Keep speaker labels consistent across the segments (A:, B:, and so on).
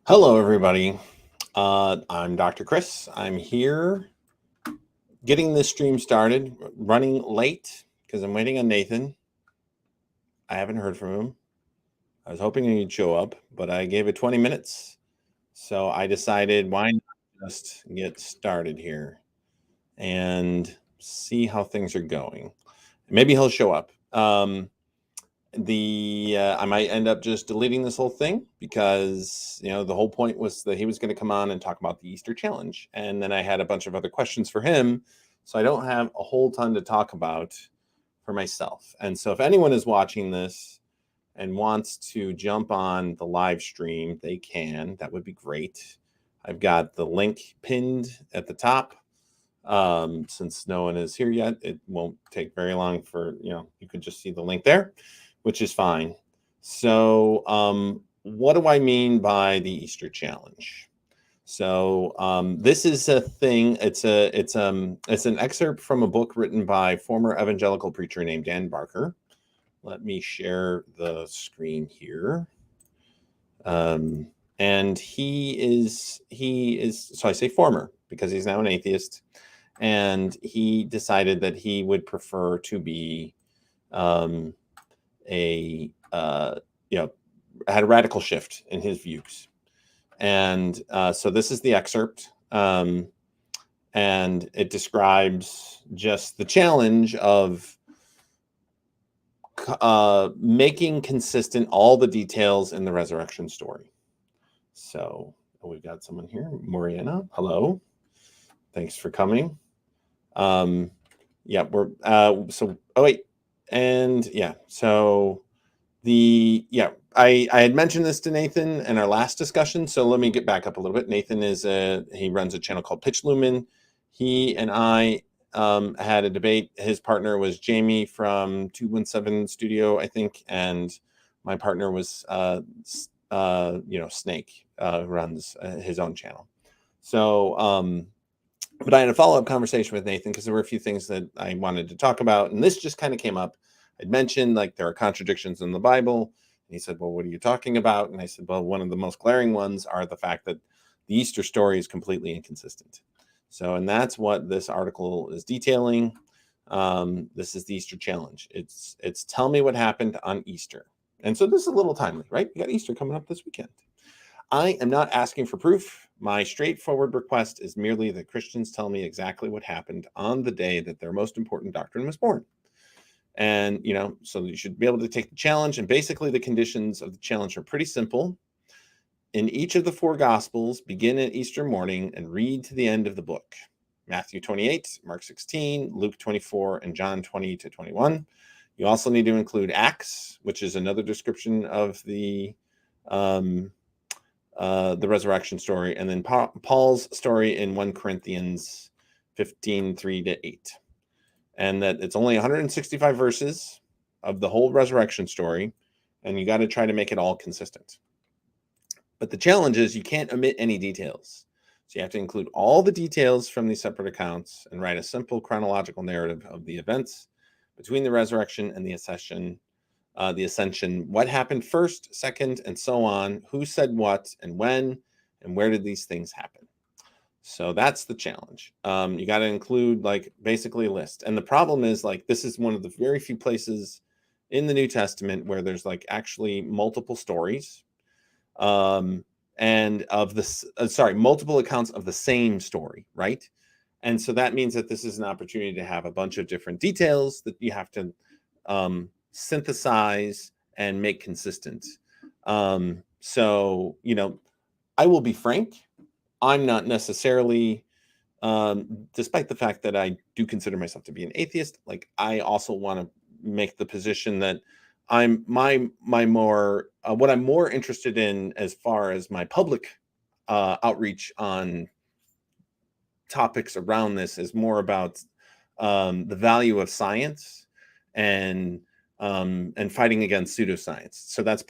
A: Hello, everybody. I'm Dr. Chris. I'm here getting this stream started, running late because I'm waiting on Nathan. I haven't heard from him. I was hoping he'd show up, but I gave it 20 minutes. So I decided why not just get started here and see how things are going. Maybe he'll show up. I might end up just deleting this whole thing because the whole point was that he was going to come on and talk about the Easter challenge, and then I had a bunch of other questions for him, so I don't have a whole ton to talk about for myself. And so if anyone is watching this and wants to jump on the live stream, they can. That would be great. I've got the link pinned at the top. Since no one is here yet, it won't take very long for you could just see the link there, which is fine. So what do I mean by the Easter challenge? So this is a thing. It's an excerpt from a book written by former evangelical preacher named Dan Barker. Let me share the screen here. And he is so I say former because he's now an atheist, and he decided that he would prefer to be had a radical shift in his views. And so this is the excerpt, and it describes just the challenge of making consistent all the details in the resurrection story. So we've got someone here, Mariana. Hello, thanks for coming. Yeah, we're so oh wait, and yeah, so I had mentioned this to Nathan in our last discussion, so let me get back up a little bit. Nathan he runs a channel called Pitch Lumen. He and I had a debate. His partner was Jamie from 217 Studio, I think, and my partner was Snake, who runs his own channel. So but I had a follow-up conversation with Nathan because there were a few things that I wanted to talk about, and this just kind of came up. I'd mentioned like there are contradictions in the Bible, and he said, well, what are you talking about? And I said, well, one of the most glaring ones are the fact that the Easter story is completely inconsistent. So, and that's what this article is detailing. This is the Easter challenge. It's tell me what happened on Easter. And so this is a little timely, right? You got Easter coming up this weekend. I am not asking for proof. My straightforward request is merely that Christians tell me exactly what happened on the day that their most important doctrine was born. And, so you should be able to take the challenge. And basically the conditions of the challenge are pretty simple. In each of the four Gospels, begin at Easter morning and read to the end of the book. Matthew 28, Mark 16, Luke 24, and John 20 to 21. You also need to include Acts, which is another description of the resurrection story, and then Paul's story in 1 Corinthians 15, 3 to 8. And that it's only 165 verses of the whole resurrection story, and you got to try to make it all consistent. But the challenge is you can't omit any details. So you have to include all the details from these separate accounts and write a simple chronological narrative of the events between the resurrection and the ascension. What happened first, second, and so on, who said what and when, and where did these things happen. So that's the challenge. You got to include like basically a list. And the problem is like this is one of the very few places in the New Testament where there's like actually multiple stories, and of this multiple accounts of the same story, right? And so that means that this is an opportunity to have a bunch of different details that you have to synthesize and make consistent. So I will be frank, I'm not necessarily, despite the fact that I do consider myself to be an atheist, like I also want to make the position that I'm what I'm more interested in as far as my public outreach on topics around this is more about the value of science and fighting against pseudoscience. So that's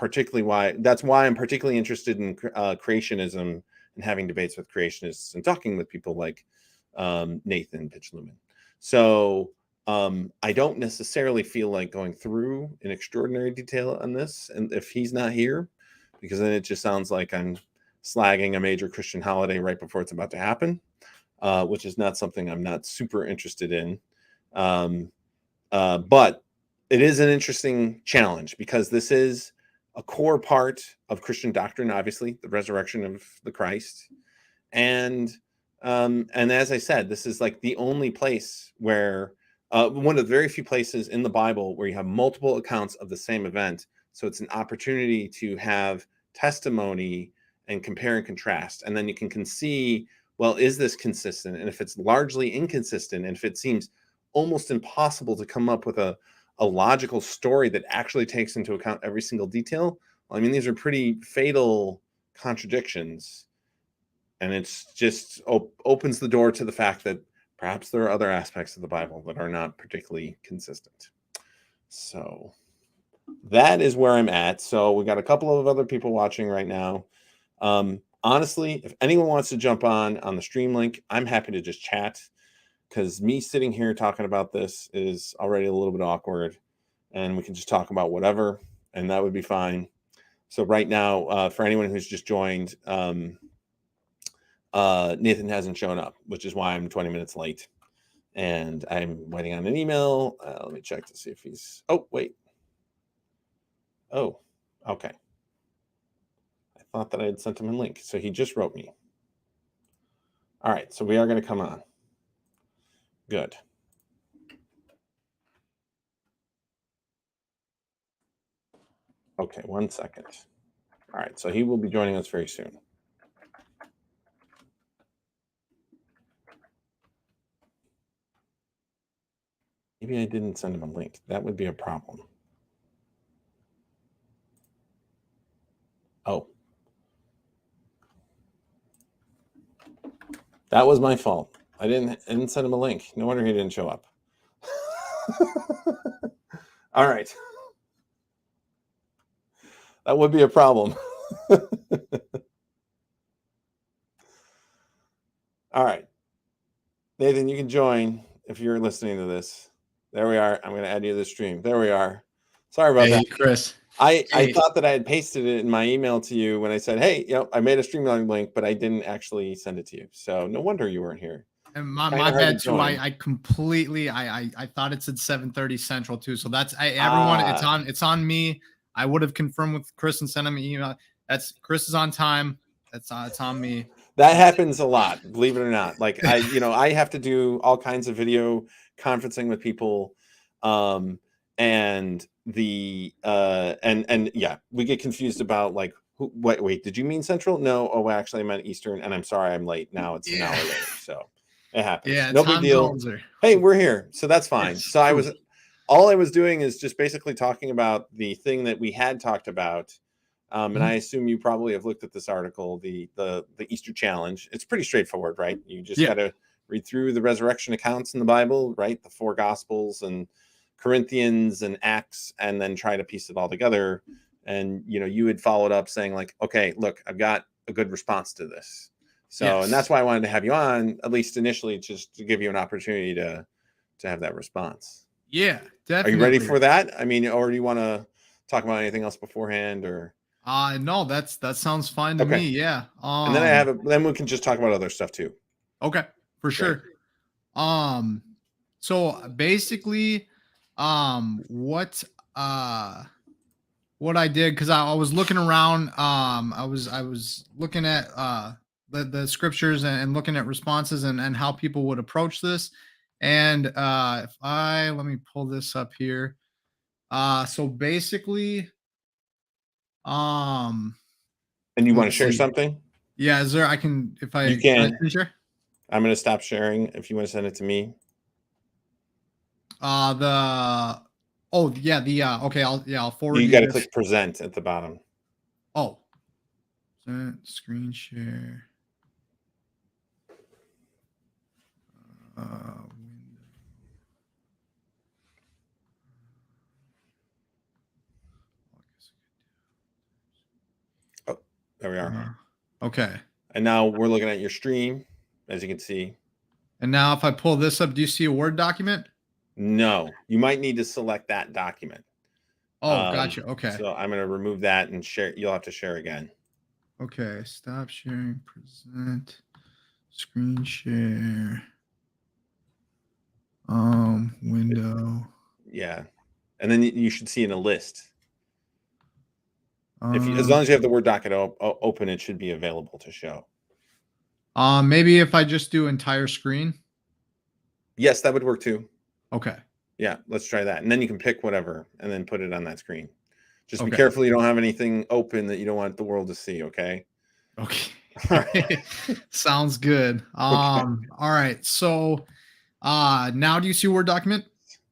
A: why I'm particularly interested in creationism and having debates with creationists and talking with people like Nathan Pitch Lumen. So I don't necessarily feel like going through in extraordinary detail on this, and if he's not here, because then it just sounds like I'm slagging a major Christian holiday right before it's about to happen, which is not something I'm not super interested in. But it is an interesting challenge because this is a core part of Christian doctrine, obviously, the resurrection of the Christ. And as I said, this is like the only place where one of the very few places in the Bible where you have multiple accounts of the same event. So it's an opportunity to have testimony and compare and contrast. And then you can see, well, is this consistent? And if it's largely inconsistent, and if it seems almost impossible to come up with a logical story that actually takes into account every single detail, well, I mean, these are pretty fatal contradictions. And it's just opens the door to the fact that perhaps there are other aspects of the Bible that are not particularly consistent. So that is where I'm at. So we got a couple of other people watching right now. Honestly, if anyone wants to jump on the stream link, I'm happy to just chat, because me sitting here talking about this is already a little bit awkward, and we can just talk about whatever, and that would be fine. So right now, for anyone who's just joined, Nathan hasn't shown up, which is why I'm 20 minutes late, and I'm waiting on an email. Let me check to see if he's, oh, wait. Oh, okay. I thought that I had sent him a link. So he just wrote me. All right. So we are going to come on. Good. Okay. 1 second. All right. So he will be joining us very soon. Maybe I didn't send him a link. That would be a problem. Oh. That was my fault. I didn't send him a link. No wonder he didn't show up. All right. That would be a problem. All right. Nathan, you can join if you're listening to this. There we are. I'm going to add you to the stream. There we are. Sorry about that.
B: Chris.
A: I thought that I had pasted it in my email to you when I said, hey, I made a Streamline link, but I didn't actually send it to you. So no wonder you weren't here.
B: And my bad too. I completely I thought it said 7:30 Central too. So that's everyone. It's on me. I would have confirmed with Chris and sent him an email. That's Chris is on time. It's on me.
A: That happens a lot, believe it or not. Like I have to do all kinds of video conferencing with people, and yeah, we get confused about like, wait, did you mean Central? No, oh, actually I meant Eastern, and I'm sorry I'm late. Now it's an hour later, so it happens. Yeah, no big deal. Hey, we're here, so that's fine. So all I was doing is just basically talking about the thing that we had talked about. And I assume you probably have looked at this article, the Easter challenge. It's pretty straightforward, right? You just got to read through the resurrection accounts in the Bible, right? The 4 Gospels and Corinthians and Acts, and then try to piece it all together. And, you had followed up saying like, okay, look, I've got a good response to this. So, and that's why I wanted to have you on, at least initially, just to give you an opportunity to have that response.
B: Yeah, definitely.
A: Are you ready for that? I mean, or do you want to talk about anything else beforehand, or?
B: No, that sounds fine to me. Yeah.
A: And then then we can just talk about other stuff too.
B: Okay, for sure. So basically, what I did, because I was looking around, I was looking at the scriptures and looking at responses and how people would approach this. And let me pull this up here. So basically,
A: and you want to share something?
B: Yeah, is there? You
A: can share. I'm going to stop sharing if you want to send it to me.
B: Okay, I'll forward
A: you got to click present at the bottom.
B: Oh, screen share.
A: There we are.
B: Okay.
A: And now we're looking at your stream, as you can see.
B: And now if I pull this up, do you see a Word document?
A: No, you might need to select that document.
B: Oh, gotcha. Okay.
A: So I'm going to remove that and share. You'll have to share again.
B: Okay, stop sharing, present, screen share, window.
A: Yeah. And then you should see in a list. If you, as
B: Um,
A: long as you have the Word docket open, it should be available to show.
B: maybe if I just do entire screen.
A: Yes, that would work too.
B: Okay.
A: Yeah, let's try that. And then you can pick whatever and then put it on that screen. Just be
B: Okay.
A: careful you don't have anything open that you don't want the world to see, okay?
B: Okay. Sounds good.
A: Okay.
B: All right. So now do you see Word document?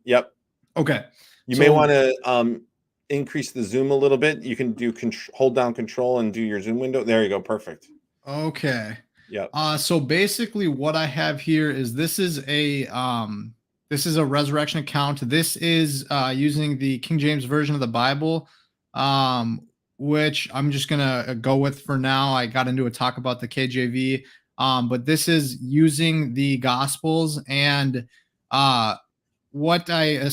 A: Yep.
B: Okay.
A: You may
B: So
A: want to increase the zoom a little bit. You can do hold down control and do your zoom window. There you go. Perfect.
B: okay.
A: Yep.
B: So basically what I have here is this is a resurrection account. This is using the King James version of the Bible, which I'm just gonna go with for now. I got into a talk about the KJV, but this is using the Gospels, and what I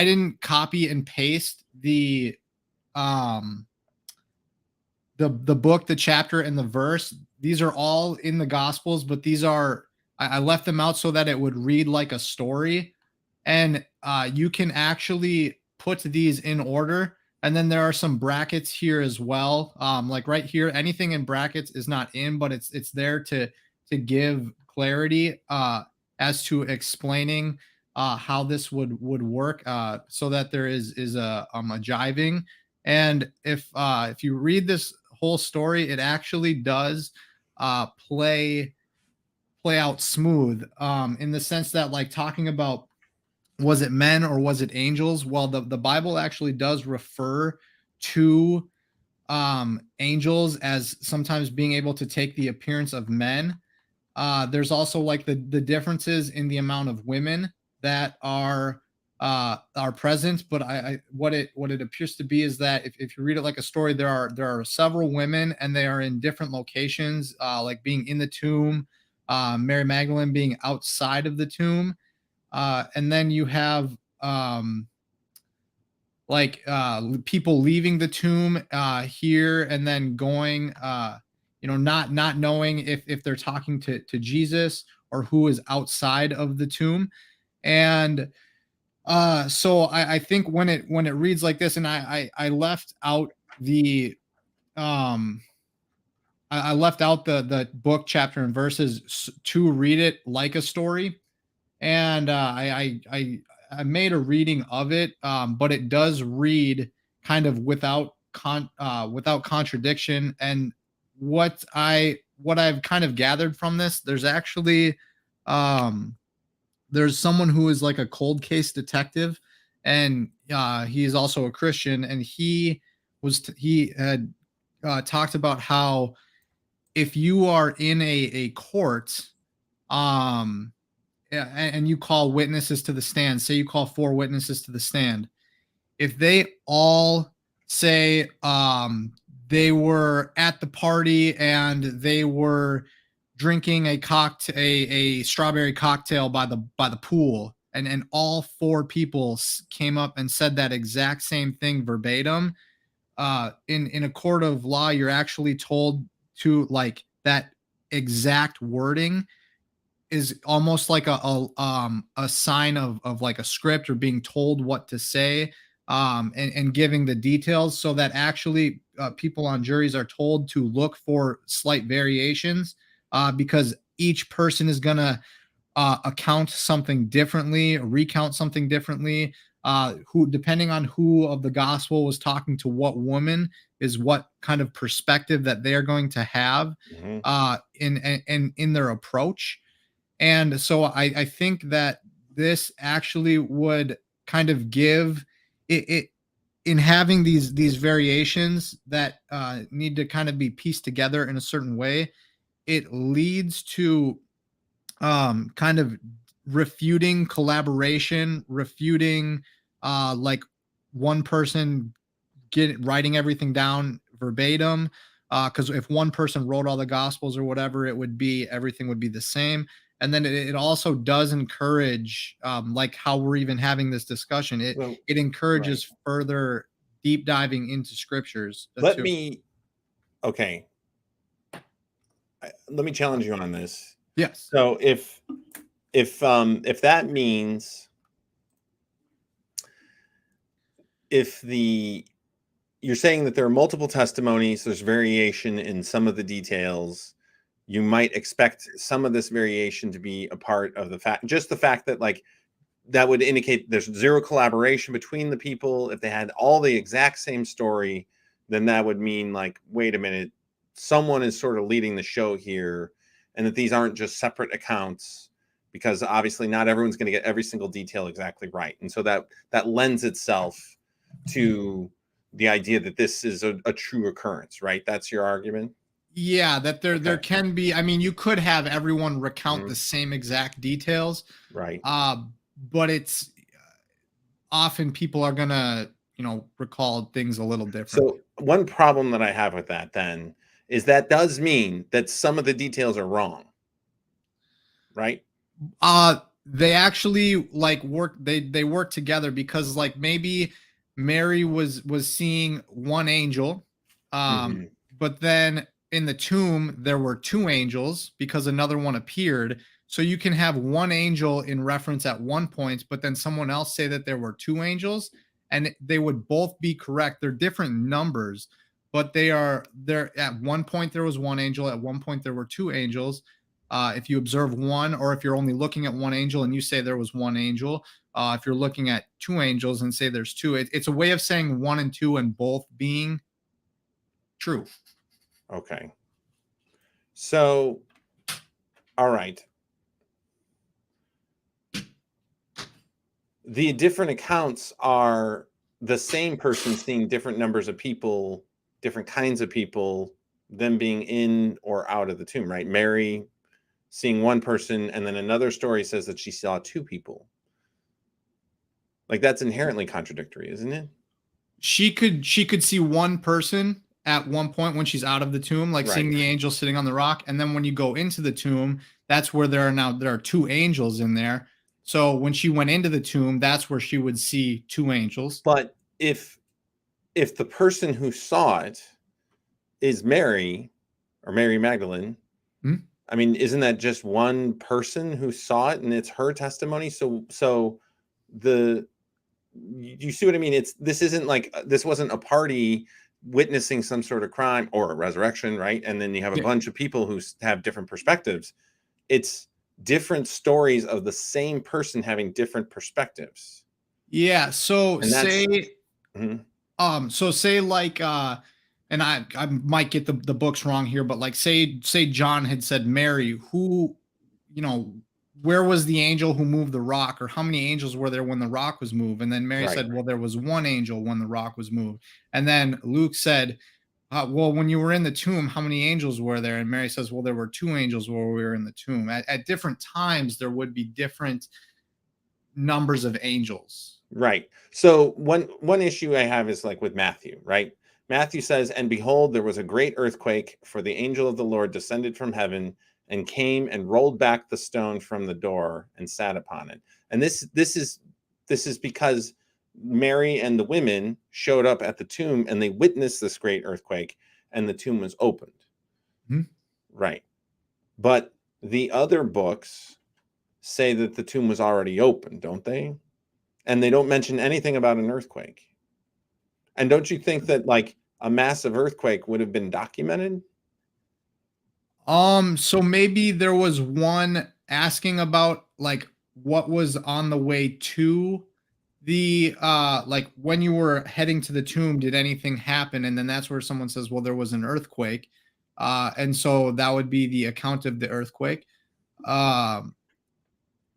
B: didn't copy and paste um the book, the chapter, and the verse. These are all in the Gospels, but these are I left them out so that it would read like a story, and you can actually put these in order. And then there are some brackets here as well. Like right here, anything in brackets is not in, but it's there to give clarity as to explaining how this would work, so that there is a jiving. And if you read this whole story, it actually does play out smooth, in the sense that, like, talking about was it men or was it angels? Well, the Bible actually does refer to angels as sometimes being able to take the appearance of men. There's also like the differences in the amount of women that are present, but I what it appears to be is that if you read it like a story, there are several women, and they are in different locations, like being in the tomb, Mary Magdalene being outside of the tomb, and then you have like people leaving the tomb here, and then going, not knowing if they're talking to Jesus or who is outside of the tomb. And so I think when it reads like this, and I left out the um I left out the book, chapter, and verses to read it like a story. And I made a reading of it, but it does read kind of without contradiction. And what I've kind of gathered from this, um, there's someone who is like a cold case detective, and he is also a Christian, and he had talked about how if you are in a court, um yeah, and you call witnesses to the stand, say you call 4 witnesses to the stand, if they all say they were at the party and they were drinking a strawberry cocktail by the pool, and all 4 people came up and said that exact same thing verbatim, in a court of law, you're actually told to, like, that exact wording is almost like a sign of like a script, or being told what to say, and giving the details, so that actually people on juries are told to look for slight variations, because each person is going to account something differently, recount something differently, who, depending on who of the gospel was talking to what woman, is what kind of perspective that they're going to have
A: Mhm.
B: in their approach. And so I think that this actually would kind of give it in having these variations that need to kind of be pieced together in a certain way. It leads to kind of refuting collaboration, refuting like one person writing everything down verbatim, because if one person wrote all the gospels or whatever, everything would be the same. And then it also does encourage, like how we're even having this discussion, it
A: Well,
B: it
A: right.
B: encourages further deep diving into scriptures
A: Let
B: too.
A: me Okay. Let me challenge you on this.
B: Yes.
A: So if that means you're saying that there are multiple testimonies, there's variation in some of the details, you might expect some of this variation to be a part of the fact that like that would indicate there's zero collaboration between the people. If they had all the exact same story, then that would mean like, wait a minute, someone is sort of leading the show here, and that these aren't just separate accounts, because obviously not everyone's going to get every single detail exactly right. And so that lends itself to the idea that this is a true occurrence, right? That's your argument?
B: Yeah, that there
A: Okay.
B: can be, I mean, you could have everyone recount
A: Mhm.
B: the same exact details,
A: Right.
B: but it's often people are gonna, recall things a little differently.
A: So one problem that I have with that then is that does mean that some of the details are wrong, right?
B: They actually like work. They work together because like maybe Mary was seeing one angel,
A: Mhm.
B: but then in the tomb there were two angels because another one appeared. So you can have one angel in reference at one point, but then someone else say that there were two angels, and they would both be correct. They're different numbers, but they are there. At one point there was one angel. At one point there were two angels. If you observe one, or if you're only looking at one angel and you say there was one angel, if you're looking at two angels and say there's two, it's a way of saying one and two and both being true.
A: Okay. So, all right. The different accounts are the same person seeing different numbers of people, different kinds of people, them being in or out of the tomb, right? Mary seeing one person, and then another story says that she saw two people. Like that's inherently contradictory, isn't it?
B: She could see one person at one point when she's out of the tomb, like
A: Right.
B: seeing the angel sitting on the rock, and then when you go into the tomb, that's where there are two angels in there. So when she went into the tomb, that's where she would see two angels.
A: But if the person who saw it is Mary or Mary Magdalene,
B: Hmm?
A: I mean, isn't that just one person who saw it and it's her testimony? So the you see what I mean? This wasn't a party witnessing some sort of crime or a resurrection, right? And then you have a
B: Yeah.
A: bunch of people who have different perspectives. It's different stories of the same person having different perspectives.
B: Yeah. So
A: And that's
B: say
A: mhm,
B: So say like and I might get the books wrong here, but like say John had said Mary, who, you know, where was the angel who moved the rock, or how many angels were there when the rock was moved? And then Mary
A: right.
B: said, well, there was one angel when the rock was moved. And then Luke said, well, when you were in the tomb, how many angels were there? And Mary says, well, there were two angels while we were in the tomb. At different times, there would be different numbers of angels.
A: Right. So one issue I have is like with Matthew, right? Matthew says, "And behold, there was a great earthquake, for the angel of the Lord descended from heaven and came and rolled back the stone from the door and sat upon it." And this is because Mary and the women showed up at the tomb and they witnessed this great earthquake, and the tomb was opened.
B: Hmm?
A: Right. But the other books say that the tomb was already open, don't they? And they don't mention anything about an earthquake. And don't you think that like a massive earthquake would have been documented?
B: So maybe there was one asking about like what was on the way to the like when you were heading to the tomb, did anything happen? And then that's where someone says, well, there was an earthquake. And so that would be the account of the earthquake. Um,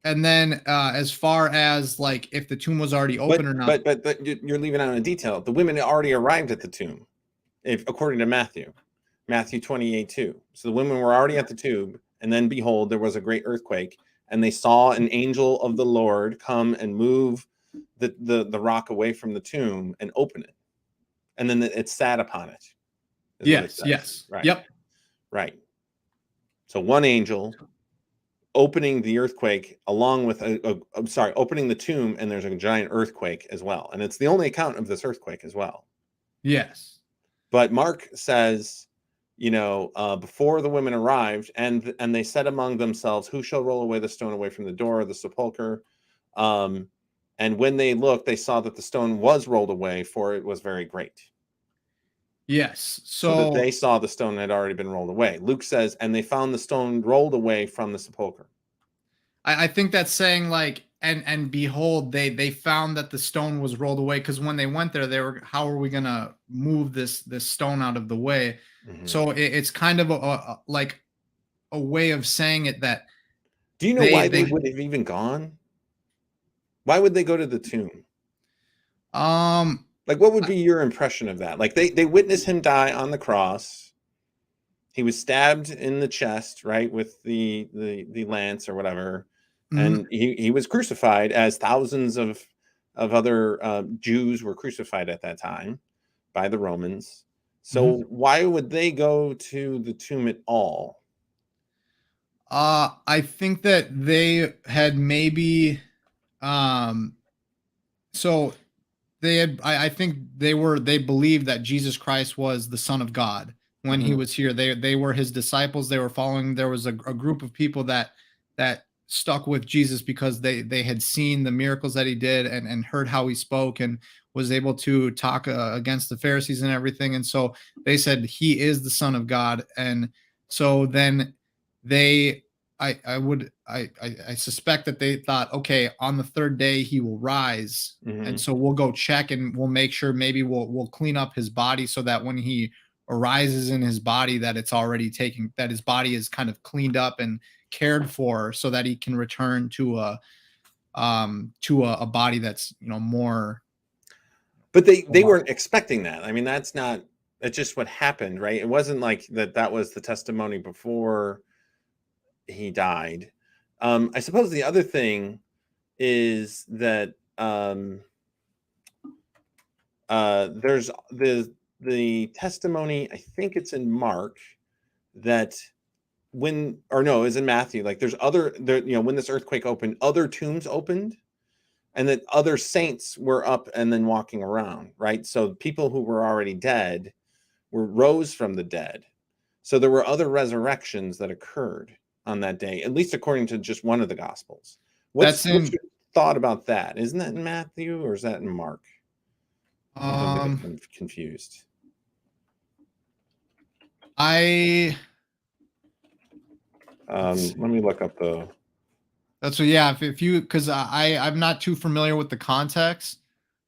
B: and then as far as like if the tomb was already open
A: But
B: or not.
A: you're leaving out a detail. The women already arrived at the tomb, if according to Matthew 28:2. So the women were already at the tomb, and then behold, there was a great earthquake, and they saw an angel of the Lord come and move the rock away from the tomb and open it. And then it sat upon it, is what it
B: Yes,
A: says.
B: yes.
A: Right.
B: Yep.
A: Right. So one angel opening the earthquake along with I'm sorry, opening the tomb, and there's a giant earthquake as well. And it's the only account of this earthquake as well.
B: Yes.
A: But Mark says before the women arrived, and they said among themselves, who shall roll away the stone away from the door of the sepulcher? And when they looked, they saw that the stone was rolled away, for it was very great.
B: Yes.
A: So that they saw the stone had already been rolled away. Luke says, and they found the stone rolled away from the sepulcher.
B: I think that's saying like, and behold, they found that the stone was rolled away, because when they went there, they were, how are we gonna move this stone out of the way?
A: Mm-hmm.
B: So it's kind of like a way of saying it that.
A: Do you know why they would have even gone? Why would they go to the tomb? Like, what would be your impression of that? Like, they witnessed him die on the cross. He was stabbed in the chest, right, with the lance or whatever, and he was crucified, as thousands of other Jews were crucified at that time by the Romans. So why would they go to the tomb at all?
B: I think that they had maybe, so they had, I think they believed that Jesus Christ was the Son of God when he was here. They were his disciples. They were following. There was a group of people that stuck with Jesus because they had seen the miracles that he did, and heard how he spoke, and was able to talk against the Pharisees and everything. And so they said he is the Son of God. And so then I suspect that they thought, okay, on the third day he will rise, and so we'll go check, and we'll make sure, maybe we'll clean up his body, so that when he arises in his body, that it's already taken, that his body is kind of cleaned up and cared for, so that he can return to a body that's more.
A: But they weren't expecting that. I mean, that's just what happened, right? It wasn't like that was the testimony before he died. I suppose the other thing is that there's the testimony, I think it's in Mark, that is in Matthew, like there's when this earthquake opened, other tombs opened, and that other saints were up and then walking around, right? So people who were already dead rose from the dead. So there were other resurrections that occurred on that day, at least according to just one of the Gospels. What's your thought about that? Isn't that in Matthew, or is that in Mark? I'm confused. Let me look up the.
B: That's what, yeah. If you, because I'm not too familiar with the context.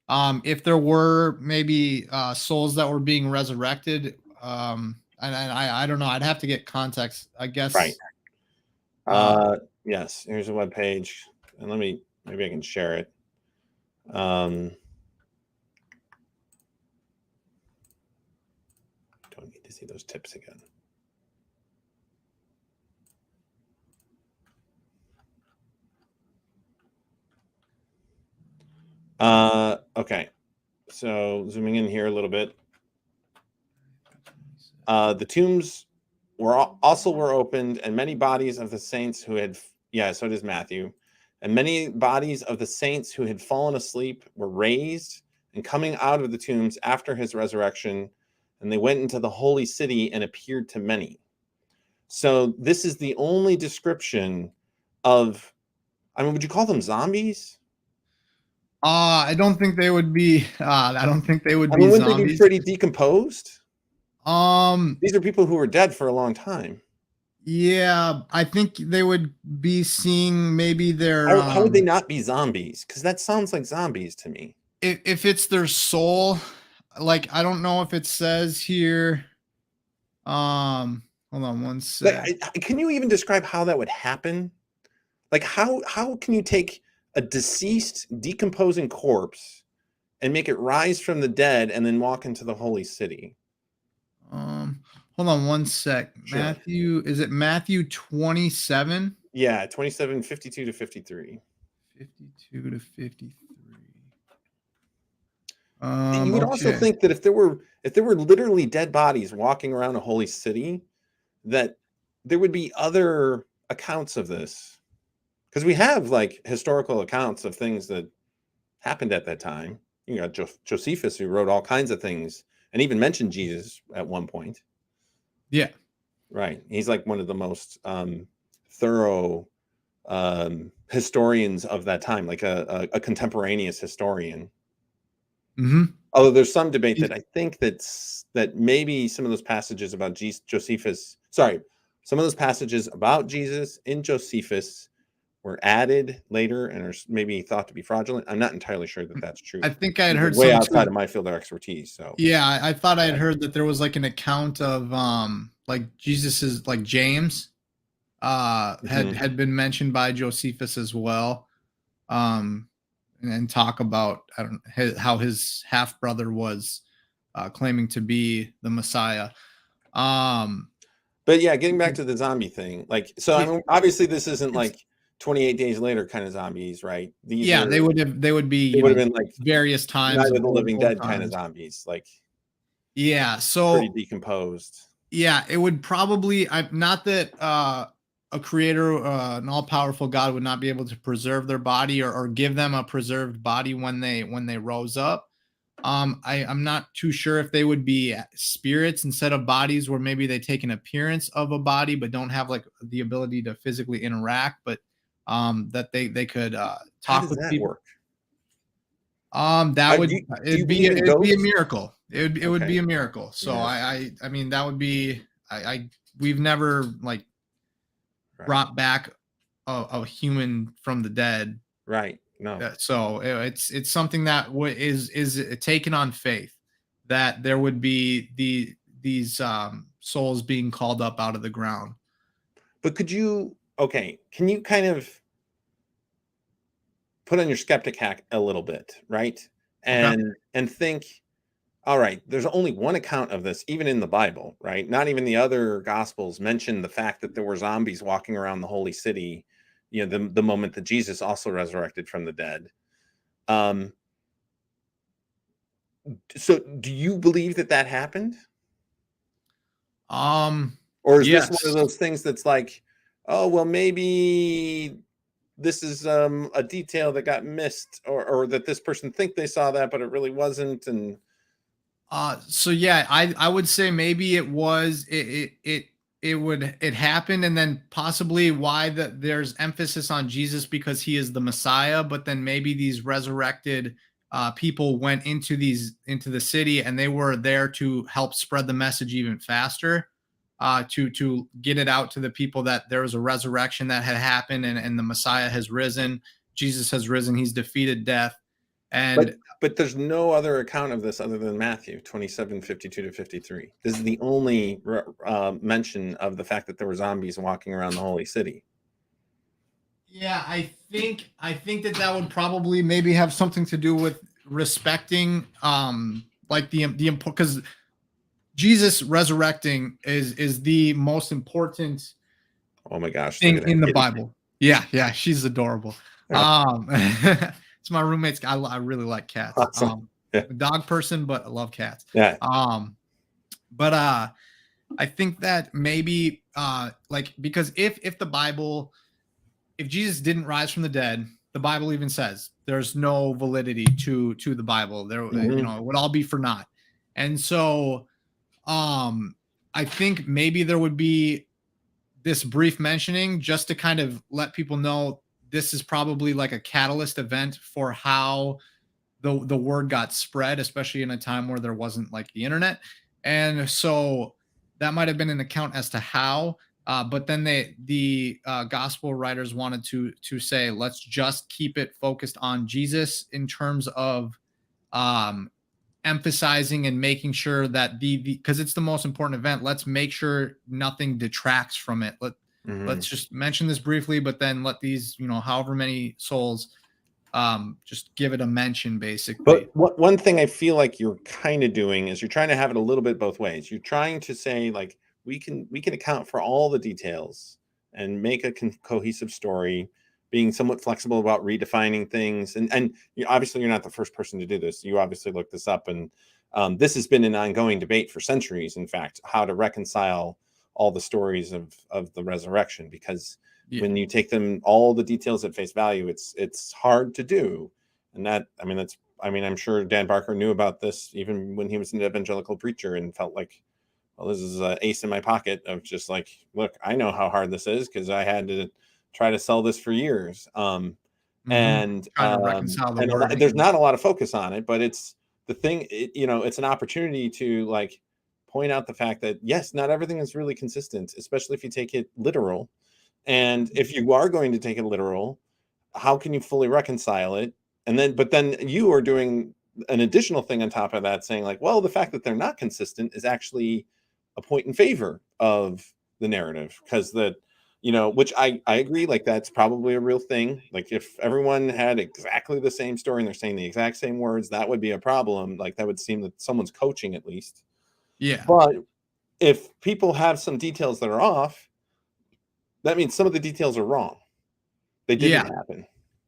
B: If there were maybe souls that were being resurrected, and I don't know. I'd have to get context, I guess.
A: Right. Yes. Here's a web page, and maybe I can share it. Don't need to see those tips again. Okay. So zooming in here a little bit. The tombs were opened, and many bodies of the saints who had, so it is Matthew, and many bodies of the saints who had fallen asleep were raised, and coming out of the tombs after his resurrection, and they went into the holy city and appeared to many. So this is the only description of, would you call them zombies?
B: I don't think they would be. I don't think they would be
A: wouldn't
B: zombies.
A: They be pretty decomposed?
B: These
A: are people who were dead for a long time.
B: Yeah, I think they would be seeing maybe their.
A: How would they not be zombies? Because that sounds like zombies to me.
B: If it's their soul, like, I don't know if it says here. Hold on one sec.
A: Can you even describe how that would happen? Like, how can you take a deceased, decomposing corpse and make it rise from the dead and then walk into the holy city?
B: Hold on one sec. Sure. Matthew, is it Matthew 27?
A: Yeah, 27, 52 to 53.
B: 52 to 53.
A: You would also think that if there were literally dead bodies walking around a holy city, that there would be other accounts of this. Because we have like historical accounts of things that happened at that time. You got Josephus, who wrote all kinds of things and even mentioned Jesus at one point.
B: Yeah.
A: Right. He's like one of the most thorough historians of that time, like a contemporaneous historian.
B: Mm-hmm.
A: Although there's some debate that I think that maybe some of those passages about Josephus, sorry, some of those passages about Jesus in Josephus were added later and are maybe thought to be fraudulent. I'm not entirely sure that that's true.
B: I think I had
A: These are
B: heard
A: way
B: some
A: outside
B: too.
A: of my field of expertise. So
B: Yeah, I thought I had heard that there was like an account of like Jesus's like James
A: mhm.
B: had been mentioned by Josephus as well. Um and talk about I don't how his half brother was claiming to be the Messiah. Um
A: But yeah, getting back to the zombie thing, like, so I
B: yeah,
A: mean, obviously this isn't
B: it's
A: like 28 Days Later kind of zombies, right? These
B: yeah,
A: are
B: they would be,
A: they
B: you
A: would have
B: know,
A: been like
B: various times
A: Night
B: of
A: of the Living
B: old
A: Dead kind of
B: times.
A: zombies, like
B: Yeah,
A: pretty
B: so
A: decomposed.
B: yeah, it would probably I not that a creator, an all-powerful God would not be able to preserve their body or give them a preserved body when they rose up. I'm not too sure if they would be spirits instead of bodies, where maybe they take an appearance of a body but don't have like the ability to physically interact, but that they could
A: How
B: talk
A: does
B: with
A: that
B: people.
A: work?
B: That would
A: Do you believe in
B: it'd be a
A: ghosts?
B: miracle. It would
A: Okay.
B: be a miracle. So
A: Yeah.
B: I mean that would be I we've never like
A: Right.
B: brought back a human from the dead.
A: Right. No.
B: So it's something that is taken on faith that there would be these souls being called up out of the ground.
A: But okay, can you kind of put on your skeptic hat a little bit, right?
B: Okay.
A: And think, all right, there's only one account of this, even in the Bible, right? Not even the other gospels mention the fact that there were zombies walking around the holy city, the moment that Jesus also resurrected from the dead. So do you believe that that happened?
B: Um.
A: Or is this one of
B: Yes.
A: those things that's like, oh, well, maybe this is a detail that got missed, or that this person think they saw that, but it really wasn't. And
B: So yeah, I would say maybe it was it happened, and then possibly why there's emphasis on Jesus because he is the Messiah, but then maybe these resurrected people went into the city and they were there to help spread the message even faster, to get it out to the people that there was a resurrection that had happened, and the Messiah has risen, Jesus has risen, he's defeated death,
A: but
B: and
A: but there's no other account of this other than Matthew 27:52-53. This is the only mention of the fact that there were zombies walking around the holy city.
B: yeah, I think that that would probably maybe have something to do with respecting like the because Jesus resurrecting is the most important
A: Oh my gosh, look
B: thing
A: at that
B: in the
A: kitty.
B: Bible. Yeah, yeah, she's adorable.
A: Yeah,
B: It's my roommate's. I really like cats.
A: awesome. Yeah,
B: A dog person, but I love cats.
A: yeah.
B: But I think that maybe like because if the Bible, if Jesus didn't rise from the dead, the Bible even says there's no validity to the Bible. There, you
A: Mhm.
B: know, it would all be for naught. And so, um, I think maybe there would be this brief mentioning just to kind of let people know this is probably like a catalyst event for how the word got spread, especially in a time where there wasn't like the internet. And so that might have been an account as to how. But then the gospel writers wanted to say, let's just keep it focused on Jesus in terms of um, emphasizing and making sure that the because it's the most important event. Let's make sure nothing detracts from it. Let's
A: Mhm.
B: just mention this briefly, but then let these, you know, however many souls just give it a mention basically.
A: But one thing I feel like you're kind of doing is you're trying to have it a little bit both ways. You're trying to say like we can account for all the details and make a cohesive story, being somewhat flexible about redefining things. And obviously you're not the first person to do this. You obviously looked this up, and this has been an ongoing debate for centuries. In fact, how to reconcile all the stories of the resurrection, because
B: Yeah.
A: when you take them all the details at face value, it's hard to do. And I'm sure Dan Barker knew about this even when he was an evangelical preacher and felt like, well, this is an ace in my pocket of just like, look, I know how hard this is because I had to try to sell this for years.
B: Trying to reconcile the wording.
A: There's not a lot of focus on it, but it's the thing, it's an opportunity to like point out the fact that yes, not everything is really consistent, especially if you take it literal. And if you are going to take it literal, how can you fully reconcile it? But then you are doing an additional thing on top of that, saying like, well, the fact that they're not consistent is actually a point in favor of the narrative, because which I agree, like that's probably a real thing. Like if everyone had exactly the same story and they're saying the exact same words, that would be a problem. Like that would seem that someone's coaching at least.
B: Yeah.
A: But if people have some details that are off, that means some of the details are wrong. They didn't happen.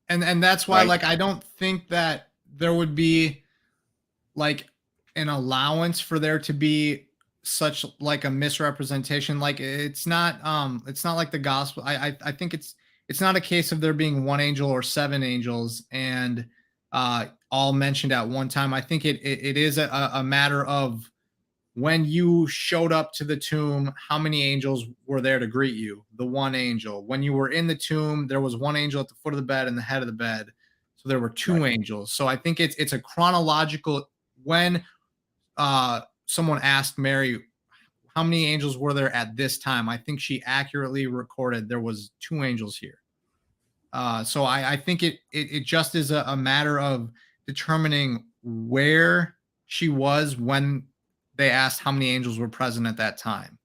B: And that's why, like, I don't think that there would be like an allowance for there to be such like a misrepresentation. Like it's not like the gospel. I think it's not a case of there being one angel or seven angels and all mentioned at one time. I think it is a matter of when you showed up to the tomb, how many angels were there to greet you? The one angel. When you were in the tomb, there was one angel at the foot of the bed and the head of the bed. So there were two angels. So I think it's a chronological. When someone asked Mary, how many angels were there at this time? I think she accurately recorded there was two angels here. So I think it just is a matter of determining where she was when they asked how many angels were present at that time.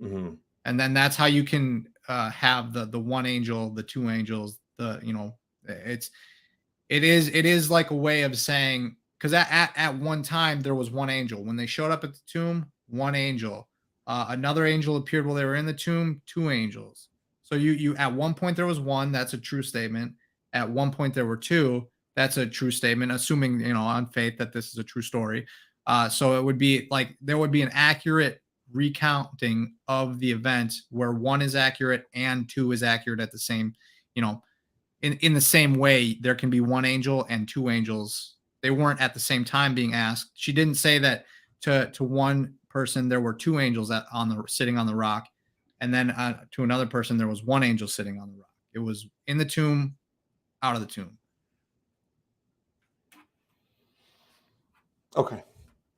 A: Mm-hmm.
B: And then that's how you can have the one angel, the two angels, it is like a way of saying, because at one time there was one angel. When they showed up at the tomb, one angel. Another angel appeared while they were in the tomb, two angels. So you at one point there was one, that's a true statement. At one point there were two, that's a true statement, assuming, on faith that this is a true story. So it would be like there would be an accurate recounting of the event where one is accurate and two is accurate at the same, in the same way. There can be one angel and two angels. They weren't at the same time being asked. She didn't say that to one person there were two angels sitting on the rock, and then to another person there was one angel sitting on the rock. It was in the tomb, out of the tomb.
A: Okay.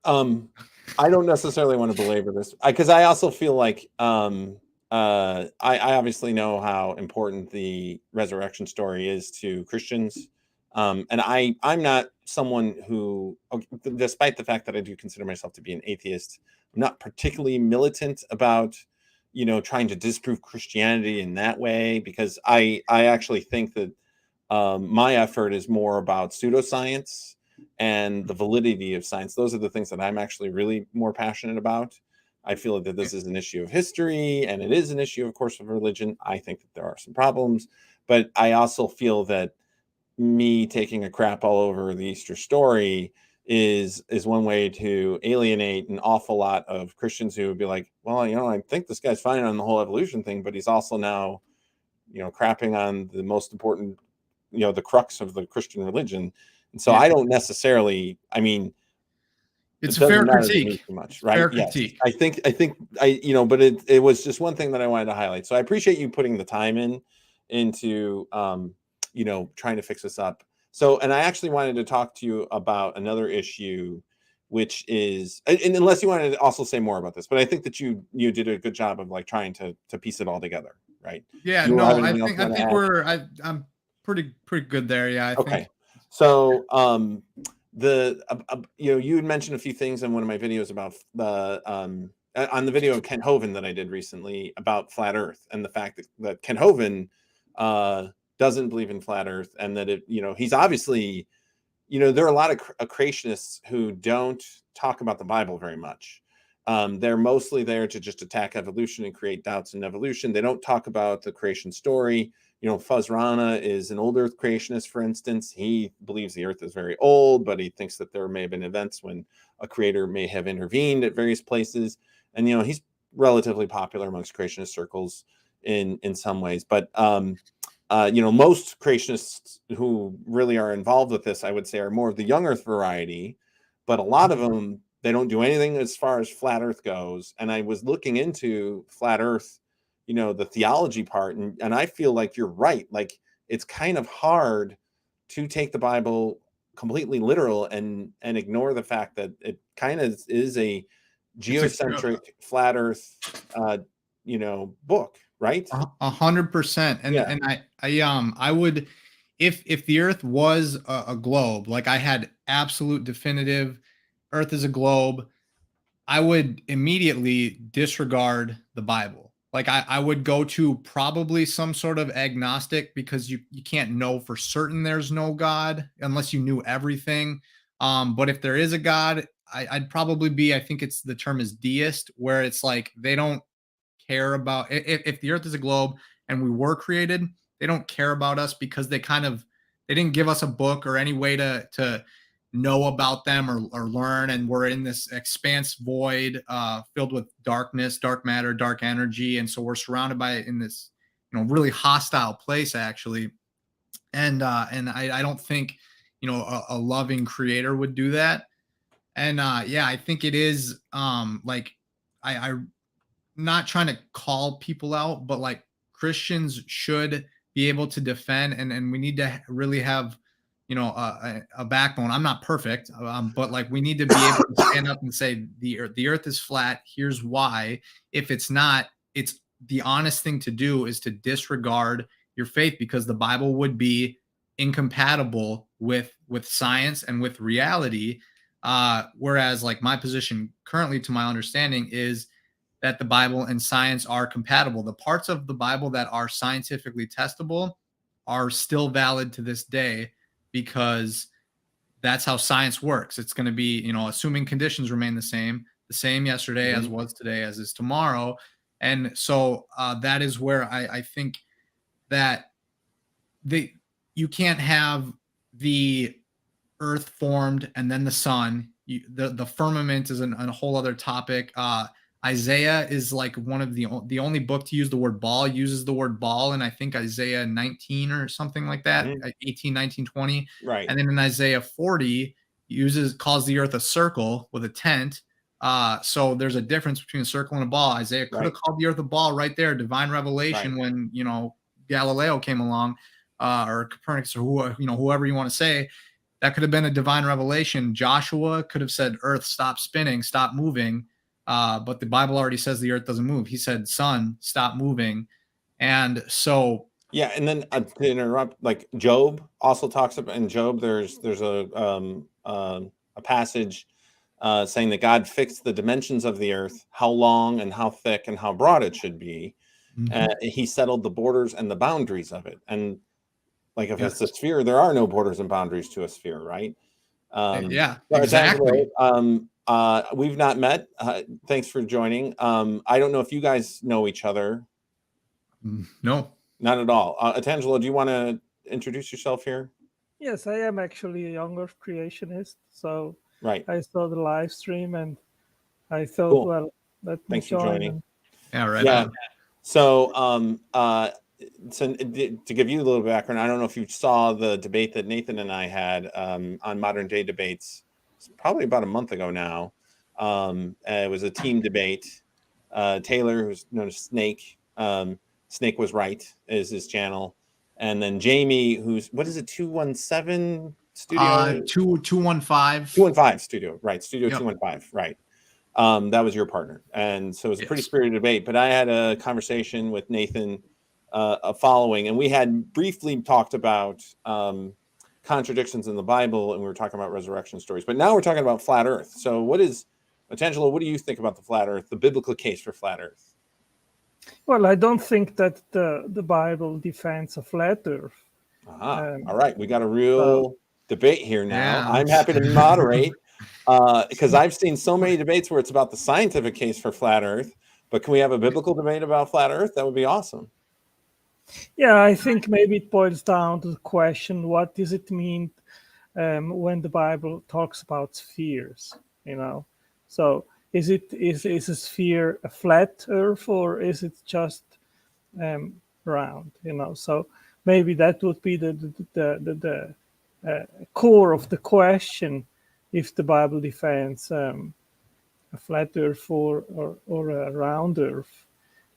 A: I don't necessarily want to belabor this because I also feel like I obviously know how important the resurrection story is to Christians. And I'm not someone who, despite the fact that I do consider myself to be an atheist, I'm not particularly militant about, trying to disprove Christianity in that way, because I actually think that my effort is more about pseudoscience and the validity of science. Those are the things that I'm actually really more passionate about. I feel that this is an issue of history, and it is an issue, of course, of religion. I think that there are some problems, but I also feel that me taking a crap all over the Easter story is one way to alienate an awful lot of Christians who would be like, well, I think this guy's fine on the whole evolution thing, but he's also now, crapping on the most important, the crux of the Christian religion. And so I don't necessarily,
B: it's a fair critique.
A: Too much, right? Fair critique. I think but it was just one thing that I wanted to highlight. So I appreciate you putting the time into trying to fix this up. So, and I actually wanted to talk to you about another issue, which is, and unless you wanted to also say more about this, but I think that you did a good job of like trying to piece it all together, right?
B: Yeah, no, I think I'm pretty good there. Yeah.
A: Okay. So, you had mentioned a few things in one of my videos about on the video of Ken Hovind that I did recently about flat Earth, and the fact that Ken Hovind doesn't believe in flat Earth, and that he's obviously, there are a lot of creationists who don't talk about the Bible very much. They're mostly there to just attack evolution and create doubts in evolution. They don't talk about the creation story. Fuzz Rana is an old Earth creationist, for instance. He believes the Earth is very old, but he thinks that there may have been events when a creator may have intervened at various places. And, he's relatively popular amongst creationist circles in some ways. But, most creationists who really are involved with this, I would say, are more of the young Earth variety. But a lot of them They don't do anything as far as flat Earth goes. And I was looking into flat Earth, the theology part, and I feel like you're right. Like, it's kind of hard to take the Bible completely literal and ignore the fact that it kind of is a geocentric flat Earth book, right?
B: 100%. And I would, if the Earth was a globe, like I had absolute definitive Earth is a globe, I would immediately disregard the Bible. Like I would go to probably some sort of agnostic, because you can't know for certain there's no God unless you knew everything. But if there is a God, I'd probably be, I think the term is deist, where it's like they don't care about if the Earth is a globe and we were created, they don't care about us because they didn't give us a book or any way to know about them or learn, and we're in this expanse void filled with darkness, dark matter, dark energy, and so we're surrounded by it in this really hostile place, actually. And I don't think a loving creator would do that. And I think it is like I'm not trying to call people out, but like Christians should be able to defend, and we need to really have a backbone. I'm not perfect, but like we need to be able to stand up and say the earth is flat. Here's why. If it's not, it's the honest thing to do is to disregard your faith, because the Bible would be incompatible with science and with reality. Whereas like my position currently, to my understanding, is that the Bible and science are compatible. The parts of the Bible that are scientifically testable are still valid to this day, because that's how science works. It's going to be, assuming conditions remain the same yesterday as was today, as is tomorrow. And so that is where I think that you can't have the earth formed and then the sun. The firmament is a whole other topic. Isaiah is like one of the only book to use the word ball, uses the word ball, and I think Isaiah 19 or something like that, 18, 19, 20.
A: Right.
B: And then in Isaiah 40 calls the earth a circle with a tent. So there's a difference between a circle and a ball. Isaiah could have called the earth a ball right there, divine revelation, when Galileo came along, or Copernicus, or whoever you want to say. That could have been a divine revelation. Joshua could have said, earth, stop spinning, stop moving. But the Bible already says the earth doesn't move. He said, sun, stop moving. And so,
A: yeah. And then to interrupt, like Job also talks about, in Job, there's a passage saying that God fixed the dimensions of the earth, how long and how thick and how broad it should be. He settled the borders and the boundaries of it. And like, if it's a sphere, there are no borders and boundaries to a sphere, right?
B: Exactly.
A: We've not met. Thanks for joining. I don't know if you guys know each other.
B: No,
A: not at all. Atangelo, do you want to introduce yourself here?
C: Yes, I am actually a young Earth Creationist. So
A: I
C: saw the live stream and I thought, well,
A: thanks for joining. So, so to give you a little background, I don't know if you saw the debate that Nathan and I had on Modern Day Debates. It's probably about a month ago now. It was a team debate. Taylor, who's known as Snake, Snake Was Right is his channel. And then Jamie, who's, what is it, 217 Studio?
B: 215.
A: 215 Studio, right. Studio 215, right. That was your partner. And so it was a pretty spirited debate. But I had a conversation with Nathan following, and we had briefly talked about contradictions in the Bible, and we were talking about resurrection stories. But now we're talking about flat Earth. So Atangelo, what do you think about the flat Earth, the biblical case for flat Earth?
C: Well, I don't think that the Bible defends a flat Earth.
A: All right, we got a real debate here now. Yeah. I'm happy to moderate because I've seen so many debates where it's about the scientific case for flat Earth. But can we have a biblical debate about flat Earth? That would be awesome.
C: Yeah, I think maybe it boils down to the question: what does it mean when the Bible talks about spheres? So is a sphere a flat Earth, or is it just round? So maybe that would be the core of the question if the Bible defends flat Earth or a round Earth.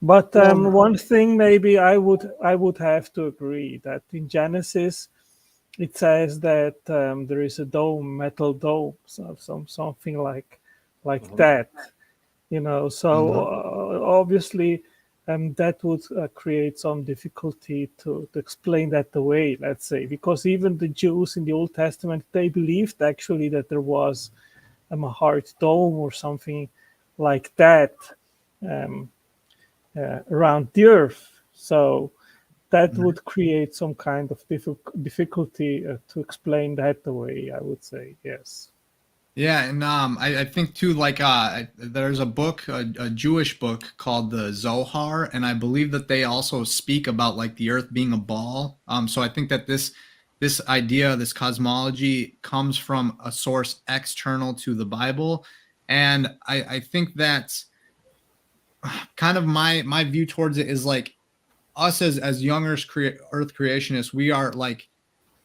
C: But
A: Yeah.
C: one thing maybe I would have to agree that in Genesis it says that there is a dome, metal dome, so something like
A: Mhm.
C: that, you know. So obviously that would create some difficulty to explain that away, let's say, because even the Jews in the Old Testament, they believed actually that there was a hard dome or something like that um, around the Earth. So that would create some kind of difficulty to explain that away, I would say, yes.
B: Yeah, and I think too, like there's a book, a Jewish book called the Zohar, and I believe that they also speak about like the Earth being a ball. So I think that this idea, this cosmology, comes from a source external to the Bible, and I think that kind of my view towards it is like us as young Earth creationists, we are like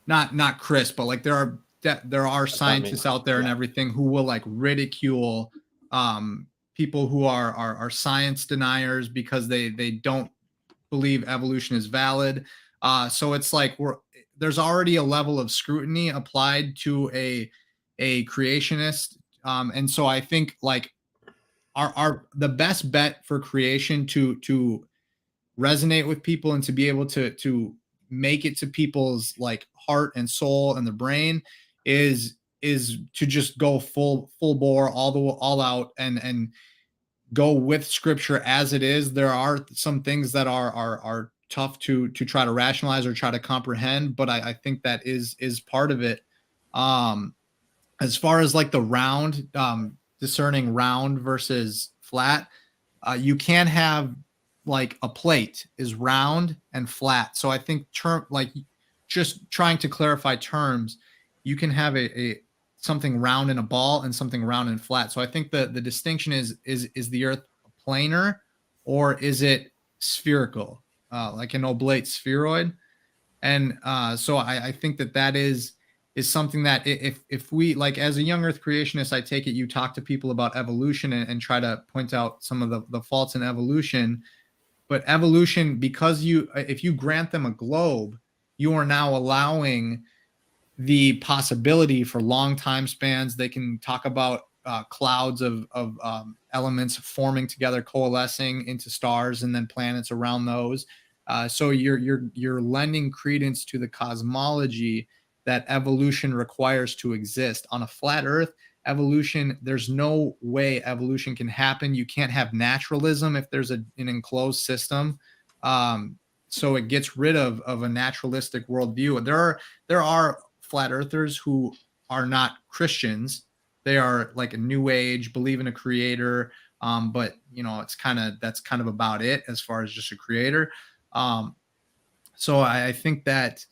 B: not Chris, but like there are scientists out there and everything who will like ridicule people who are science deniers because they don't believe evolution is valid. So it's like there's already a level of scrutiny applied to a creationist, and so I think like our the best bet for creation to resonate with people and to be able to make it to people's like heart and soul and the brain is to just go full bore all out and go with scripture as it is. There are some things that are tough to try to rationalize or try to comprehend, but I think that is part of it. As far as like the round, discerning round versus flat, you can have like a plate is round and flat. So I think like just trying to clarify terms, you can have a something round in a ball and something round and flat. So I think the distinction is the Earth planar or is it spherical, like an oblate spheroid? And so I think that is something that if we like as a young Earth creationist, I take it you talk to people about evolution and try to point out some of the faults in evolution. But evolution, because if you grant them a globe, you are now allowing the possibility for long time spans. They can talk about clouds of elements forming together, coalescing into stars, and then planets around those. So you're lending credence to the cosmology that evolution requires to exist. On a flat Earth, evolution, there's no way evolution can happen. You can't have naturalism if there's an enclosed system. So it gets rid of a naturalistic worldview. There are flat earthers who are not Christians. They are like a new age, believe in a creator. But you know, that's kind of about it as far as just a creator. So I think that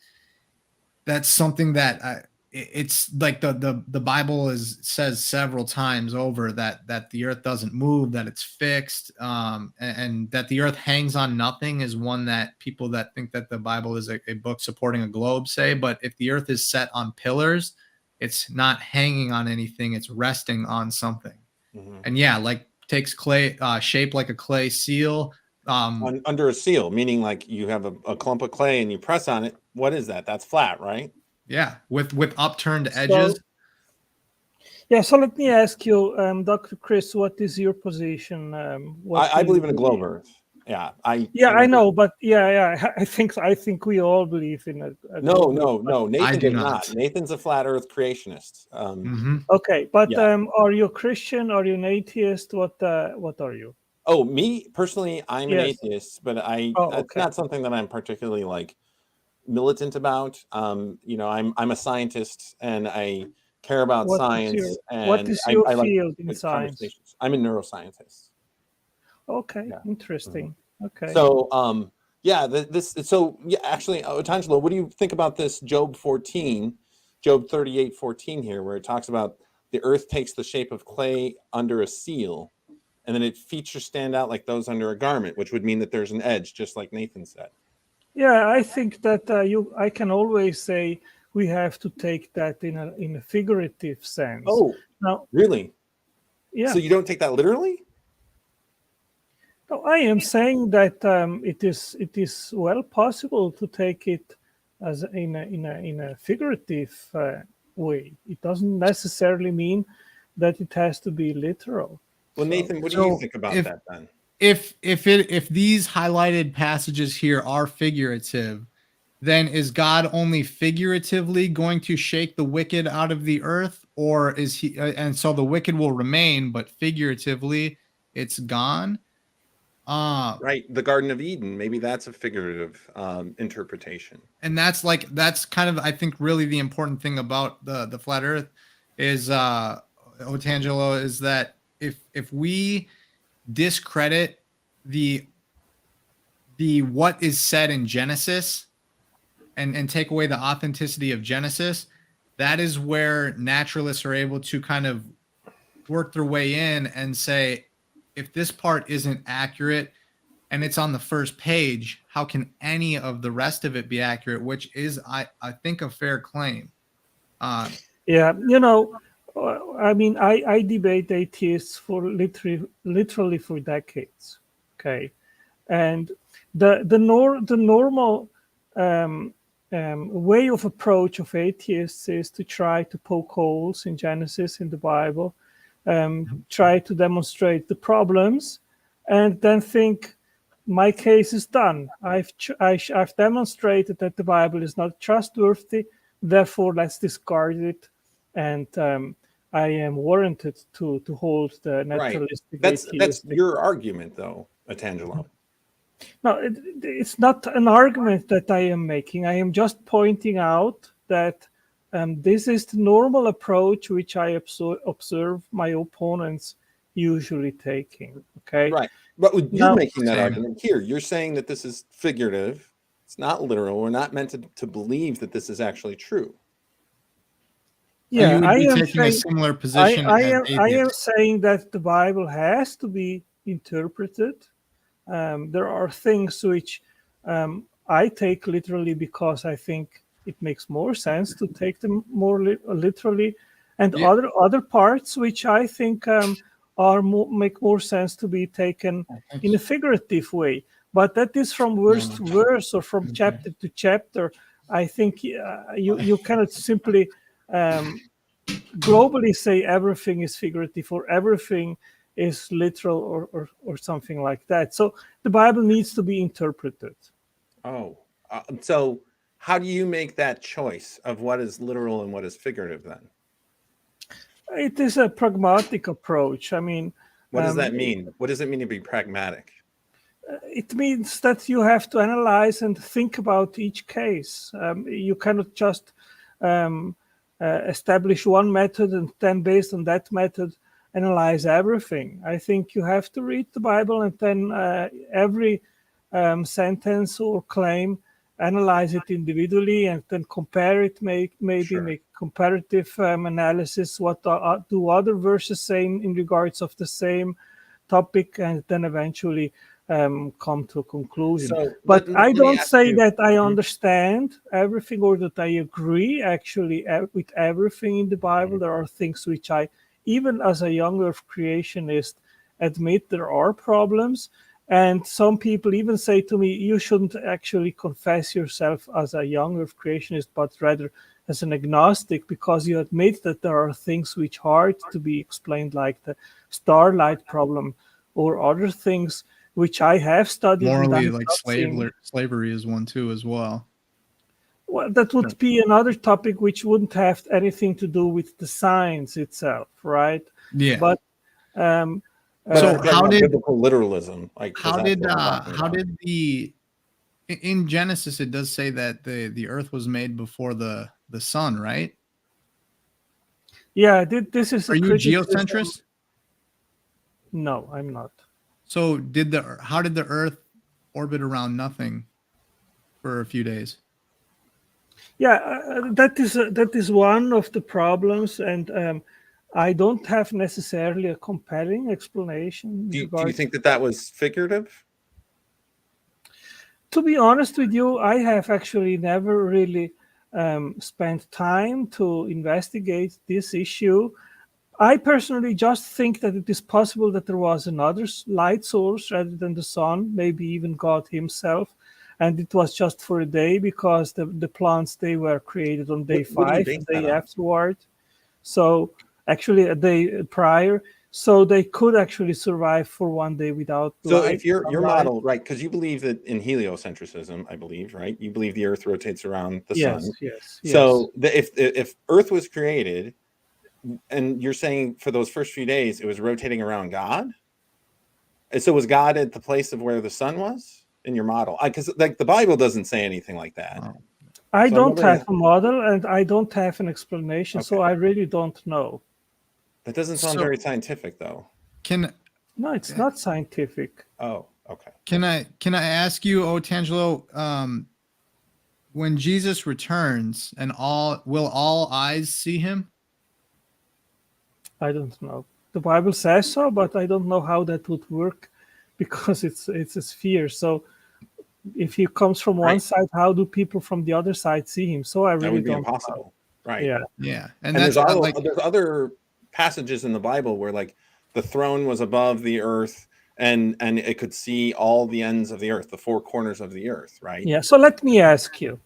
B: that's something that it's like the Bible says several times over that the earth doesn't move, that it's fixed, and that the earth hangs on nothing is one that people that think that the Bible is a book supporting a globe say. But if the earth is set on pillars, it's not hanging on anything, it's resting on something.
A: Mhm.
B: And yeah, like takes clay, shape like a clay seal.
A: Under a seal, meaning like you have a clump of clay and you press on it. What is that? That's flat, right?
B: Yeah, with upturned edges.
C: So let me ask you, Dr. Chris, what is your position?
A: I believe in a globe Earth. Yeah,
C: I know, but I think we all believe in a
A: no,
C: globe
A: no. Nathan
B: I do
A: does
B: not.
A: Nathan's a flat Earth creationist.
C: Okay, but
A: Yeah.
C: are you a Christian? Are you an atheist? What are you?
A: Oh, me personally, I'm an
C: Yes.
A: atheist, but
C: Oh,
A: that's
C: okay.
A: not something that I'm particularly like militant about. You know, I'm a scientist and I care about science,
C: What
A: and
C: is your
A: I like
C: field in
A: good
C: science?
A: conversations. I'm a neuroscientist.
C: Okay,
A: Yeah.
C: interesting. Okay.
A: So, actually, Tangelo, what do you think about this Job 38:14 here, where it talks about the earth takes the shape of clay under a seal, and then its features stand out like those under a garment, which would mean that there's an edge, just like Nathan said.
C: Yeah, I think that I can always say we have to take that in a figurative sense.
A: Oh,
C: Now,
A: really?
C: Yeah.
A: So you don't take that literally?
C: No, I am saying that it is well possible to take it as in a figurative way. It doesn't necessarily mean that it has to be literal.
A: Well,
C: So-
A: Nathan, what do you
B: So
A: think about
B: if-
A: that then?
B: If these highlighted passages here are figurative, then is God only figuratively going to shake the wicked out of the earth, or is he and so the wicked will remain, but figuratively it's gone?
A: Right, the Garden of Eden, maybe that's a figurative interpretation.
B: And that's kind of, I think, really the important thing about the flat earth is Otangelo, is that if we discredit the what is said in Genesis and take away the authenticity of Genesis, that is where naturalists are able to kind of work their way in and say, if this part isn't accurate and it's on the first page, how can any of the rest of it be accurate? Which is, I think, a fair claim.
C: Yeah, I mean, I debate atheists for literally for decades. Okay, and the normal way of approach of atheists is to try to poke holes in Genesis, in the Bible, try to demonstrate the problems, and then think my case is done. I've demonstrated that the Bible is not trustworthy. Therefore, let's discard it, and I am warranted to hold the naturalistic.
A: Right. That's your argument, though, Otangelo.
C: No, it's not an argument that I am making. I am just pointing out that this is the normal approach which I observe my opponents usually taking. Okay.
A: Right. But you're
C: Now-
A: making that argument here. You're saying that this is figurative. It's not literal. We're not meant to believe that this is actually true.
C: Yeah,
B: you would
C: I
B: be
C: am
B: taking a
C: saying,
B: similar position
C: I
B: as
C: am
B: atheists.
C: saying that the Bible has to be interpreted. There are things which I take literally because I think it makes more sense to take them more literally, and
B: Yeah.
C: other parts which I think make more sense to be taken in a figurative way. But that is from verse to verse or from chapter to chapter. I think you cannot simply globally say everything is figurative or everything is literal or something like that. So the Bible needs to be interpreted.
A: Oh, so how do you make that choice of what is literal and what is figurative then?
C: It is a pragmatic approach. I mean,
A: What does that mean? What does it mean to be pragmatic?
C: it means that you have to analyze and think about each case. You cannot just establish one method and then based on that method analyze everything. I think you have to read the Bible and then every sentence or claim, analyze it individually and then compare it, maybe make comparative analysis. What do other verses say in regards of the same topic, and then eventually come to a conclusion.
A: So,
C: but
A: let
C: I
A: me
C: don't
A: ask
C: say
A: you-
C: that I understand everything or that I agree actually with everything in the Bible. There are things which I, even as a young Earth creationist, admit there are problems. And some people even say to me, you shouldn't actually confess yourself as a young Earth creationist, but rather as an agnostic, because you admit that there are things which are hard to be explained, like the starlight problem or other things which I have studied.
B: Morally, like slavery is one too as well.
C: Well, that would be another topic which wouldn't have anything to do with the science itself, right?
B: Yeah.
C: But
B: so how did
A: biblical literalism? Like,
B: how did the in Genesis it does say that the earth was made before the sun, right?
C: Yeah, this is.
B: Are you geocentrist?
C: No, I'm not.
B: So how did the earth orbit around nothing for a few days?
C: Yeah, that is one of the problems, and I don't have necessarily a compelling explanation.
A: Do you think that was figurative?
C: To be honest with you, I have actually never really spent time to investigate this issue. I personally just think that it is possible that there was another light source rather than the sun, maybe even God himself, and it was just for a day because the plants, they were created on day
A: What do you
C: 5,
A: base
C: the
A: that
C: day
A: on?
C: afterward. So actually a day prior, so they could actually survive for one day without
A: So
C: light,
A: if your
C: sunlight.
A: model, right, because you believe that in heliocentrism, I believe, right? You believe the Earth rotates around the
C: Yes,
A: sun.
C: yes, yes.
A: So if Earth was created, and you're saying for those first few days it was rotating around God, and so was God at the place of where the sun was in your model? Because like the Bible doesn't say anything like that.
B: Wow.
C: I
A: So I'm
C: don't have
A: wondering.
C: a model and I don't have an explanation,
A: Okay,
C: so I really don't know.
A: that doesn't sound
B: So
A: very scientific, though.
B: can
C: No, it's not scientific.
A: Oh, okay.
B: can I ask you, Otangelo, when Jesus returns and will all eyes see him?
C: I don't know. The Bible says so, but I don't know how that would work because it's a sphere. So if he comes from one
A: Right.
C: side, how do people from the other side see him? So I
A: That
C: really
A: would be
C: don't know.
A: impossible. Right.
C: Yeah.
B: Yeah, and
A: And
B: that's like
A: there's other passages in the Bible where like the throne was above the earth, and it could see all the ends of the earth, the four corners of the earth, right?
C: Yeah. So let me ask you.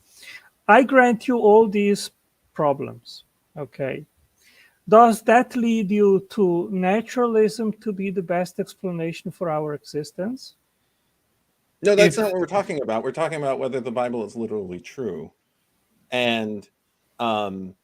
C: I grant you all these problems. Okay. Does that lead you to naturalism to be the best explanation for our existence?
A: No, that's
B: if
A: not what we're talking about. We're talking about whether the Bible is literally true. And um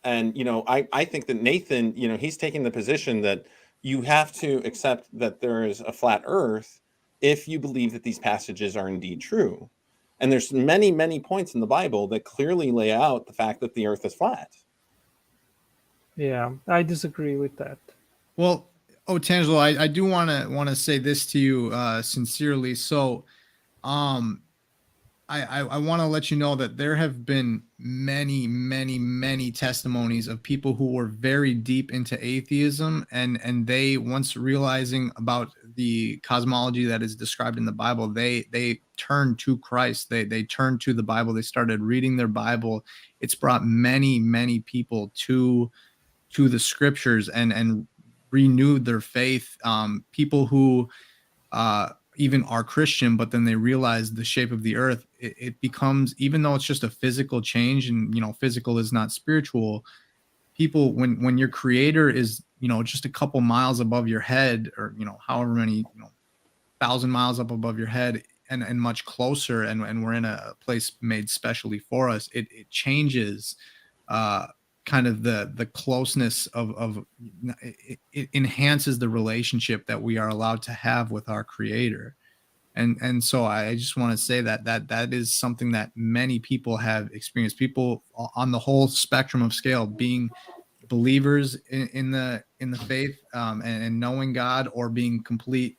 A: and I think that Nathan, he's taking the position that you have to accept that there is a flat earth if you believe that these passages are indeed true. And there's many, many points in the Bible that clearly lay out the fact that the earth is flat.
C: Yeah, I disagree with that.
B: Well, Otangelo, I do want to say this to you sincerely. So, um, I want to let you know that there have been many, many, many testimonies of people who were very deep into atheism, and they, once realizing about the cosmology that is described in the Bible, they turned to Christ. They turned to the Bible. They started reading their Bible. It's brought many, many people to the scriptures and renewed their faith. People who even are Christian, but then they realize the shape of the earth, it becomes, even though it's just a physical change, and physical is not spiritual. People, when your creator is just a couple miles above your head, or however many 1,000 miles up above your head, and much closer, and we're in a place made specially for us, it changes uh kind of the closeness of it enhances the relationship that we are allowed to have with our creator. And so I just want to say that is something that many people have experienced, people on the whole spectrum of scale, being believers in the faith, and knowing God, or being complete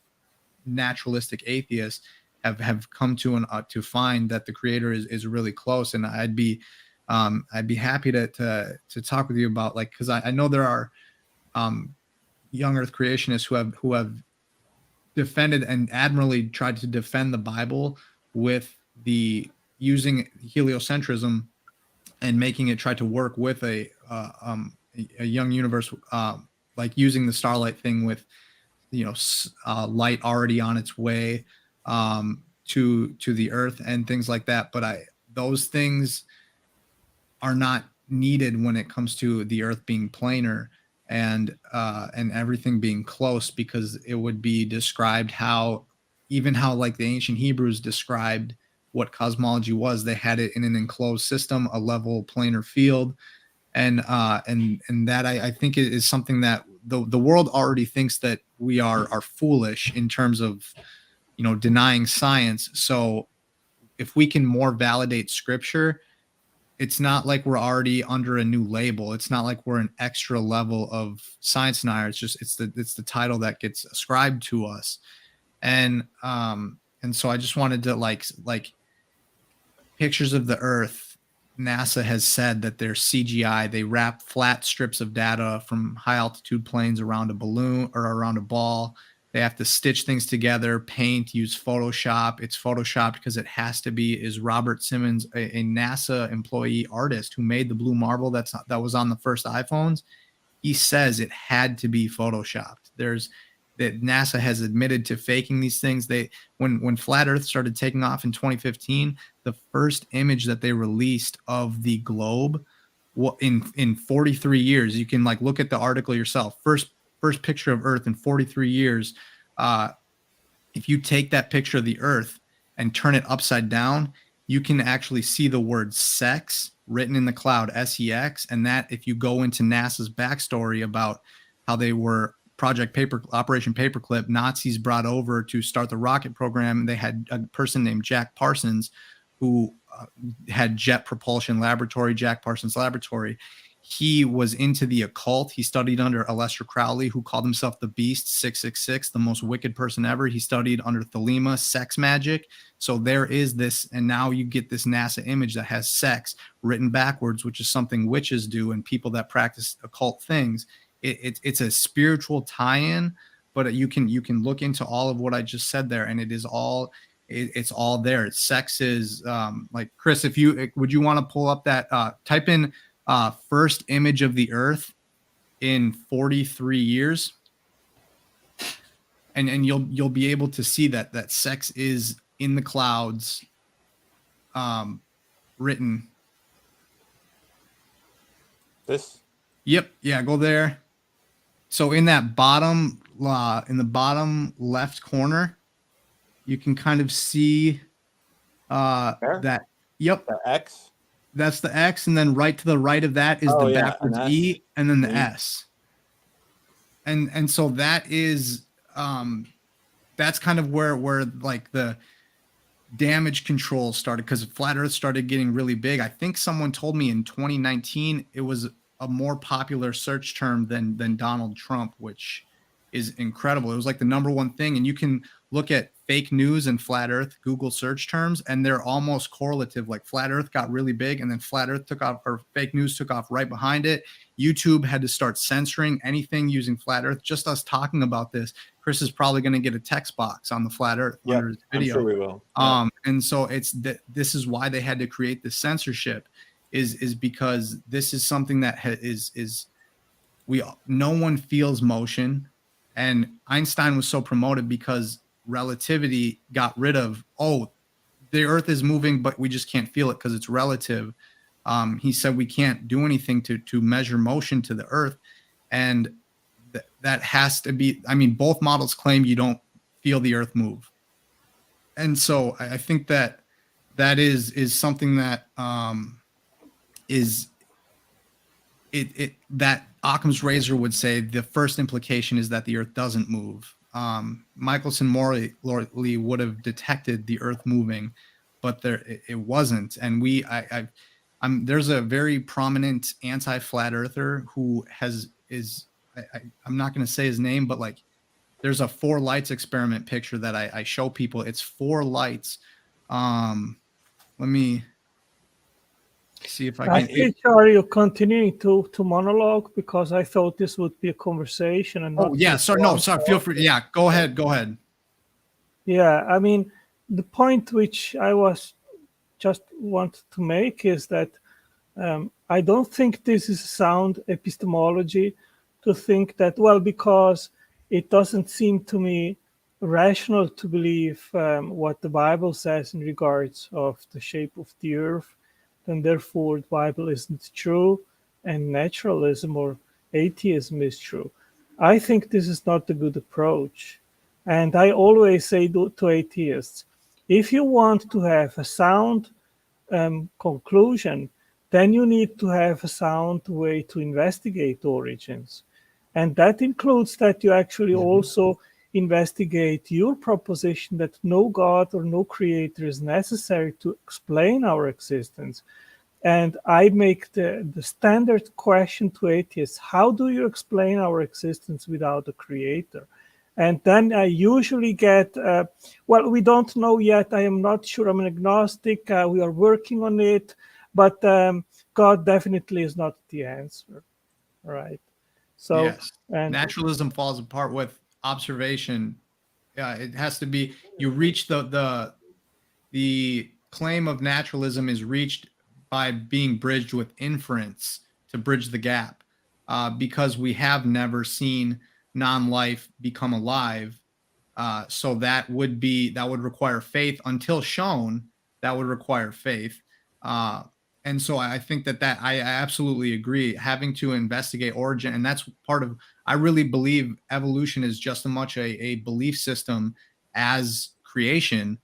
B: naturalistic atheists, have come to find that the creator is really close. And I'd be happy to talk with you about, like, because I know there are um young earth creationists who have defended and admirably tried to defend the Bible with the using heliocentrism, and making it try to work with a young universe, like using the starlight thing with light already on its way to the earth and things like that. But those things are not needed when it comes to the earth being planar, and everything being close, because it would be described how, even how, like, the ancient Hebrews described what cosmology was. They had it in an enclosed system, a level planar field. And that I think is something that the world already thinks that we are foolish in terms of denying science. So if we can more validate scripture, it's not like we're already under a new label. It's not like we're an extra level of science denier. It's the title that gets ascribed to us. And so I just wanted to, like pictures of the earth. NASA has said that they're CGI. They wrap flat strips of data from high altitude planes around a balloon or around a ball. They have to stitch things together, paint, use Photoshop. It's Photoshopped because it has to be. Is Robert Simmons, a NASA employee artist who made the blue marble that was on the first iPhones? he says it had to be photoshopped. That NASA has admitted to faking these things. When Flat Earth started taking off in 2015, the first image that they released of the globe in 43 years, you can like look at the article yourself. First picture of Earth in 43 years. If you take that picture of the Earth and turn it upside down, you can actually see the word sex written in the cloud, SEX. And that, if you go into NASA's backstory about how they were Operation Paperclip, Nazis brought over to start the rocket program. They had a person named Jack Parsons who had Jet Propulsion Laboratory, Jack Parsons Laboratory. He was into the occult. He studied under Aleister Crowley, who called himself the Beast 666, the most wicked person ever. He studied under Thelema, sex magic. So there is this, and now you get this NASA image that has sex written backwards, which is something witches do and people that practice occult things. It's a spiritual tie-in, but you can look into all of what I just said there, and it's all there. Sex is like, Chris, would you want to pull up that type in first image of the Earth in 43 years, and you'll be able to see that sex is in the clouds, written.
A: This?
B: Yep. Yeah. Go there. So in that bottom left corner, you can kind of see that. Yep.
A: The X.
B: That's the X, and then right to the right of that is the backwards E, and then the S. And so that is that's kind of where like the damage control started, because Flat Earth started getting really big. I think someone told me in 2019 it was a more popular search term than Donald Trump, which is incredible. It was like the #1 thing, and you can look at fake news and Flat Earth Google search terms, and they're almost correlative. Like Flat Earth got really big, and then Flat Earth took off, or fake news took off right behind it. YouTube had to start censoring anything using Flat Earth. Just us talking about this, Chris is probably going to get a text box on the Flat Earth under his video.
A: I'm sure we will. Yeah.
B: And so this is why they had to create this censorship, is because this is something that no one feels motion. And Einstein was so promoted because relativity got rid of, the Earth is moving, but we just can't feel it because it's relative. He said we can't do anything to measure motion to the Earth. And that has to be, I mean, both models claim you don't feel the Earth move. And so I think that is something that that Occam's razor would say the first implication is that the Earth doesn't move. Michelson Morley would have detected the Earth moving, but it wasn't. And there's a very prominent anti-flat earther who I'm not going to say his name, but like there's a 4 lights experiment picture that I show people. It's 4 lights. Let me see if I can.
C: Are you continuing to monologue, because I thought this would be a conversation and
B: sorry, feel free. Yeah, go ahead.
C: Yeah, I mean, the point which I was just want to make is that I don't think this is sound epistemology to think that, well, because it doesn't seem to me rational to believe what the Bible says in regards of the shape of the Earth, then therefore the Bible isn't true and naturalism or atheism is true. I think this is not a good approach. And I always say to atheists, if you want to have a sound conclusion, then you need to have a sound way to investigate origins. And that includes that you actually also investigate your proposition that no God or no creator is necessary to explain our existence. And I make the standard question to atheists: how do you explain our existence without a creator? And then I usually get, well, we don't know yet. I am not sure. I'm an agnostic. We are working on it. But God definitely is not the answer. Right. So
B: yes. And naturalism falls apart with observation. It has to be, you reach the claim of naturalism is reached by being bridged with inference to bridge the gap. because we have never seen non-life become alive. So that would require faith. Until shown, that would require faith. And so I think that I absolutely agree. Having to investigate origin, and that's part of. I really believe evolution is just as much a belief system as creation.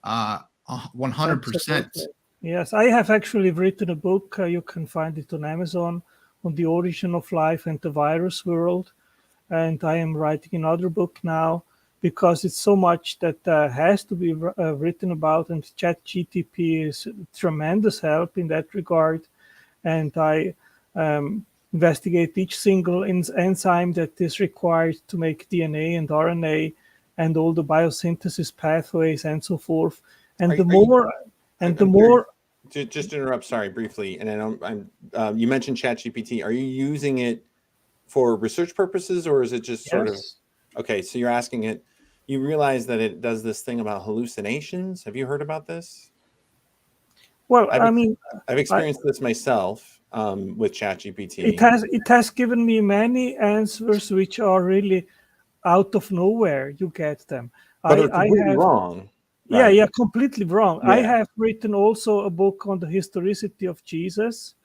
B: 100%.
C: Absolutely. Yes, I have actually written a book. You can find it on Amazon, on the origin of life and the virus world. And I am writing another book now because it's so much that has to be written about. And ChatGPT is tremendous help in that regard. And I investigate each single enzyme that is required to make DNA and RNA and all the biosynthesis pathways and so forth. And the more,
A: just to interrupt, sorry, briefly, and I know you mentioned ChatGPT. Are you using it for research purposes, or is it just sort of okay? So you're asking it. You realize that it does this thing about hallucinations. Have you heard about this?
C: Well,
A: I've experienced this myself with ChatGPT.
C: It has given me many answers which are really out of nowhere. You get them,
A: but are completely wrong.
C: Right? Yeah, completely wrong.
A: Yeah.
C: I have written also a book on the historicity of Jesus,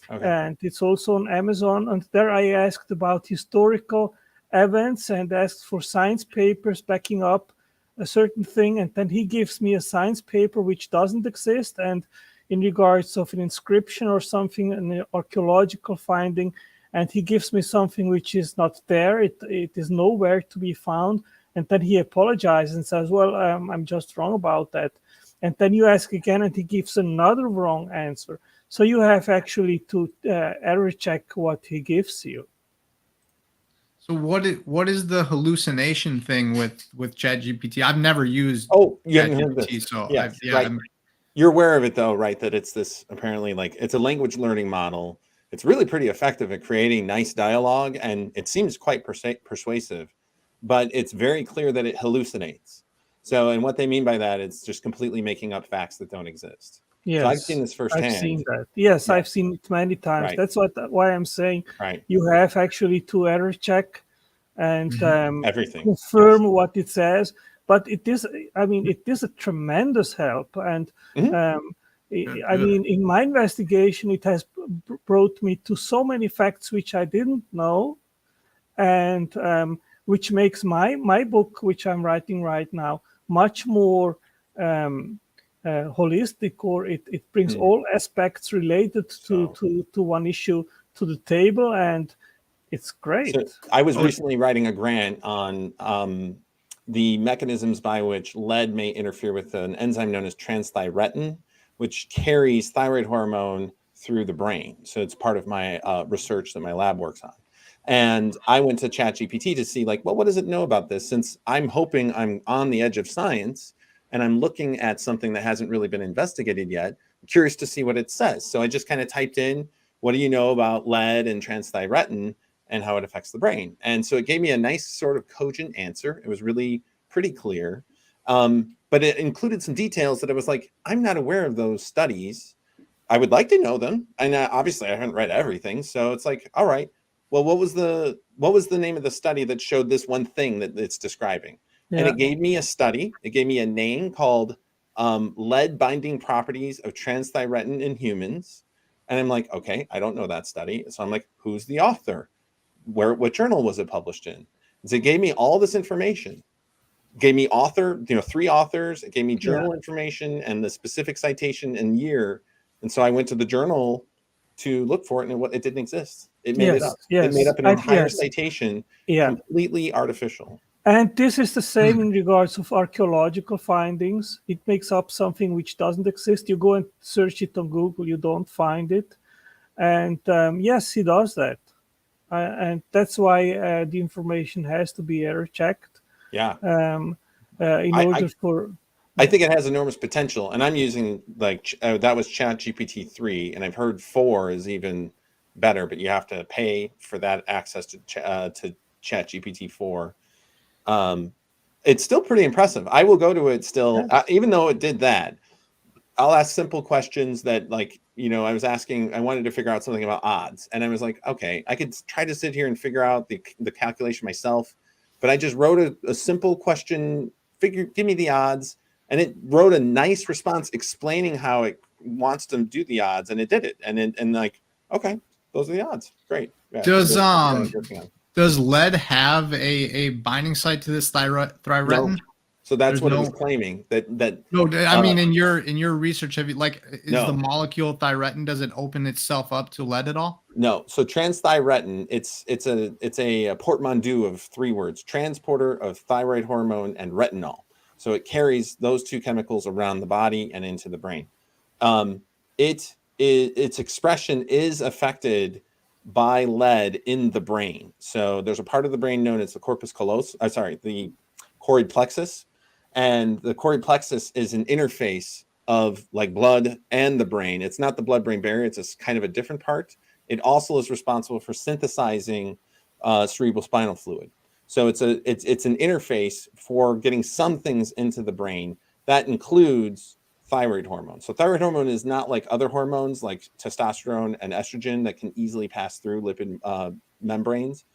C: and it's also on Amazon. And there I asked about historical events and asked for science papers backing up a certain thing. And then he gives me a science paper which doesn't exist. And in regards of an inscription or something, an archaeological finding, and he gives me something which is not there. It is nowhere to be found. And then he apologizes and says, well, I'm just wrong about that. And then you ask again, and he gives another wrong answer. So you have actually to error check what he gives you.
B: So what is the hallucination thing with ChatGPT? I've never used
A: you haven't heard this.
B: So
A: yes, right. You're aware of it though, right? That it's this apparently it's a language learning model. It's really pretty effective at creating nice dialogue, and it seems quite persuasive. But it's very clear that it hallucinates. So, and what they mean by that, it's just completely making up facts that don't exist.
C: Yes,
A: so I've seen this firsthand.
C: I've seen that. Yes, I've seen it many times.
A: Right.
C: That's why I'm saying
A: right.
C: You have actually to error check and
A: everything,
C: confirm what it says. But it is a tremendous help. And in my investigation, it has brought me to so many facts which I didn't know, and which makes my book, which I'm writing right now, much more holistic, or it brings all aspects related to one issue to the table, and it's great.
A: So I was recently writing a grant on the mechanisms by which lead may interfere with an enzyme known as transthyretin, which carries thyroid hormone through the brain. So it's part of my research that my lab works on. And I went to ChatGPT to see what does it know about this? Since I'm hoping I'm on the edge of science and I'm looking at something that hasn't really been investigated yet, I'm curious to see what it says. So I just kind of typed in, what do you know about lead and transthyretin and how it affects the brain? And so it gave me a nice sort of cogent answer. It was really pretty clear. But it included some details that I was like, I'm not aware of those studies. I would like to know them. And obviously I haven't read everything. So it's like, all right, well, what was the name of the study that showed this one thing that it's describing? Yeah. And it gave me a study. It gave me a name called lead binding properties of transthyretin in humans. And I'm like, okay, I don't know that study. So I'm like, who's the author? What journal was it published in? And so it gave me all this information. It gave me author, 3 authors. It gave me journal information and the specific citation and year. And so I went to the journal to look for it, and it didn't exist. It made it up. It made up an entire citation, completely artificial.
C: And this is the same in regards of archaeological findings. It makes up something which doesn't exist. You go and search it on Google, you don't find it. And yes, he does that. And that's why the information has to be error checked.
A: Yeah.
C: I
A: think it has enormous potential, and I'm using that was ChatGPT 3, and I've heard 4 is even better, but you have to pay for that access to ChatGPT 4. It's still pretty impressive. I will go to it still, even though it did that. I'll ask simple questions that I was asking, I wanted to figure out something about odds, and I was like, okay, I could try to sit here and figure out the calculation myself, but I just wrote a simple question, give me the odds, and it wrote a nice response explaining how it wants to do the odds, and it did it, and like, okay, those are the odds, great. Yeah,
B: Does
A: that's what I was working on.
B: does lead have a binding site to this thyretin?
A: No. So that's
B: There's
A: what it was claiming that
B: no, I mean, in your research, have you is
A: No.
B: the molecule thyretin, does it open itself up to lead at all?
A: No. So transthyretin, it's a portmanteau of three words: transporter of thyroid hormone and retinol. So it carries those two chemicals around the body and into the brain. Its expression is affected by lead in the brain. So there's a part of the brain known as the corpus callosum. The choroid plexus. And the choroid plexus is an interface of like blood and the brain. It's not the blood-brain barrier. It's a kind of a different part. It also is responsible for synthesizing cerebral spinal fluid. So it's an interface for getting some things into the brain. That includes thyroid hormone. So thyroid hormone is not like other hormones like testosterone and estrogen that can easily pass through lipid membranes.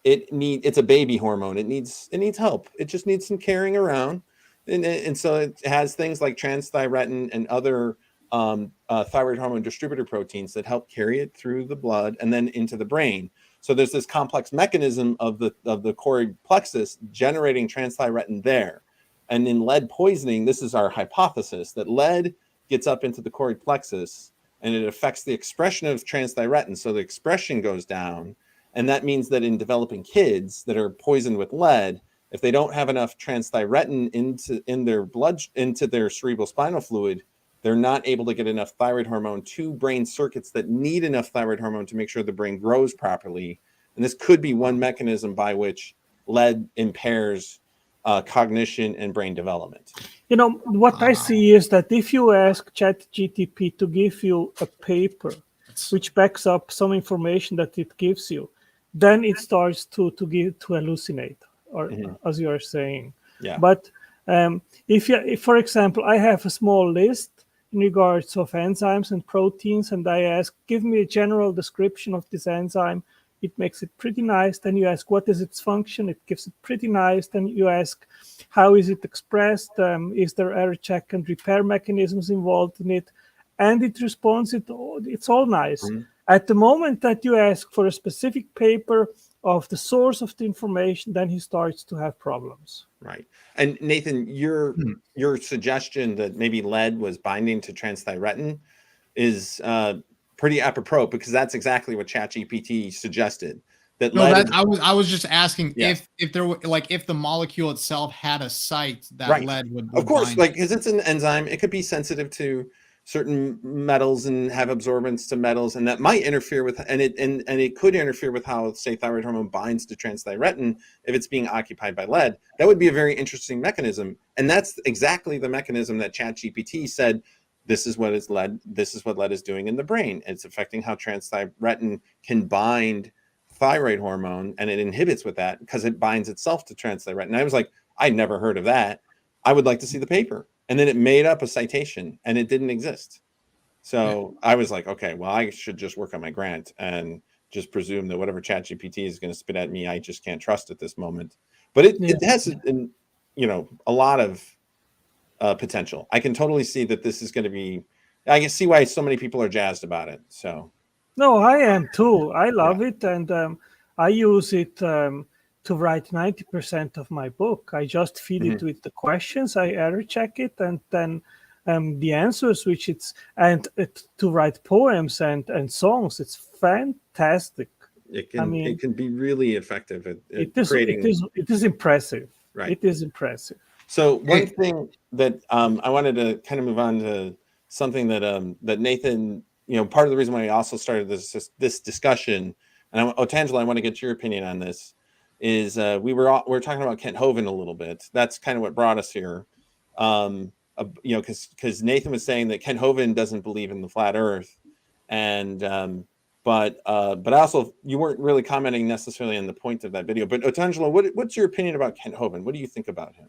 A: It's a baby hormone. It needs help. It just needs some carrying around, and so it has things like transthyretin and other thyroid hormone distributor proteins that help carry it through the blood and then into the brain. So there's this complex mechanism of the choroid plexus generating transthyretin there. And in lead poisoning, this is our hypothesis that lead gets up into the choroid plexus and it affects the expression of transthyretin. So the expression goes down. And that means that in developing kids that are poisoned with lead, if they don't have enough transthyretin in their blood, into their cerebral spinal fluid, they're not able to get enough thyroid hormone to brain circuits that need enough thyroid hormone to make sure the brain grows properly. And this could be one mechanism by which lead impairs cognition and brain development.
C: What I see is that if you ask ChatGPT to give you a paper which backs up some information that it gives you, then it starts to hallucinate, or as you are saying.
A: Yeah.
C: But if for example, I have a small list in regards of enzymes and proteins, and I ask, give me a general description of this enzyme, it makes it pretty nice. Then you ask, what is its function? It gives it pretty nice. Then you ask, how is it expressed? Is there error check and repair mechanisms involved in it? And it responds, it's all nice.
A: Mm-hmm.
C: At the moment that you ask for a specific paper of the source of the information, then he starts to have problems.
A: Right. And Nathan, your suggestion that maybe lead was binding to transthyretin is pretty apropos, because that's exactly what ChatGPT suggested.
B: I was just asking if there were, like, if the molecule itself had a site that lead would
A: of course,
B: bind.
A: like, because it's an enzyme, it could be sensitive to certain metals and have absorbance to metals, and that might interfere with, and it could interfere with how, say, thyroid hormone binds to transthyretin if it's being occupied by lead. That would be a very interesting mechanism, and that's exactly the mechanism that ChatGPT said, this is what lead is doing in the brain. It's affecting how transthyretin can bind thyroid hormone, and it inhibits with that because it binds itself to transthyretin. And I was like, I'd never heard of that. I would like to see the paper. And then it made up a citation, and it didn't exist. So I was like, okay, well, I should just work on my grant and just presume that whatever ChatGPT is going to spit at me, I just can't trust at this moment. But it has, a lot of potential. I can totally see that this is going to be, I can see why so many people are jazzed about it. So.
C: No, I am too. I love it. And I use it to write 90% of my book. I just feed it with the questions, I error check it, and then the answers, to write poems and songs. It's fantastic.
A: It can be really effective at creating.
C: It is impressive.
A: Right.
C: It is impressive.
A: So one thing that I wanted to kind of move on to something that Nathan, part of the reason why I also started this discussion, and Tangela, I want to get your opinion on this, is we were talking about Kent Hovind a little bit. That's kind of what brought us here, because Nathan was saying that Kent Hovind doesn't believe in the flat Earth, and but also you weren't really commenting necessarily on the point of that video. But Tangela, what's your opinion about Kent Hovind? What do you think about him?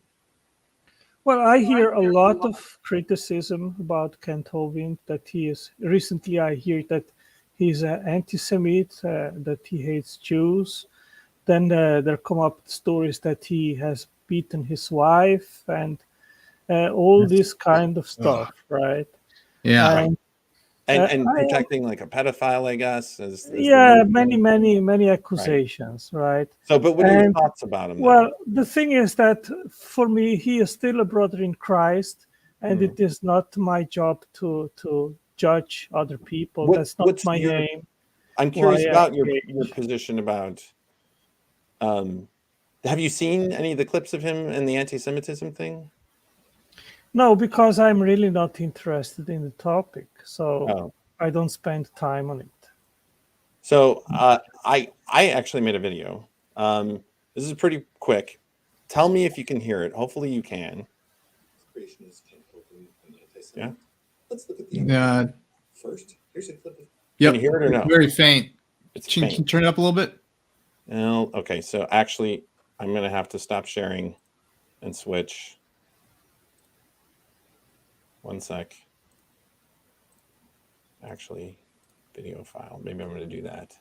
C: Well, I hear a lot of criticism about Kent Hovind, that he is recently. I hear that he's an anti-Semite, that he hates Jews. Then there come up stories that he has beaten his wife and all this kind of stuff, right?
B: Yeah.
C: And
A: And
C: I
A: protecting like a pedophile, I guess, is the
C: yeah,
A: main
C: many,
A: thing.
C: many, many accusations, right?
A: So, but what are your
C: And
A: thoughts about him?
C: well, the thing is that for me, he is still a brother in Christ, and
A: Hmm.
C: it is not my job to judge other people.
A: What
C: That's not
A: what's
C: my
A: your?
C: aim.
A: I'm
C: Why
A: curious
C: I
A: about your
C: engage.
A: position about. Have you seen any of the clips of him and the anti-Semitism thing?
C: No, because I'm really not interested in the topic, so
A: Oh,
C: I don't spend time on it.
A: so I actually made a video. This is pretty quick. Tell me if you can hear it. Hopefully you can. Yeah. Let's look at the first. Here's a clip of. Can you hear it or no?
B: Very faint.
A: It's
B: Can you
A: faint.
B: turn it up a little bit?
A: No. Okay. So actually, I'm gonna have to stop sharing and switch. One sec. Actually, video file. Maybe I'm gonna do that.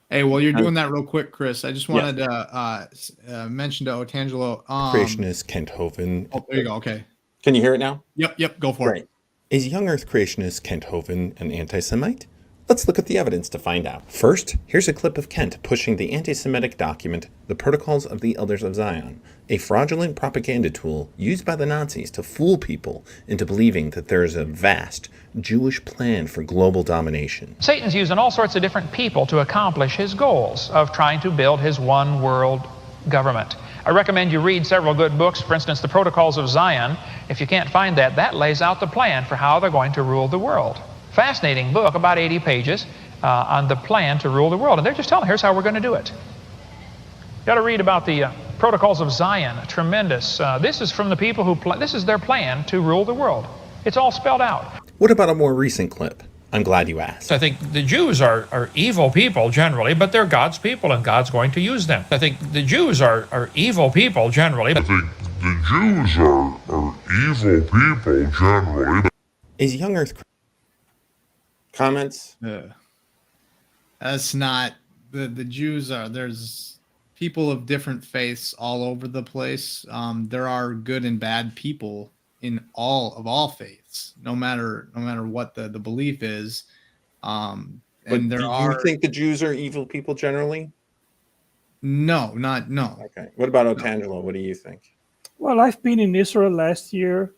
B: Hey, while you're doing that real quick, Chris, I just wanted to mention to Otangelo.
A: Creationist Kent Hovind.
B: Oh, there you go. Okay.
A: Can you hear it now?
B: Yep. Go for it.
A: Is young Earth creationist Kent Hovind an anti-Semite? Let's look at the evidence to find out. First, here's a clip of Kent pushing the anti-Semitic document, The Protocols of the Elders of Zion, a fraudulent propaganda tool used by the Nazis to fool people into believing that there is a vast Jewish plan for global domination.
D: Satan's using all sorts of different people to accomplish his goals of trying to build his one world government. I recommend you read several good books. For instance, The Protocols of Zion. If you can't find that, that lays out the plan for how they're going to rule the world. Fascinating book, about 80 pages, on the plan to rule the world. And they're just telling, here's how we're going to do it. You got to read about the Protocols of Zion. Tremendous. This is from the people who, this is their plan to rule the world. It's all spelled out.
A: What about a more recent clip? I'm glad you asked.
D: I think the Jews are evil people generally, but they're God's people and God's going to use them. I think the Jews are evil people generally.
E: I think the Jews are evil people generally.
A: Is young Earth comments?
B: That's not the Jews are. There's people of different faiths all over the place. There are good and bad people in all faiths, no matter what the belief is.
A: But
B: And there
A: do you think the Jews are evil people generally?
B: No.
A: Okay. What about Otangelo? What do you think?
C: Well, I've been in Israel last year,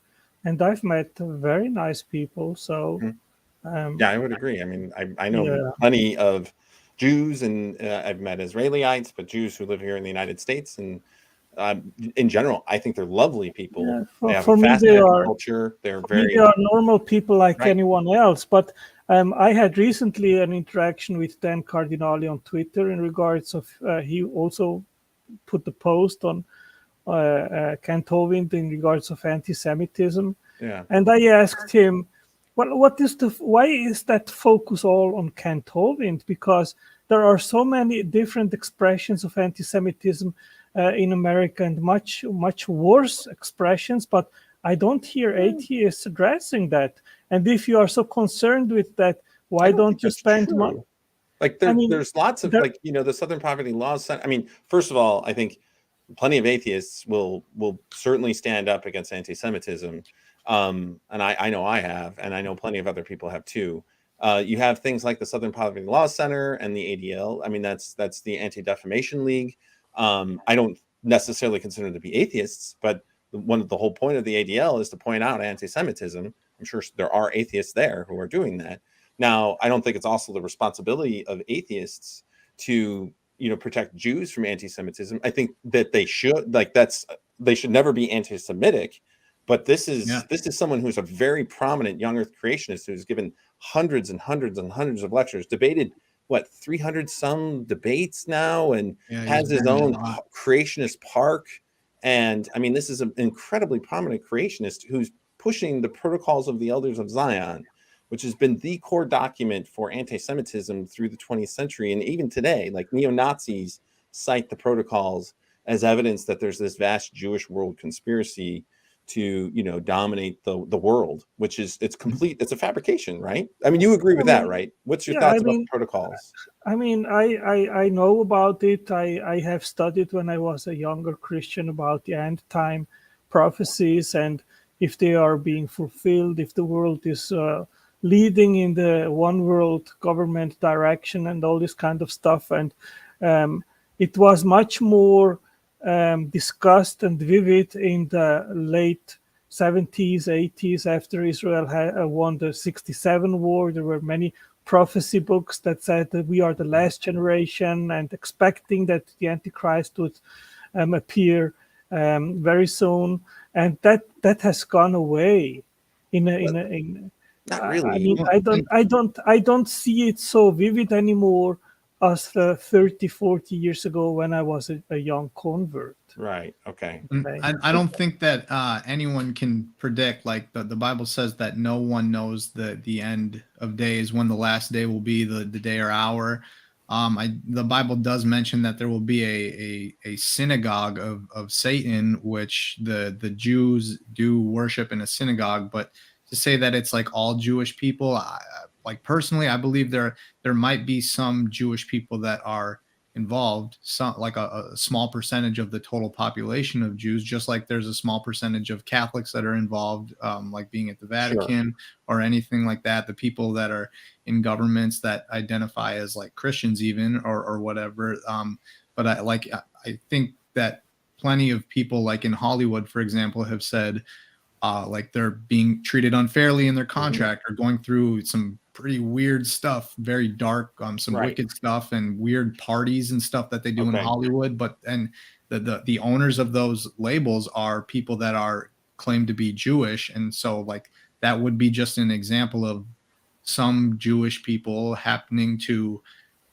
C: and I've met very nice people. So,
A: Yeah, I would agree. I mean, I know plenty of Jews, and I've met Israelites, but Jews who live here in the United States, and in general, I think they're lovely people.
C: Yeah,
A: they have
C: for
A: a
C: me,
A: fascinating
C: they are
A: culture. They're
C: me,
A: very
C: they are normal people like
A: Right.
C: anyone else. But I had recently an interaction with Dan Cardinali on Twitter in regards of he also put the post on Kent Hovind in regards of anti-Semitism,
A: yeah.
C: and I asked him, "Well, why is that focus all on Kent Hovind? Because there are so many different expressions of anti-Semitism in America, and much worse expressions, but I don't hear atheists addressing that. And if you are so concerned with that, why don't you spend money?"
A: Like there's lots of like the Southern Poverty Law Center. I mean, first of all, I think plenty of atheists will certainly stand up against anti-Semitism, and I know I have, and I know plenty of other people have too. You have things like the Southern Poverty Law Center and the ADL. I mean, that's the Anti-Defamation League. I don't necessarily consider them to be atheists, but the whole point of the ADL is to point out anti-Semitism. I'm sure there are atheists there who are doing that. Now, I don't think it's also the responsibility of atheists to protect Jews from anti-Semitism. I think that they should they should never be anti-Semitic. But this is someone who's a very prominent young Earth creationist who's given hundreds and hundreds and hundreds of lectures, debated 300 some debates now, and has his own creationist park. And I mean, this is an incredibly prominent creationist who's pushing the Protocols of the Elders of Zion, which has been the core document for anti-Semitism through the 20th century. And even today, like neo-Nazis cite the Protocols as evidence that there's this vast Jewish world conspiracy to, you know, dominate the world, which is, it's a fabrication, right? I mean, you agree with that, right? What's your
C: yeah,
A: thoughts
C: I
A: about
C: mean,
A: the protocols?
C: I mean, I know about it. I have studied when I was a younger Christian about the end time prophecies and if they are being fulfilled, if the world is leading in the one world government direction and all this kind of stuff. And it was much more discussed and vivid in the late 70s, 80s after Israel had won the 67 war. There were many prophecy books that said that we are the last generation and expecting that the Antichrist would appear very soon, and that has gone away.
A: Not
C: I
A: really.
C: mean, I don't see it so vivid anymore as 30, 40 years ago when I was a young convert.
A: Right. Okay.
C: Okay.
B: I don't think that anyone can predict. Like the Bible says that no one knows the end of days, when the last day will be, the day or hour. The Bible does mention that there will be a synagogue of Satan, which the Jews do worship in a synagogue. But to say that it's like all Jewish people, like personally, I believe there might be some Jewish people that are involved, some like a small percentage of the total population of Jews, just like there's a small percentage of Catholics that are involved, like being at the Vatican or anything like that. The people that are in governments that identify as like Christians even or whatever. But I think that plenty of people like in Hollywood, for example, have said like they're being treated unfairly in their contract or going through some pretty weird stuff, very dark, some wicked stuff and weird parties and stuff that they do in Hollywood. But and the owners of those labels are people that are claimed to be Jewish, and so like that would be just an example of some Jewish people happening to,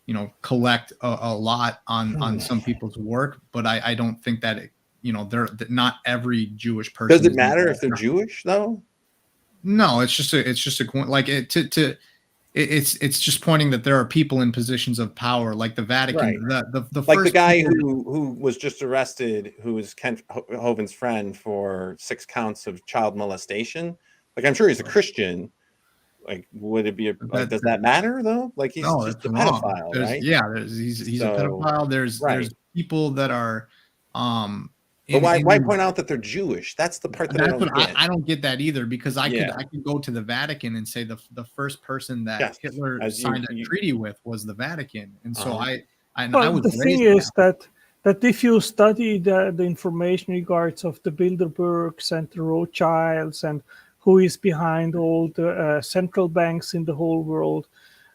B: you know, collect a lot on some people's work. But I don't think that you know, they're not every Jewish person.
A: Does it matter if they're Jewish though?
B: No, it's just a like it's just pointing that there are people in positions of power, like the Vatican, the
A: like
B: first
A: the guy who was just arrested, who was Kent Hovind's friend for 6 counts of child molestation. Like, I'm sure he's a Christian. Like, would it be does that matter though? Like, he's just a pedophile, right?
B: Yeah, he's a pedophile. There's people that are
A: but why point out that they're Jewish? That's the part that I don't get.
B: I don't get that either, because I could go to the Vatican and say the first person that Hitler signed a treaty with was the Vatican, and so
C: the thing is that if you study the information regards of the Bilderbergs and the Rothschilds and who is behind all the central banks in the whole world,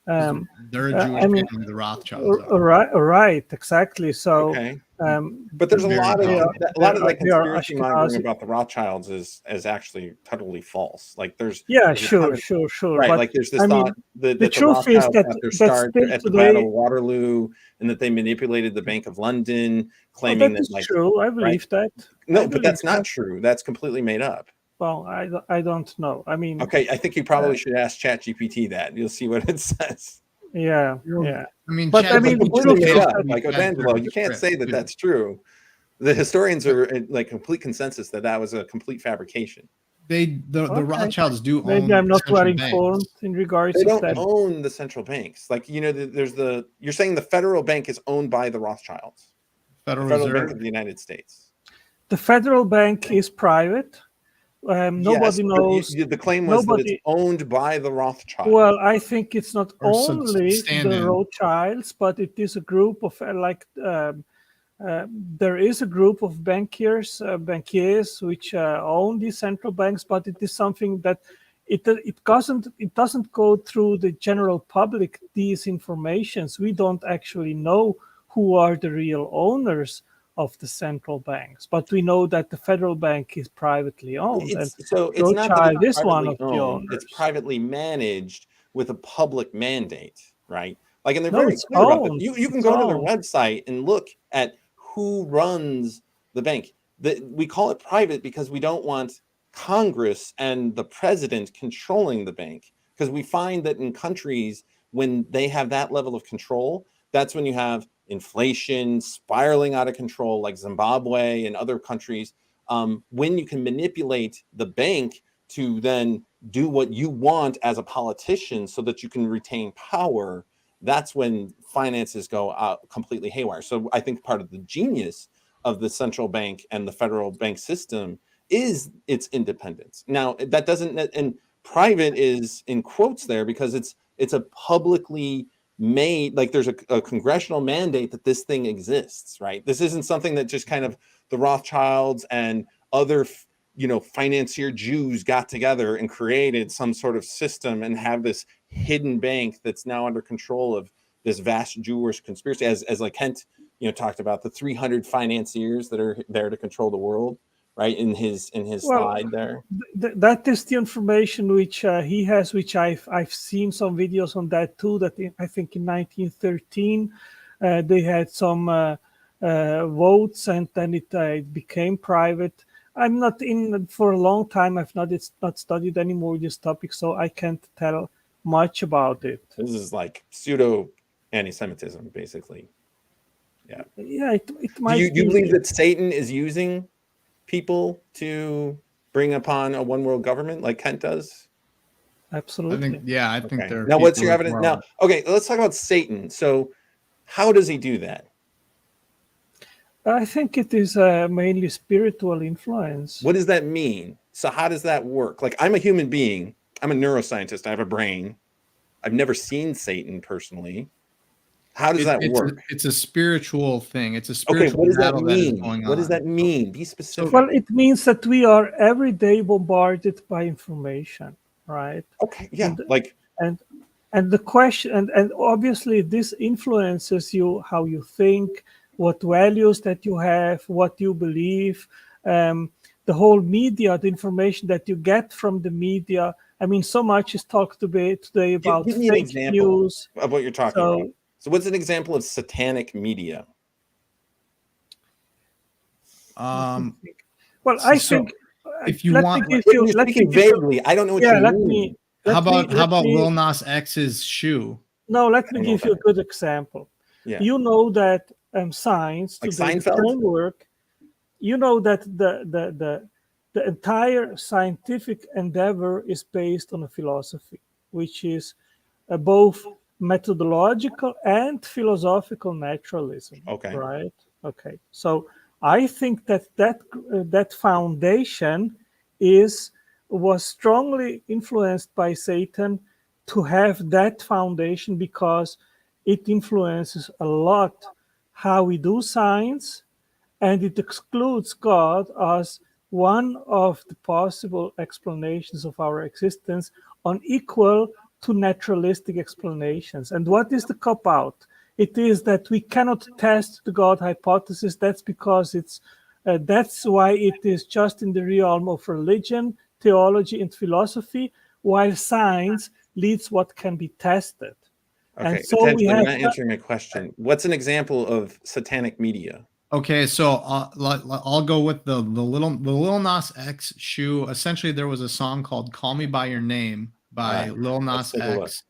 B: they're a Jewish family, the Rothschilds.
C: Right, exactly. So,
A: but there's a lot of like conspiracy mongering about the Rothschilds is actually totally false. Like there's
C: sure.
A: Right, but, like there's this thought that the truth is that their start at the Battle of Waterloo, and that they manipulated the Bank of London, claiming that like
C: true. I believe that.
A: No, but that's not true. That's completely made up.
C: Well, I don't know. I mean,
A: okay, I think you probably should ask ChatGPT that. You'll see what it says.
C: Yeah.
B: I mean,
C: but I mean,
A: the truth is, like Evangelo, you can't say that that's true. The historians are in like complete consensus that was a complete fabrication.
B: The Rothschilds do own.
C: Maybe I'm not well informed in regards to that.
A: They don't own the central banks. Like, you know, you're saying the federal bank is owned by the Rothschilds.
B: Federal
A: Bank of the United States.
C: The federal bank is private. Nobody knows.
A: The claim was that it's owned by the Rothschilds.
C: Well, I think it's not only the Rothschilds, but it is a group of there is a group of bankiers which own these central banks, but it is something that it doesn't go through the general public. These informations, we don't actually know who are the real owners of the central banks, but we know that the federal bank is privately owned.
A: So it's not that it's
C: one of the
A: owned, it's privately managed with a public mandate, right? Like, and they're very clear about that. You can go to their website and look at who runs the bank. We call it private because we don't want Congress and the president controlling the bank, because we find that in countries when they have that level of control, that's when you have inflation spiraling out of control, like Zimbabwe and other countries, when you can manipulate the bank to then do what you want as a politician so that you can retain power, that's when finances go out completely haywire. So I think part of the genius of the central bank and the federal bank system is its independence. Now, that doesn't, and private is in quotes there because it's a publicly made, like there's a congressional mandate that this thing exists, right? This isn't something that just kind of the Rothschilds and other financier Jews got together and created some sort of system and have this hidden bank that's now under control of this vast Jewish conspiracy, as like Kent talked about the 300 financiers that are there to control the world, right? In his slide there.
C: That is the information which he has, which I've seen some videos on that too. That I think in 1913 they had some votes, and then it became private. I'm not in for a long time. It's not studied anymore this topic, so I can't tell much about it.
A: This is like pseudo anti-Semitism, basically. Yeah.
C: Yeah, it might.
A: Do you believe that Satan is using people to bring upon a one world government like Kent does?
C: Absolutely.
B: I think there.
A: Now, what's your evidence? Now, okay, let's talk about Satan. So, how does he do that?
C: I think it is mainly spiritual influence.
A: What does that mean? So, how does that work? Like, I'm a human being. I'm a neuroscientist. I have a brain. I've never seen Satan personally. How does that work?
B: It's a spiritual thing. It's a spiritual
A: what does that
B: battle
A: mean?
B: that is going on.
A: What does that mean? Be specific.
C: Well, it means that we are every day bombarded by information, right?
A: Okay, yeah,
C: and the question, and obviously this influences you, how you think, what values that you have, what you believe, the whole media, the information that you get from the media. I mean, so much is talked today about
A: give me an
C: fake
A: example
C: news
A: of what you're talking about. So what's an example of satanic media?
C: Well, I think
B: if you want,
A: you're speaking vaguely. I don't know what you mean.
B: How about Lil Nas X's shoe?
C: No, let me give you a good example.
A: Yeah.
C: You know that science,
A: like
C: today,
A: Seinfeld?
C: framework. You know that the entire scientific endeavor is based on a philosophy, which is both methodological and philosophical naturalism.
A: Okay.
C: Right. Okay. So I think that foundation was strongly influenced by Satan to have that foundation, because it influences a lot how we do science, and it excludes God as one of the possible explanations of our existence, on equal to naturalistic explanations. And what is the cop-out? It is that we cannot test the God hypothesis. That's because that's why it is just in the realm of religion, theology, and philosophy, while science leads what can be tested.
A: Okay,
C: and so
A: you're not answering my question. What's an example of satanic media?
B: Okay, so I'll go with the Lil Nas X shoe. Essentially, there was a song called "Call Me by Your Name" by Lil Nas X,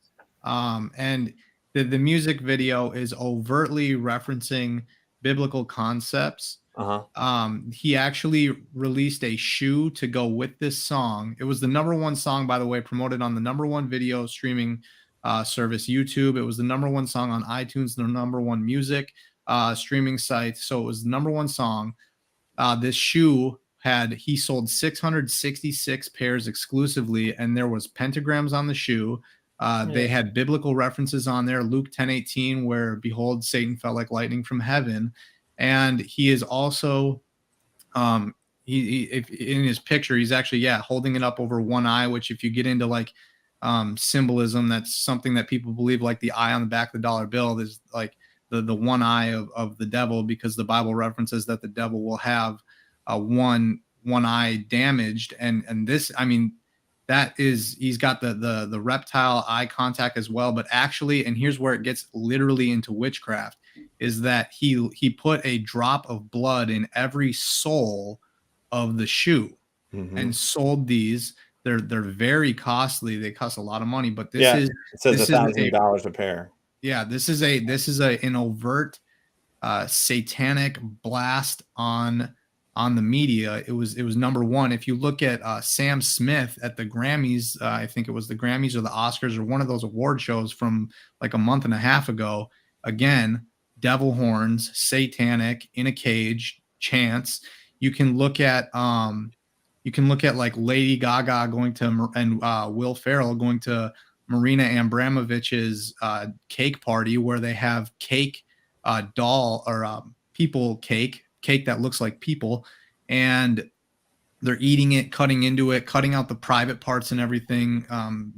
B: and the music video is overtly referencing biblical concepts. He actually released a shoe to go with this song. It was the #1 song, by the way, promoted on the #1 video streaming service, YouTube. It was the #1 song on iTunes, the #1 music streaming site. So it was the #1 song. This shoe he sold 666 pairs exclusively, and there was pentagrams on the shoe. They had biblical references on there, Luke 10:18, where behold, Satan fell like lightning from heaven. And he is also, in his picture, he's actually, holding it up over one eye, which if you get into like symbolism, that's something that people believe, like the eye on the back of the dollar bill is like the one eye of the devil, because the Bible references that the devil will have one eye damaged. And this, I mean, that is, he's got the reptile eye contact as well. But actually, and here's where it gets literally into witchcraft, is that he put a drop of blood in every sole of the shoe and sold these. They're very costly. They cost a lot of money, but it says $1,000
A: a pair.
B: Yeah, this is an overt satanic blast on the media. It was number one. If you look at Sam Smith at the Grammys, I think it was the Grammys or the Oscars or one of those award shows from like a month and a half ago. Again, devil horns, satanic, in a cage, chants. You can look at like Lady Gaga going to and Will Ferrell going to Marina Abramovich's cake party where they have cake doll or people cake that looks like people, and they're eating it, cutting into it, cutting out the private parts and everything.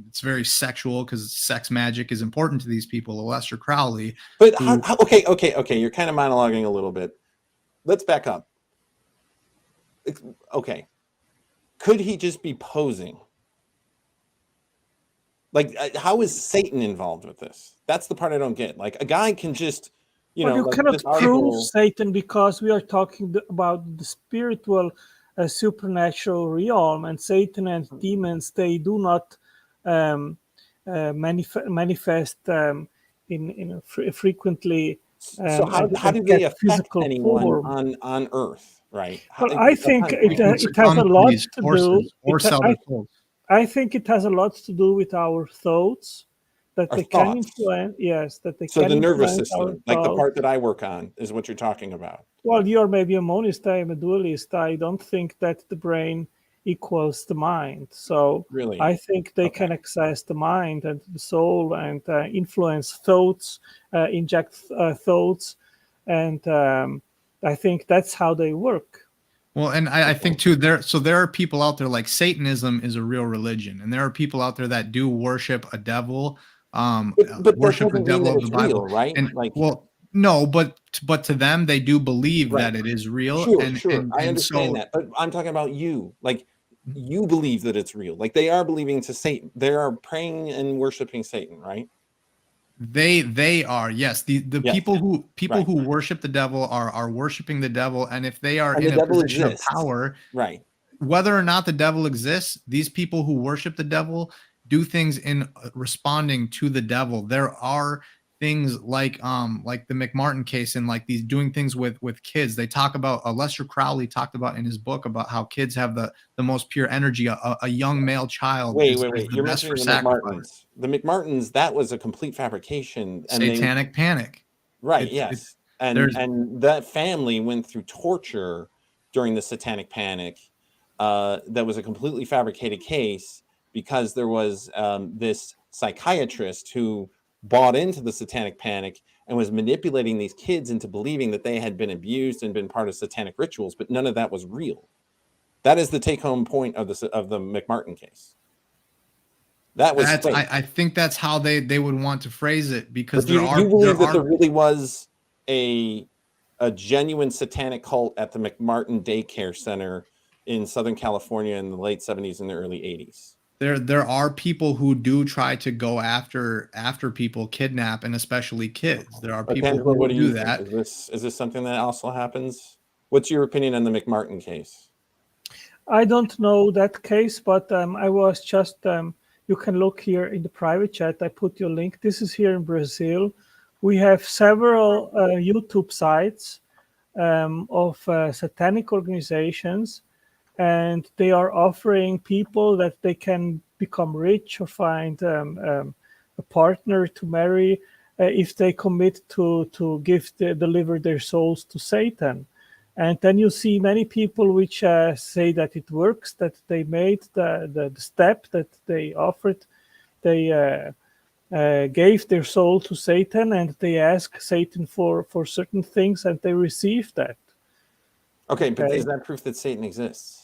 B: It's very sexual because sex magic is important to these people. Aleister Crowley.
A: But okay, you're kind of monologuing a little bit. Let's back up. Okay, could he just be posing? Like, how is Satan involved with this? That's the part I don't get. Like, a guy can just, you
C: like cannot prove Satan because we are talking about the spiritual, supernatural realm, and Satan and demons, they do not manifest frequently.
A: So how do they affect anyone on Earth? Right.
C: Well, I think it has a lot to do. I think it has a lot to do with our thoughts that they can influence. Yes, that they can.
A: So the nervous system, like the part that I work on, is what you're talking about.
C: Well, you're maybe a monist. I am a dualist. I don't think that the brain equals the mind. So
A: really,
C: I think they can access the mind and the soul and influence thoughts, inject thoughts, and I think that's how they work.
B: Well, and I think too, there are people out there, like Satanism is a real religion, and there are people out there that do worship a devil,
A: but
B: worship the devil of the Bible,
A: real, right?
B: And no, but to them, they do believe that it is real.
A: Sure, I understand that, but I'm talking about you. Like, you believe that it's real. Like, they are believing to Satan. They are praying and worshiping Satan, right?
B: They are, yes. The people who worship the devil are worshiping the devil, and if they are in a position of power,
A: right,
B: whether or not the devil exists, these people who worship the devil do things in responding to the devil. There are things like the McMartin case and like these doing things with kids. They talk about Aleister Crowley talked about in his book about how kids have the most pure energy. A young male child.
A: Wait. You're mentioning the McMartins. The McMartins, that was a complete fabrication. And
B: satanic panic.
A: Right. Yes. And that family went through torture during the satanic panic. That was a completely fabricated case because there was this psychiatrist who bought into the satanic panic and was manipulating these kids into believing that they had been abused and been part of satanic rituals, but none of that was real. That is the take-home point of the McMartin case. That was
B: I think that's how they would want to phrase it, because
A: you believe that there really was a genuine satanic cult at the McMartin Daycare Center in Southern California in the late 70s and the early 80s.
B: There are people who do try to go after people, kidnap, and especially kids. There are people who do that.
A: Is this something that also happens? What's your opinion on the McMartin case?
C: I don't know that case, but I was just, you can look here in the private chat. I put your link. This is here in Brazil. We have several YouTube sites of satanic organizations, and they are offering people that they can become rich or find a partner to marry if they commit to deliver their souls to Satan. And then you see many people which say that it works, that they made the step, that they offered, they gave their soul to Satan, and they ask Satan for certain things, and they receive that.
A: Okay, but is that proof that Satan exists?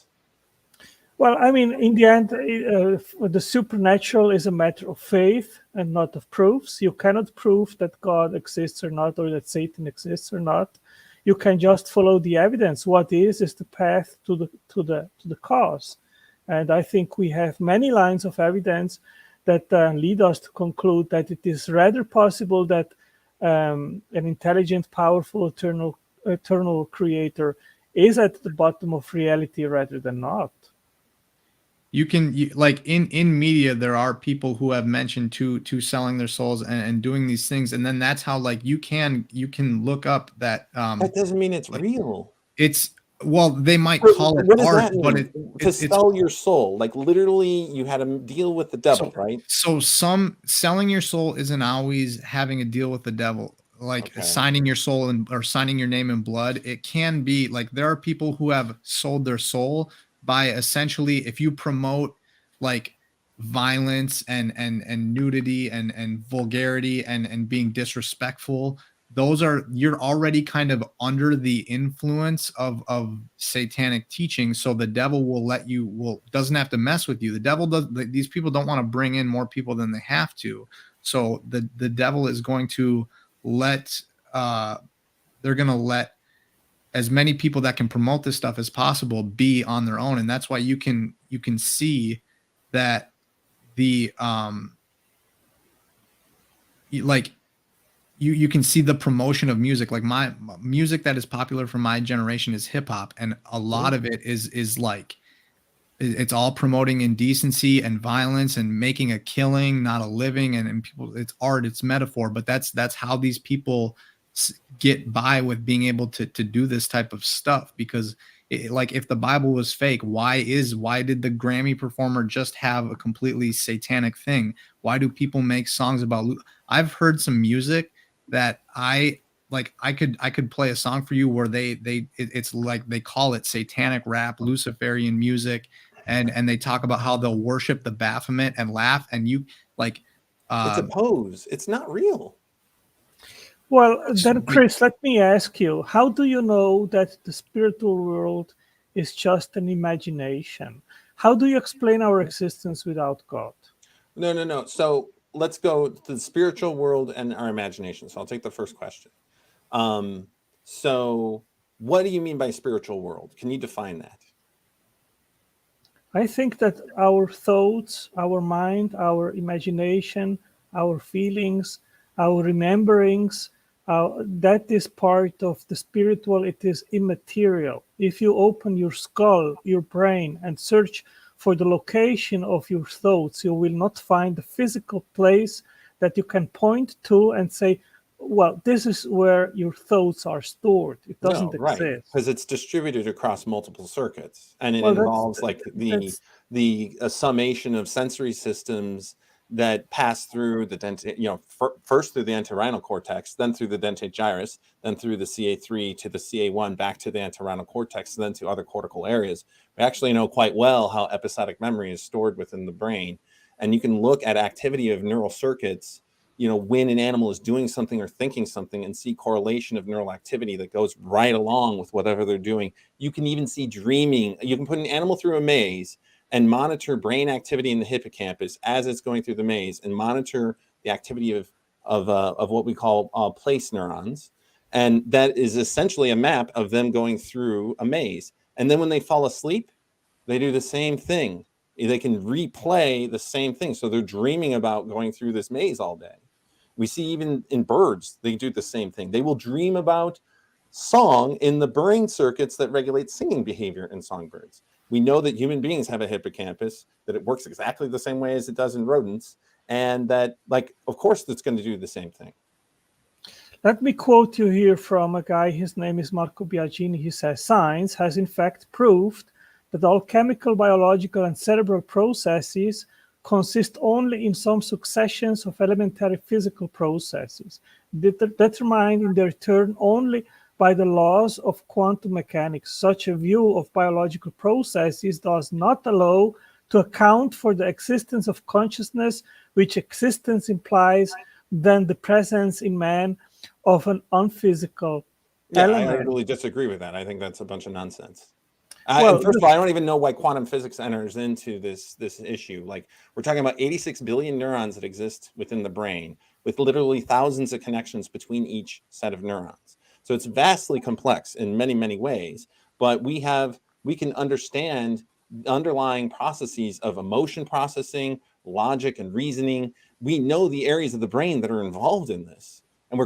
C: Well, I mean, in the end, the supernatural is a matter of faith and not of proofs. You cannot prove that God exists or not, or that Satan exists or not. You can just follow the evidence. What is the path to the cause? And I think we have many lines of evidence that lead us to conclude that it is rather possible that an intelligent, powerful, eternal creator is at the bottom of reality rather than not.
B: like in media, there are people who have mentioned to selling their souls and doing these things, and then that's how like you can look up that
A: That doesn't mean it's
B: like
A: real.
B: it's well, they might call it
A: What does
B: art,
A: that
B: but
A: mean? To
B: it's
A: sell your soul, like literally, you had a deal with the devil, right?
B: so some selling your soul isn't always having a deal with the devil, like
A: Okay.
B: signing your soul or signing your name in blood. It can be like there are people who have sold their soul by essentially if you promote like violence and nudity and vulgarity and being disrespectful, those are you're already kind of under the influence of satanic teaching, so the devil will doesn't have to mess with you. The devil does these people don't want to bring in more people than they have to, so the devil is going to let they're going to let as many people that can promote this stuff as possible be on their own, and that's why you can see that the like you can see the promotion of music. Like my music that is popular for my generation is hip hop, and a lot of it is like it's all promoting indecency and violence and making a killing, not a living. And people, it's art, it's metaphor, but that's how these people get by with being able to do this type of stuff. Because like if the Bible was fake, why did the Grammy performer just have a completely satanic thing? Why do people make songs about I've heard some music that I could play a song for you where it's like they call it satanic rap, Luciferian music, and they talk about how they'll worship the Baphomet and laugh, and you like
A: It's a pose. It's not real.
C: Well, then, Chris, let me ask you, how do you know that the spiritual world is just an imagination? How do you explain our existence without God?
A: No. So let's go to the spiritual world and our imagination. So I'll take the first question. So what do you mean by spiritual world? Can you define that?
C: I think that our thoughts, our mind, our imagination, our feelings, our rememberings, that is part of the spiritual. It is immaterial. If you open your skull, your brain, and search for the location of your thoughts, you will not find a physical place that you can point to and say, well, this is where your thoughts are stored. It doesn't exist.
A: Because it's distributed across multiple circuits, and it
C: Well,
A: involves like the summation of sensory systems that pass through the dentate, first through the entorhinal cortex, then through the dentate gyrus, then through the CA3 to the CA1, back to the entorhinal cortex, then to other cortical areas. We actually know quite well how episodic memory is stored within the brain, and you can look at activity of neural circuits when an animal is doing something or thinking something and see correlation of neural activity that goes right along with whatever they're doing. You can even see dreaming. You can put an animal through a maze and monitor brain activity in the hippocampus as it's going through the maze, and monitor the activity of what we call place neurons. And that is essentially a map of them going through a maze. And then when they fall asleep, they do the same thing. They can replay the same thing. So they're dreaming about going through this maze all day. We see even in birds, they do the same thing. They will dream about song in the brain circuits that regulate singing behavior in songbirds. We know that human beings have a hippocampus, that it works exactly the same way as it does in rodents, and that, of course, it's going to do the same thing.
C: Let me quote you here from a guy, his name is Marco Biagini. He says, science has in fact proved that all chemical, biological, and cerebral processes consist only in some successions of elementary physical processes, determined in their turn only by the laws of quantum mechanics. Such a view of biological processes does not allow to account for the existence of consciousness, which existence implies then the presence in man of an unphysical element.
A: I really disagree with that. I think that's a bunch of nonsense. First of all, I don't even know why quantum physics enters into this issue. Like, we're talking about 86 billion neurons that exist within the brain, with literally thousands of connections between each set of neurons. So it's vastly complex in many, many ways. But we can understand underlying processes of emotion processing, logic, and reasoning. We know the areas of the brain that are involved in this. And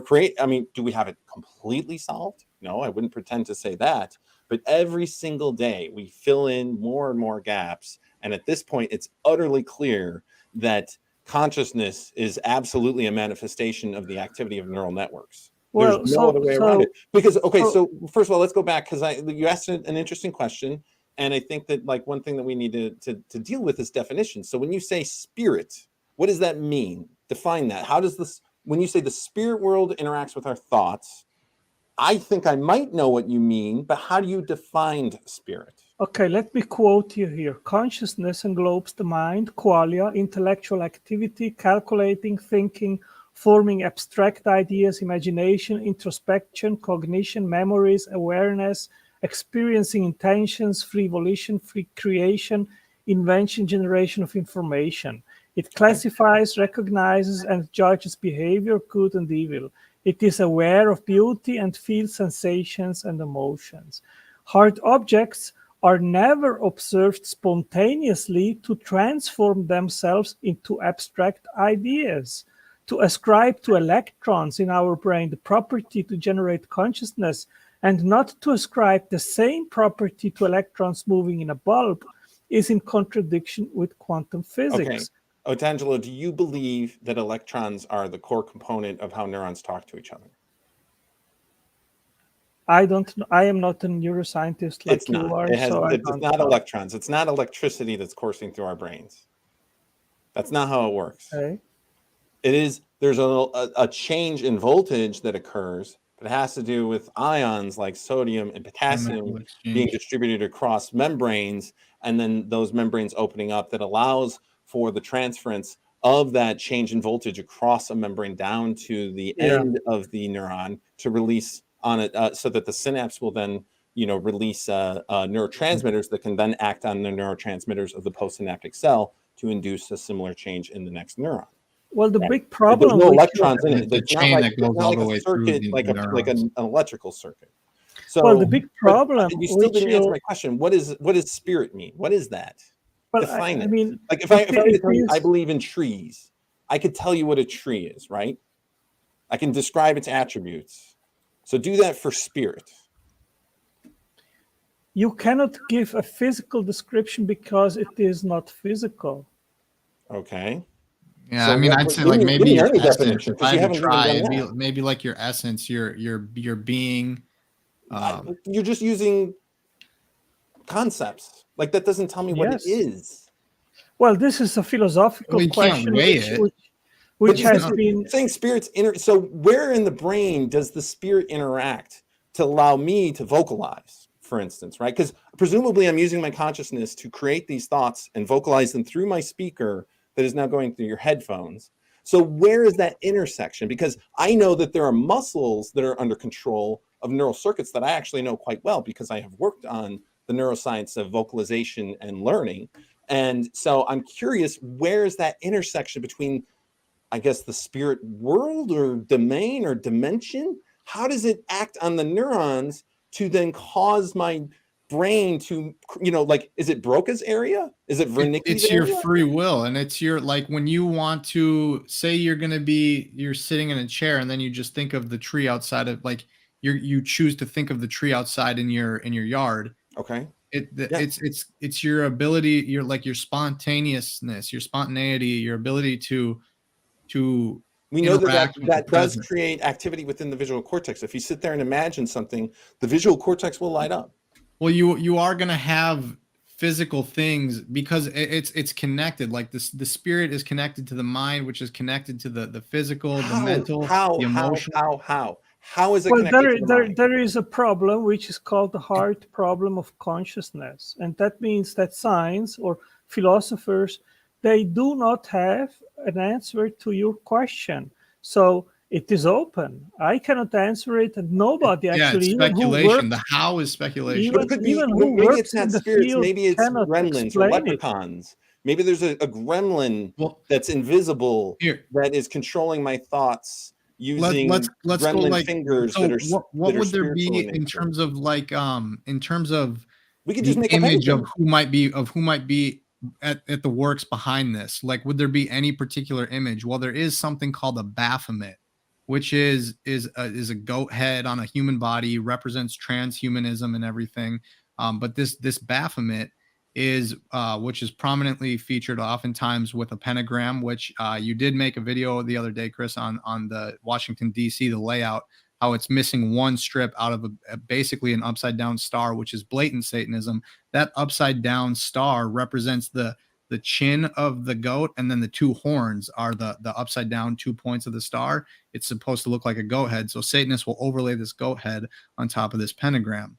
A: do we have it completely solved? No, I wouldn't pretend to say that. but every single day we fill in more and more gaps. And at this point, it's utterly clear that consciousness is absolutely a manifestation of the activity of neural networks.
C: Well,
A: There's no other way around it. Because, okay, so first of all, let's go back, because you asked an interesting question. And I think that like one thing that we need to deal with is definition. So when you say spirit, what does that mean? Define that. How does this, when you say the spirit world interacts with our thoughts, I think I might know what you mean, but how do you define spirit?
C: Okay, let me quote you here. Consciousness englobes the mind, qualia, intellectual activity, calculating, thinking, forming abstract ideas, imagination, introspection, cognition, memories, awareness, experiencing intentions, free volition, free creation, invention, generation of information. It classifies, recognizes, and judges behavior, good and evil. It is aware of beauty and feels sensations and emotions. Hard objects are never observed spontaneously to transform themselves into abstract ideas. To ascribe to electrons in our brain the property to generate consciousness and not to ascribe the same property to electrons moving in a bulb is in contradiction with quantum physics.
A: Okay. Otangelo, do you believe that electrons are the core component of how neurons talk to each other?
C: I don't know. I am not a neuroscientist like you are.
A: It's not electrons. It's not electricity that's coursing through our brains. That's not how it works.
C: Okay.
A: It is, there's a change in voltage that occurs, but it has to do with ions like sodium and potassium being distributed across membranes, and then those membranes opening up that allows for the transference of that change in voltage across a membrane down to the end of the neuron to release on it, so that the synapse will then, release neurotransmitters that can then act on the neurotransmitters of the postsynaptic cell to induce a similar change in the next neuron.
C: Well, the big problem,
A: there's no electrons in it. It's chain that goes all the way through like an electrical circuit. So,
C: well, the big problem.
A: You still didn't answer my question. What does spirit mean? What is that?
C: Well,
A: Define it.
C: I mean,
A: like if I believe in trees, I could tell you what a tree is, right? I can describe its attributes. So do that for spirit.
C: You cannot give a physical description because it is not physical.
A: Okay.
B: Yeah, so I'd say like maybe your essence. If I had to try, maybe like your essence, your being.
A: You're just using concepts. Like that doesn't tell me what it is.
C: Well, this is a philosophical question, which has been
A: saying spirits. So where in the brain does the spirit interact to allow me to vocalize, for instance, right? Because presumably I'm using my consciousness to create these thoughts and vocalize them through my speaker that is now going through your headphones. So where is that intersection? Because I know that there are muscles that are under control of neural circuits that I actually know quite well because I have worked on the neuroscience of vocalization and learning. And so I'm curious, where is that intersection between, I guess, the spirit world or domain or dimension? How does it act on the neurons to then cause my brain to, like, is it Broca's area? Is it Wernicke's
B: area?
A: It's
B: your free will. And it's your, like, when you want to say you're sitting in a chair and then you just think of the tree outside of, like, you choose to think of the tree outside in your yard.
A: Okay.
B: It's your ability, your spontaneousness, your spontaneity, your ability to
A: we know that does create activity within the visual cortex. If you sit there and imagine something, the visual cortex will light up.
B: Well, you are going to have physical things because it's connected. Like the spirit is connected to the mind, which is connected to the physical, the mental, the emotional.
A: How is it connected to the mind?
C: There is a problem which is called the hard problem of consciousness. And that means that science or philosophers, they do not have an answer to your question. So it is open. I cannot answer it, and nobody actually.
B: It's speculation. The how is speculation.
A: Maybe it's not spirits. Maybe it's gremlins or leprechauns. Maybe there's a gremlin that's invisible that is controlling my thoughts using
B: let's
A: gremlin fingers.
B: So what would there be in terms of like we
A: could just make
B: image of who might be at the works behind this? Like, would there be any particular image? Well, there is something called a Baphomet, which is a goat head on a human body, represents transhumanism and everything. But this Baphomet is which is prominently featured oftentimes with a pentagram, which you did make a video the other day, Chris, on the Washington D.C. the layout, how it's missing one strip out of basically an upside down star, which is blatant Satanism. That upside down star represents the chin of the goat, and then the two horns are the upside down 2 points of the star. It's supposed to look like a goat head, so Satanists will overlay this goat head on top of this pentagram.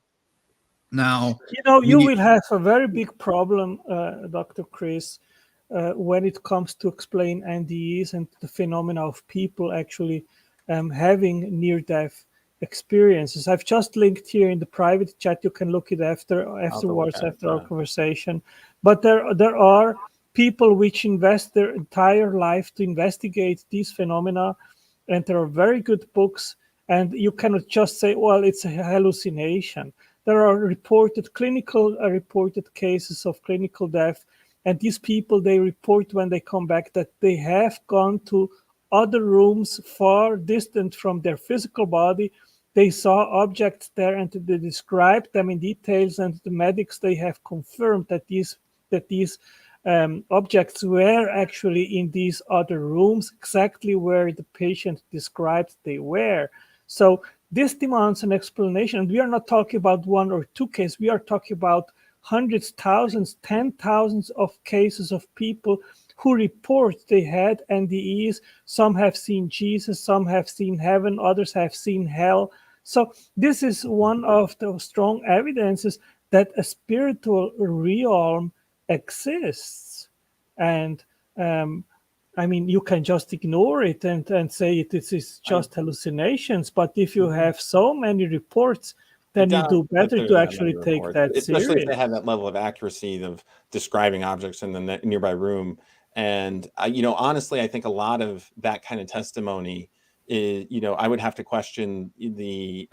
B: Now,
C: you will have a very big problem, Dr. Chris, when it comes to explain NDEs and the phenomena of people actually having near-death experiences. I've just linked here in the private chat. You can look it afterwards after our conversation. But there are people which invest their entire life to investigate these phenomena, and there are very good books. And you cannot just say, well, it's a hallucination. There are reported cases of clinical death, and these people, they report when they come back that they have gone to other rooms far distant from their physical body. They saw objects there and they described them in details, and the medics, they have confirmed that these objects were actually in these other rooms, exactly where the patient described they were. So this demands an explanation. And we are not talking about one or two cases. We are talking about hundreds, thousands, 10,000s of cases of people who report they had NDEs. Some have seen Jesus, some have seen heaven, others have seen hell. So this is one of the strong evidences that a spiritual realm exists. And I mean, you can just ignore it and say it is just hallucinations. But if you have so many reports, then you do better to actually take that
A: especially
C: serious.
A: If they have that level of accuracy of describing objects in the nearby room. And honestly, I think a lot of that kind of testimony is, I would have to question the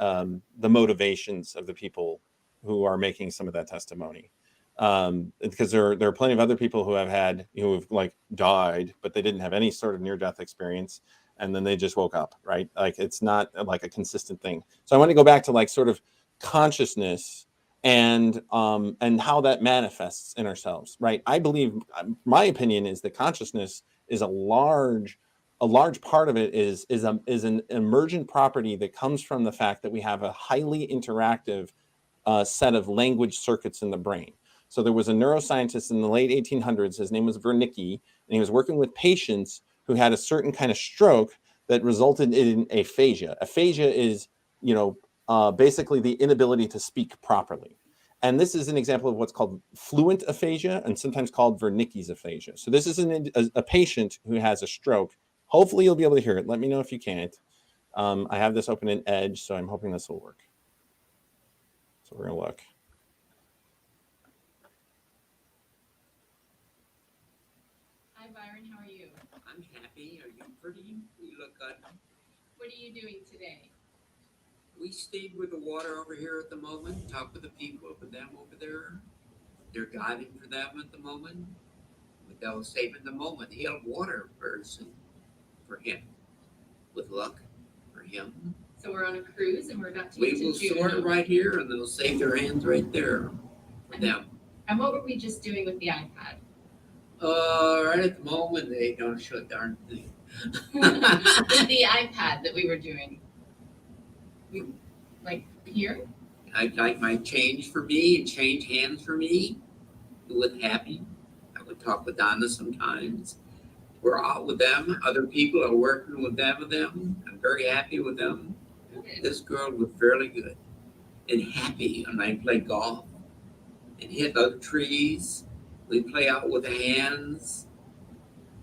A: motivations of the people who are making some of that testimony. Because there are plenty of other people who have like died, but they didn't have any sort of near-death experience, and then they just woke up, right? Like, it's not like a consistent thing. So I want to go back to like sort of consciousness and how that manifests in ourselves, right? I believe, my opinion is that consciousness is a large part of it is an emergent property that comes from the fact that we have a highly interactive set of language circuits in the brain. So there was a neuroscientist in the late 1800s. His name was Wernicke, and he was working with patients who had a certain kind of stroke that resulted in aphasia. Aphasia is, basically the inability to speak properly. And this is an example of what's called fluent aphasia, and sometimes called Wernicke's aphasia. So this is a patient who has a stroke. Hopefully you'll be able to hear it. Let me know if you can't. I have this open in Edge, so I'm hoping this will work. So we're going to look.
F: Hi, Byron. How are you?
G: I'm happy. Are you pretty? You look good.
F: What are you doing today?
G: We stayed with the water over here at the moment, talk with the people, with them over there. They're diving for them at the moment. But they'll save in the moment. He'll have water very soon for him. With luck for him.
F: So we're on a cruise and we're about to
G: We
F: get to
G: will sort it right here, and they'll save their hands right there for them.
F: And what were we just doing with the iPad?
G: Right at the moment, they don't show a darn thing.
F: With the iPad that we were doing. Like here?
G: I'd like my change for me and change hands for me. With Happy. I would talk with Donna sometimes. We're out with them. Other people are working with them. I'm very happy with them.
F: Good.
G: This girl was fairly good and happy. And I play golf and hit other trees. We play out with the hands.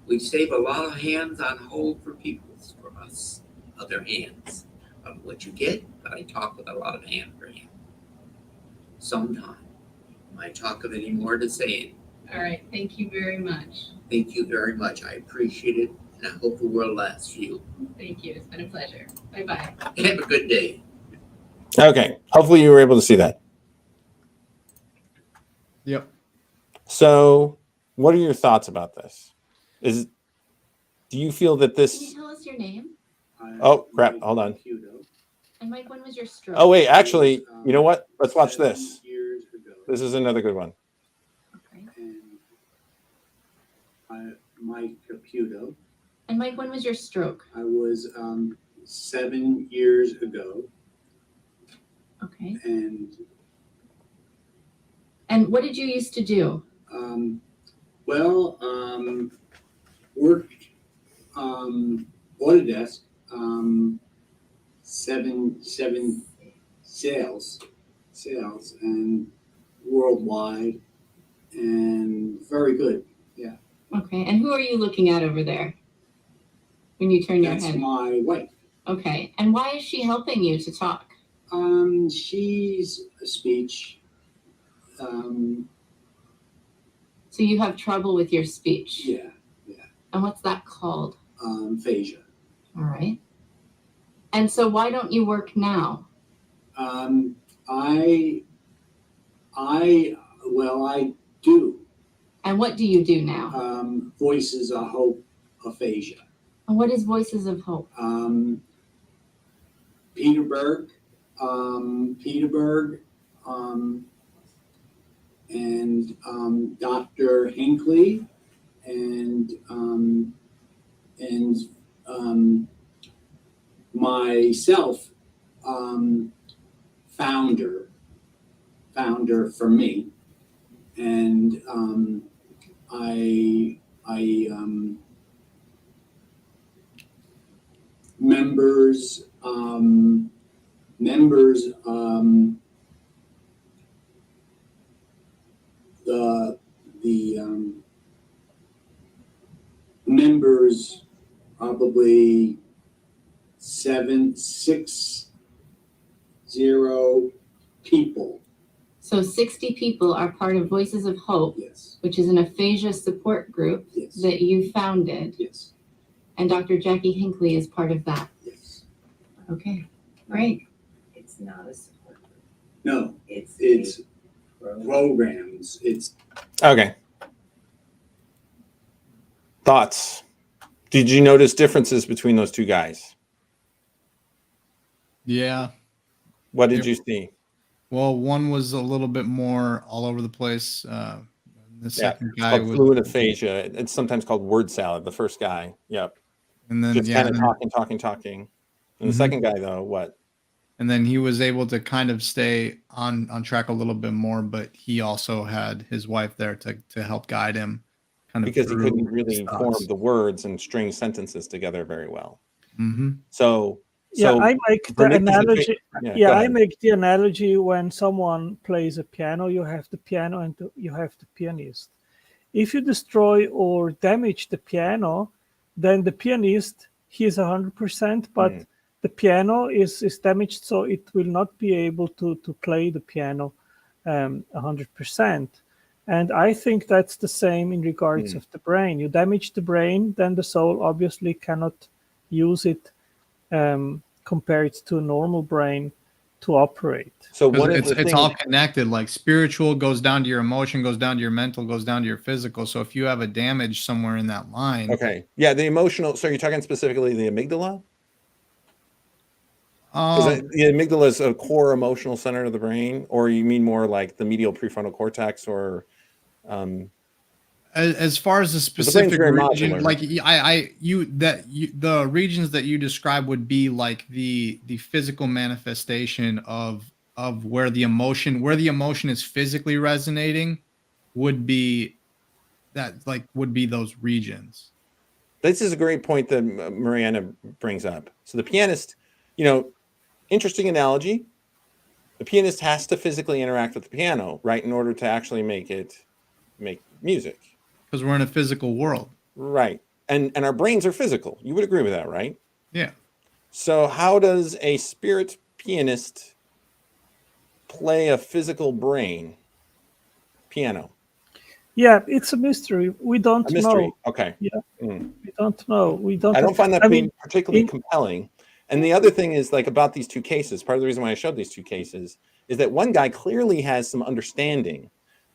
G: We save a lot of hands on hold for people, for us, other hands. What you get, but I talk with a lot of hand for him. Sometime. I talk of any more to say.
F: All right. Thank you very much.
G: Thank you very much. I appreciate it. And I hope the world lasts for you.
F: Thank you. It's been a pleasure. Bye-bye.
G: Have a good day.
A: Okay. Hopefully you were able to see that.
B: Yep.
A: So what are your thoughts about this? Do you feel that
F: Can you
A: this,
F: tell us your name?
A: Oh, crap. Hold on.
F: And Mike, when was your stroke?
A: Oh, wait. Actually, you know what? Let's watch this. This is another good one.
F: Okay.
H: And Mike Caputo.
F: And Mike, when was your stroke?
H: I was 7 years ago.
F: Okay.
H: And
F: what did you used to do?
H: Worked Autodesk, seven sales and worldwide, and very good. Yeah.
F: Okay. And who are you looking at over there when you turn your
H: That's
F: head?
H: my wife.
F: Okay. And why is she helping you to talk?
H: She's a speech.
F: So you have trouble with your speech?
H: Yeah.
F: And what's that called?
H: Aphasia.
F: All right. And so why don't you work now?
H: I do.
F: And what do you do now?
H: Voices of Hope, aphasia.
F: And what is Voices of Hope?
H: Peterburg, and Dr. Hinckley, and myself, founder for me, and I members the members, probably 60 people.
F: So 60 people are part of Voices of Hope,
H: Yes.
F: which is an aphasia support group
H: Yes.
F: that you founded.
H: Yes.
F: And Dr. Jackie Hinckley is part of that.
H: Yes.
F: Okay, great.
I: It's not a support group.
H: No,
I: It's
H: programs. It's
A: Okay. Thoughts? Did you notice differences between those two guys?
B: Yeah.
A: What did you see?
B: Well, one was a little bit more all over the place. The second
A: It's
B: guy
A: called
B: was
A: fluid aphasia. It's sometimes called word salad. The first guy, yep,
B: and then
A: just
B: yeah,
A: kind of
B: then-
A: talking. And the
B: Mhm.
A: second guy, though, what?
B: and then he was able to kind of stay on track a little bit more, but he also had his wife there to help guide him, kind of
A: Because he couldn't
B: through
A: really
B: his
A: form
B: thoughts.
A: the words and string sentences together very well.
B: Mhm.
A: So
C: I make the
A: for Nick,
C: analogy.
A: go
C: I
A: ahead.
C: make the analogy when someone plays a piano, you have the piano and you have the pianist. If you destroy or damage the piano, then the pianist, he is 100%, but the piano is damaged, so it will not be able to play the piano 100%. And I think that's the same in regards of the brain. You damage the brain, then the soul obviously cannot use it compared to a normal brain to operate.
A: So
B: 'Cause
A: one of
B: it's
A: the things,
B: all connected. Like spiritual goes down to your emotion, goes down to your mental, goes down to your physical. So if you have a damage somewhere in that line,
A: okay, yeah, the emotional. So you're talking specifically the amygdala? Because the amygdala is a core emotional center of the brain, or you mean more like the medial prefrontal cortex, or
B: as far as the
A: brain's
B: specific
A: very
B: region,
A: modular.
B: like the regions that you describe would be like the physical manifestation of where the emotion is physically resonating would be those regions.
A: this is a great point that Mariana brings up. So the pianist, interesting analogy. The pianist has to physically interact with the piano, right, in order to actually make music.
B: Because we're in a physical world.
A: Right. And our brains are physical. You would agree with that, right?
B: Yeah.
A: So how does a spirit pianist play a physical brain piano?
C: Yeah, it's a mystery. We don't
A: A mystery.
C: know.
A: Okay.
C: Yeah, we don't know. We don't.
A: I don't find that
C: I
A: being
C: mean,
A: particularly compelling. And the other thing is, like, about these two cases, part of the reason why I showed these two cases is that one guy clearly has some understanding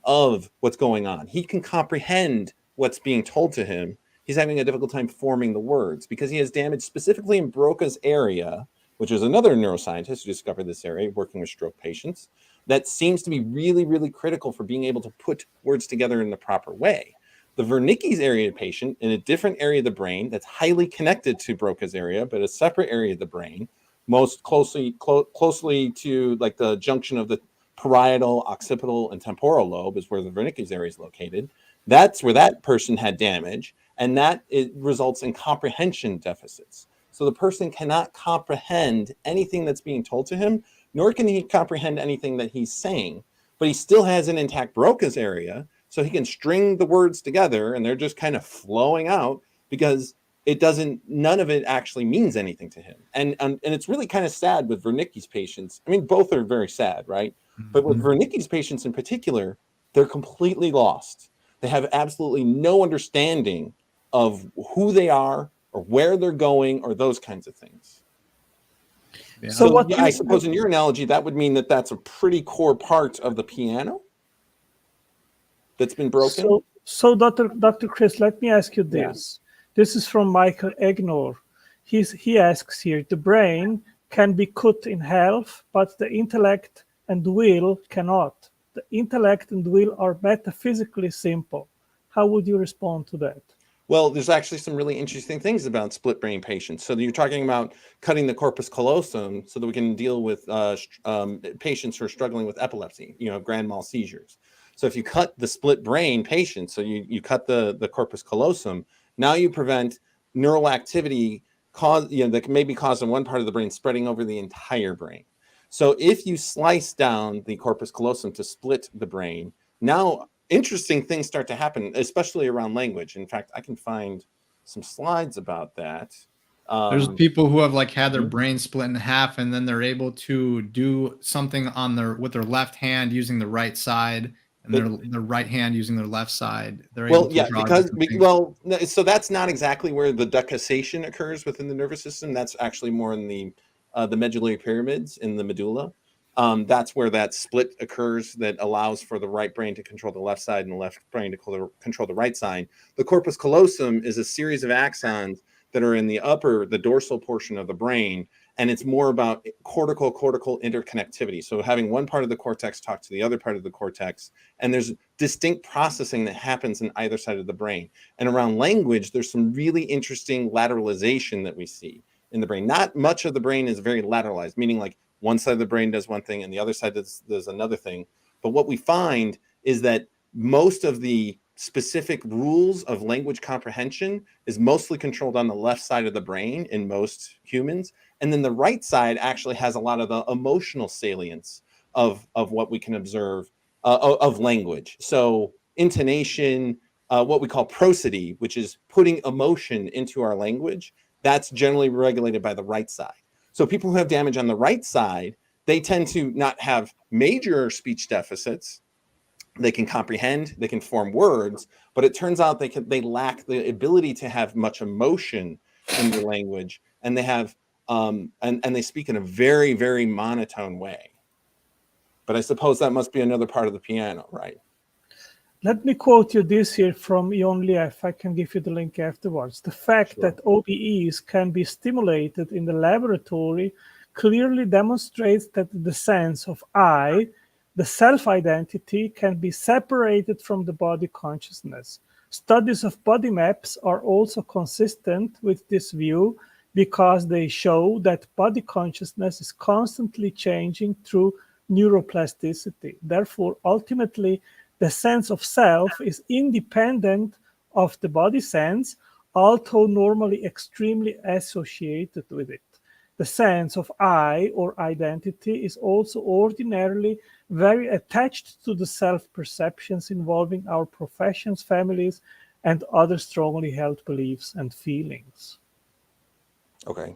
A: of what's going on. He can comprehend what's being told to him. he's having a difficult time forming the words because he has damage specifically in Broca's area, which is another neuroscientist who discovered this area working with stroke patients, that seems to be really, really critical for being able to put words together in the proper way. The Wernicke's area patient in a different area of the brain that's highly connected to Broca's area, but a separate area of the brain, most closely to like the junction of the parietal, occipital, and temporal lobe is where the Wernicke's area is located. That's where that person had damage, and that it results in comprehension deficits. So the person cannot comprehend anything that's being told to him, nor can he comprehend anything that he's saying, but he still has an intact Broca's area, so he can string the words together and they're just kind of flowing out because none of it actually means anything to him. And it's really kind of sad with Wernicke's patients. I mean, both are very sad, right? But with Wernicke's patients in particular, they're completely lost. They have absolutely no understanding of who they are or where they're going or those kinds of things.
B: Yeah.
A: So I suppose in your analogy, that would mean that that's a pretty core part of the piano that's been broken.
C: So Dr. Chris, let me ask you this. Yeah. This is from Michael Egnor. He asks here, the brain can be cut in half, but the intellect and will cannot. The intellect and will are metaphysically simple. How would you respond to that?
A: Well, there's actually some really interesting things about split brain patients. So you're talking about cutting the corpus callosum so that we can deal with patients who are struggling with epilepsy, grand mal seizures. So if you cut the split brain patient, so you cut the corpus callosum, now you prevent neural activity that can maybe caused in one part of the brain spreading over the entire brain. So if you slice down the corpus callosum to split the brain, now interesting things start to happen, especially around language. In fact, I can find some slides about that.
B: There's people who have had their brain split in half, and then they're able to do something with their left hand using the right side, and their right hand using their left side. They're able to draw
A: so that's not exactly where the decussation occurs within the nervous system. That's actually more in the medullary pyramids in the medulla. That's where that split occurs that allows for the right brain to control the left side and the left brain to control the right side. The corpus callosum is a series of axons that are in the dorsal portion of the brain, and it's more about cortical interconnectivity. So having one part of the cortex talk to the other part of the cortex, and there's distinct processing that happens in either side of the brain. And around language, there's some really interesting lateralization that we see in the brain. Not much of the brain is very lateralized, meaning one side of the brain does one thing and the other side does another thing. But what we find is that most of the specific rules of language comprehension is mostly controlled on the left side of the brain in most humans. And then the right side actually has a lot of the emotional salience of what we can observe of language. So intonation, what we call prosody, which is putting emotion into our language, that's generally regulated by the right side. So people who have damage on the right side, they tend to not have major speech deficits. They can comprehend, they can form words, but it turns out they lack the ability to have much emotion in their language, and they have and they speak in a very, very monotone way. But I suppose that must be another part of the piano, right?
C: Let me quote you this here from Jon Lief. I can give you the link afterwards. The fact that OBEs can be stimulated in the laboratory clearly demonstrates that the sense of I, the self-identity, can be separated from the body consciousness. Studies of body maps are also consistent with this view because they show that body consciousness is constantly changing through neuroplasticity. Therefore, ultimately, the sense of self is independent of the body sense, although normally extremely associated with it. The sense of I or identity is also ordinarily very attached to the self-perceptions involving our professions, families, and other strongly held beliefs and feelings.
A: Okay.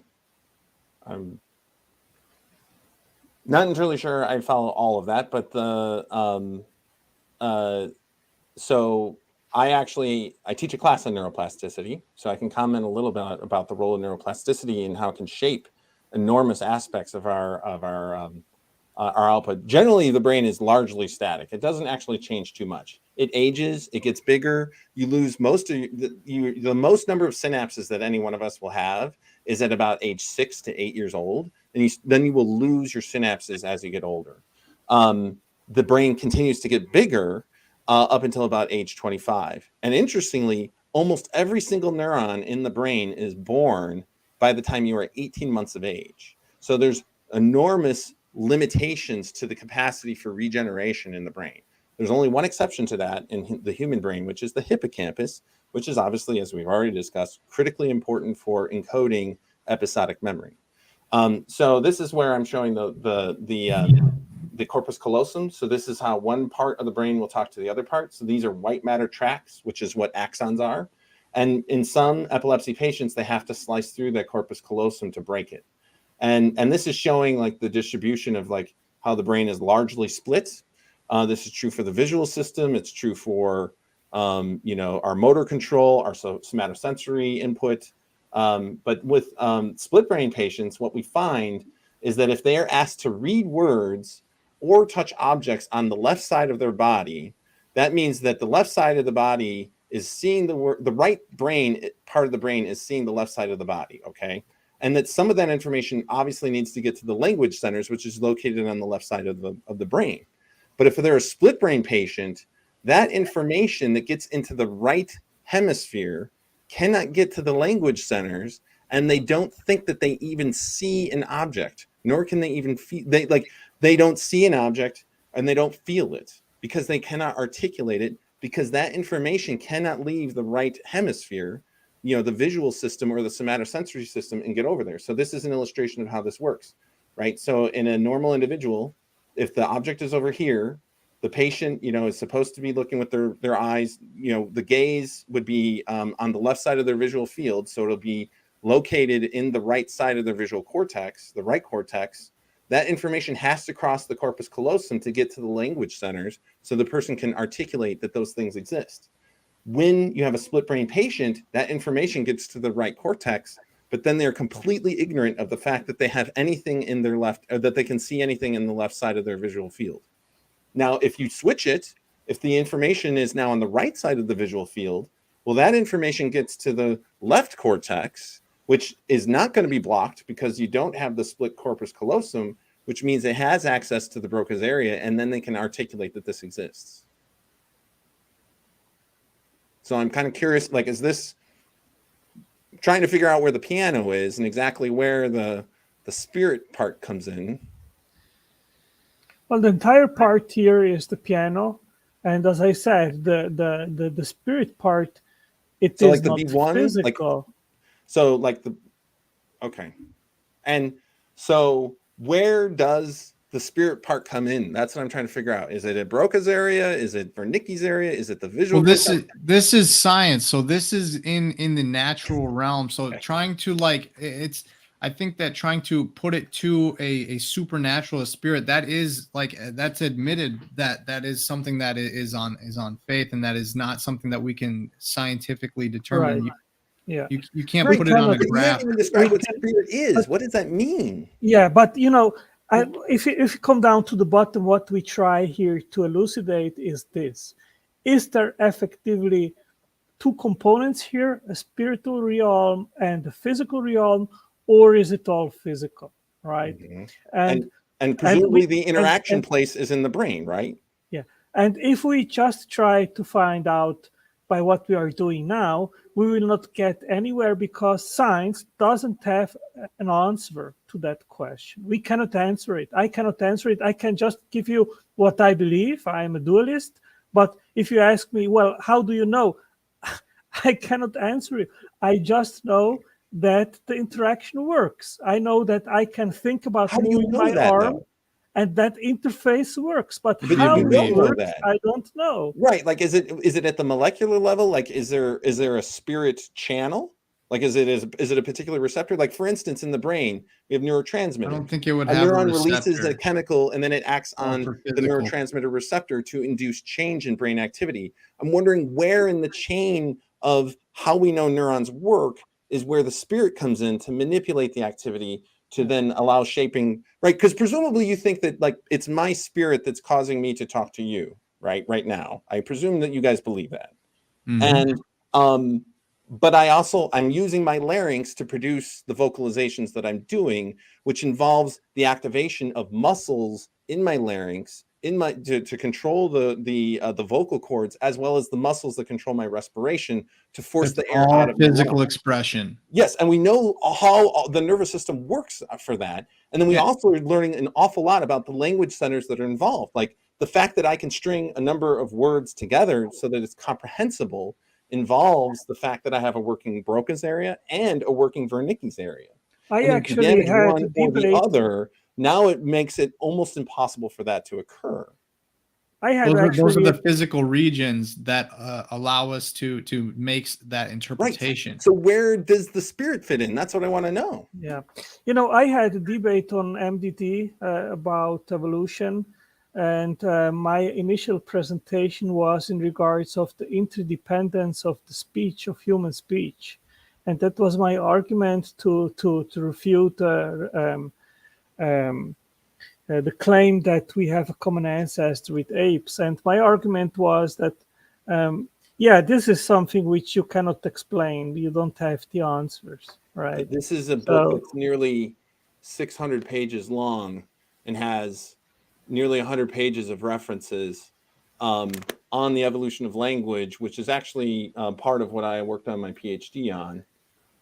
A: I'm not entirely sure I follow all of that, but so I teach a class on neuroplasticity, so I can comment a little bit about the role of neuroplasticity and how it can shape enormous aspects of our output. Generally, the brain is largely static. It doesn't actually change too much. it ages, it gets bigger. You lose most of the most number of synapses that any one of us will have is at about age 6 to 8 years old, and then you will lose your synapses as you get older. The brain continues to get bigger up until about age 25. And interestingly, almost every single neuron in the brain is born by the time you are 18 months of age. So there's enormous limitations to the capacity for regeneration in the brain. There's only one exception to that in the human brain, which is the hippocampus, which is obviously, as we've already discussed, critically important for encoding episodic memory. So this is where I'm showing the corpus callosum. So this is how one part of the brain will talk to the other part. So these are white matter tracts, which is what axons are. And in some epilepsy patients, they have to slice through that corpus callosum to break it. And this is showing like the distribution of like how the brain is largely split. This is true for the visual system. It's true for, our motor control, our somatosensory input. But with split brain patients, what we find is that if they are asked to read words or touch objects on the left side of their body, that means that the left side of the body is seeing the word, the right brain part of the brain is seeing the left side of the body, okay? And that some of that information obviously needs to get to the language centers, which is located on the left side of the brain. But if they're a split brain patient, that information that gets into the right hemisphere cannot get to the language centers, and they don't think that they even see an object, nor can they even feel. They don't see an object and they don't feel it because they cannot articulate it, because that information cannot leave the right hemisphere, the visual system or the somatosensory system, and get over there. So this is an illustration of how this works, right? So in a normal individual, if the object is over here, the patient, is supposed to be looking with their eyes, the gaze would be on the left side of their visual field. So it'll be located in the right side of their visual cortex, the right cortex. That information has to cross the corpus callosum to get to the language centers so the person can articulate that those things exist. When you have a split brain patient, that information gets to the right cortex, but then they're completely ignorant of the fact that they have anything in their left, or that they can see anything in the left side of their visual field. Now, if you switch it, if the information is now on the right side of the visual field, well, that information gets to the left cortex, which is not going to be blocked because you don't have the split corpus callosum, which means it has access to the Broca's area, and then they can articulate that this exists. So I'm kind of curious, like, is this trying to figure out where the piano is and exactly where the spirit part comes in?
C: Well, the entire part here is the piano, and as I said, the spirit part, it
A: so
C: is
A: like the
C: not
A: B1,
C: physical.
A: Okay. And so where does the spirit part come in? That's what I'm trying to figure out. Is it at Broca's area? Is it Wernicke's area? Is it the visual?
B: Well, this is science. So this is in the natural realm. So trying to I think that trying to put it to a supernatural spirit, that is that's admitted that is something that is on faith, and that is not something that we can scientifically determine.
C: Right. Yeah,
B: you can't put it on a graph.
A: You can't even describe what spirit is. What does that mean?
C: Yeah, but if you come down to the bottom, what we try here to elucidate is this: is there effectively two components here, a spiritual realm and a physical realm, or is it all physical, right?
A: Mm-hmm. And presumably the interaction place is in the brain, right? Yeah.
C: And if we just try to find out by what we are doing now, we will not get anywhere, because science doesn't have an answer to that question. We cannot answer it. I cannot answer it. I can just give you what I believe. I am a dualist. But if you ask me, well, how do you know? I cannot answer it. I just know that the interaction works. I know that I can think about moving my arm, and that interface works. But how it works, I don't know.
A: Right. Like, is it at the molecular level? Like, is there a spirit channel? Like, is it a particular receptor? Like, for instance, in the brain, we have neurotransmitters.
B: I don't think it would
A: have a neuron
B: receptor.
A: Releases a chemical, and then it acts on the neurotransmitter receptor to induce change in brain activity. I'm wondering where in the chain of how we know neurons work is where the spirit comes in to manipulate the activity to then allow shaping, right? Because presumably you think that, like, it's my spirit that's causing me to talk to you. right now. I presume that you guys believe that.
B: Mhm.
A: And but I'm using my larynx to produce the vocalizations that I'm doing, which involves the activation of muscles in my larynx to control the vocal cords, as well as the muscles that control my respiration to force
B: It's
A: the air
B: all
A: out of my
B: physical
A: lungs.
B: expression.
A: Yes, and we know how the nervous system works for that. And then we
B: Yeah.
A: also are learning an awful lot about the language centers that are involved. Like the fact that I can string a number of words together so that it's comprehensible involves the fact that I have a working Broca's area and a working Wernicke's area.
C: I
A: And if you
C: actually
A: damage
C: had
A: one
C: a
A: or the
C: debate.
A: other, now it makes it almost impossible for that to occur.
C: I had
B: Those are
C: actually
B: the physical regions that allow us to make that interpretation.
A: Right. So where does the spirit fit in? That's what I want to know.
C: Yeah. You know, I had a debate on MDT about evolution, and my initial presentation was in regards of the interdependence of the speech, of human speech. And that was my argument to refute the claim that we have a common ancestor with apes. And my argument was that, yeah, this is something which you cannot explain. You don't have the answers, right?
A: This is a book that's nearly 600 pages long and has nearly 100 pages of references on the evolution of language, which is actually part of what I worked on my PhD on.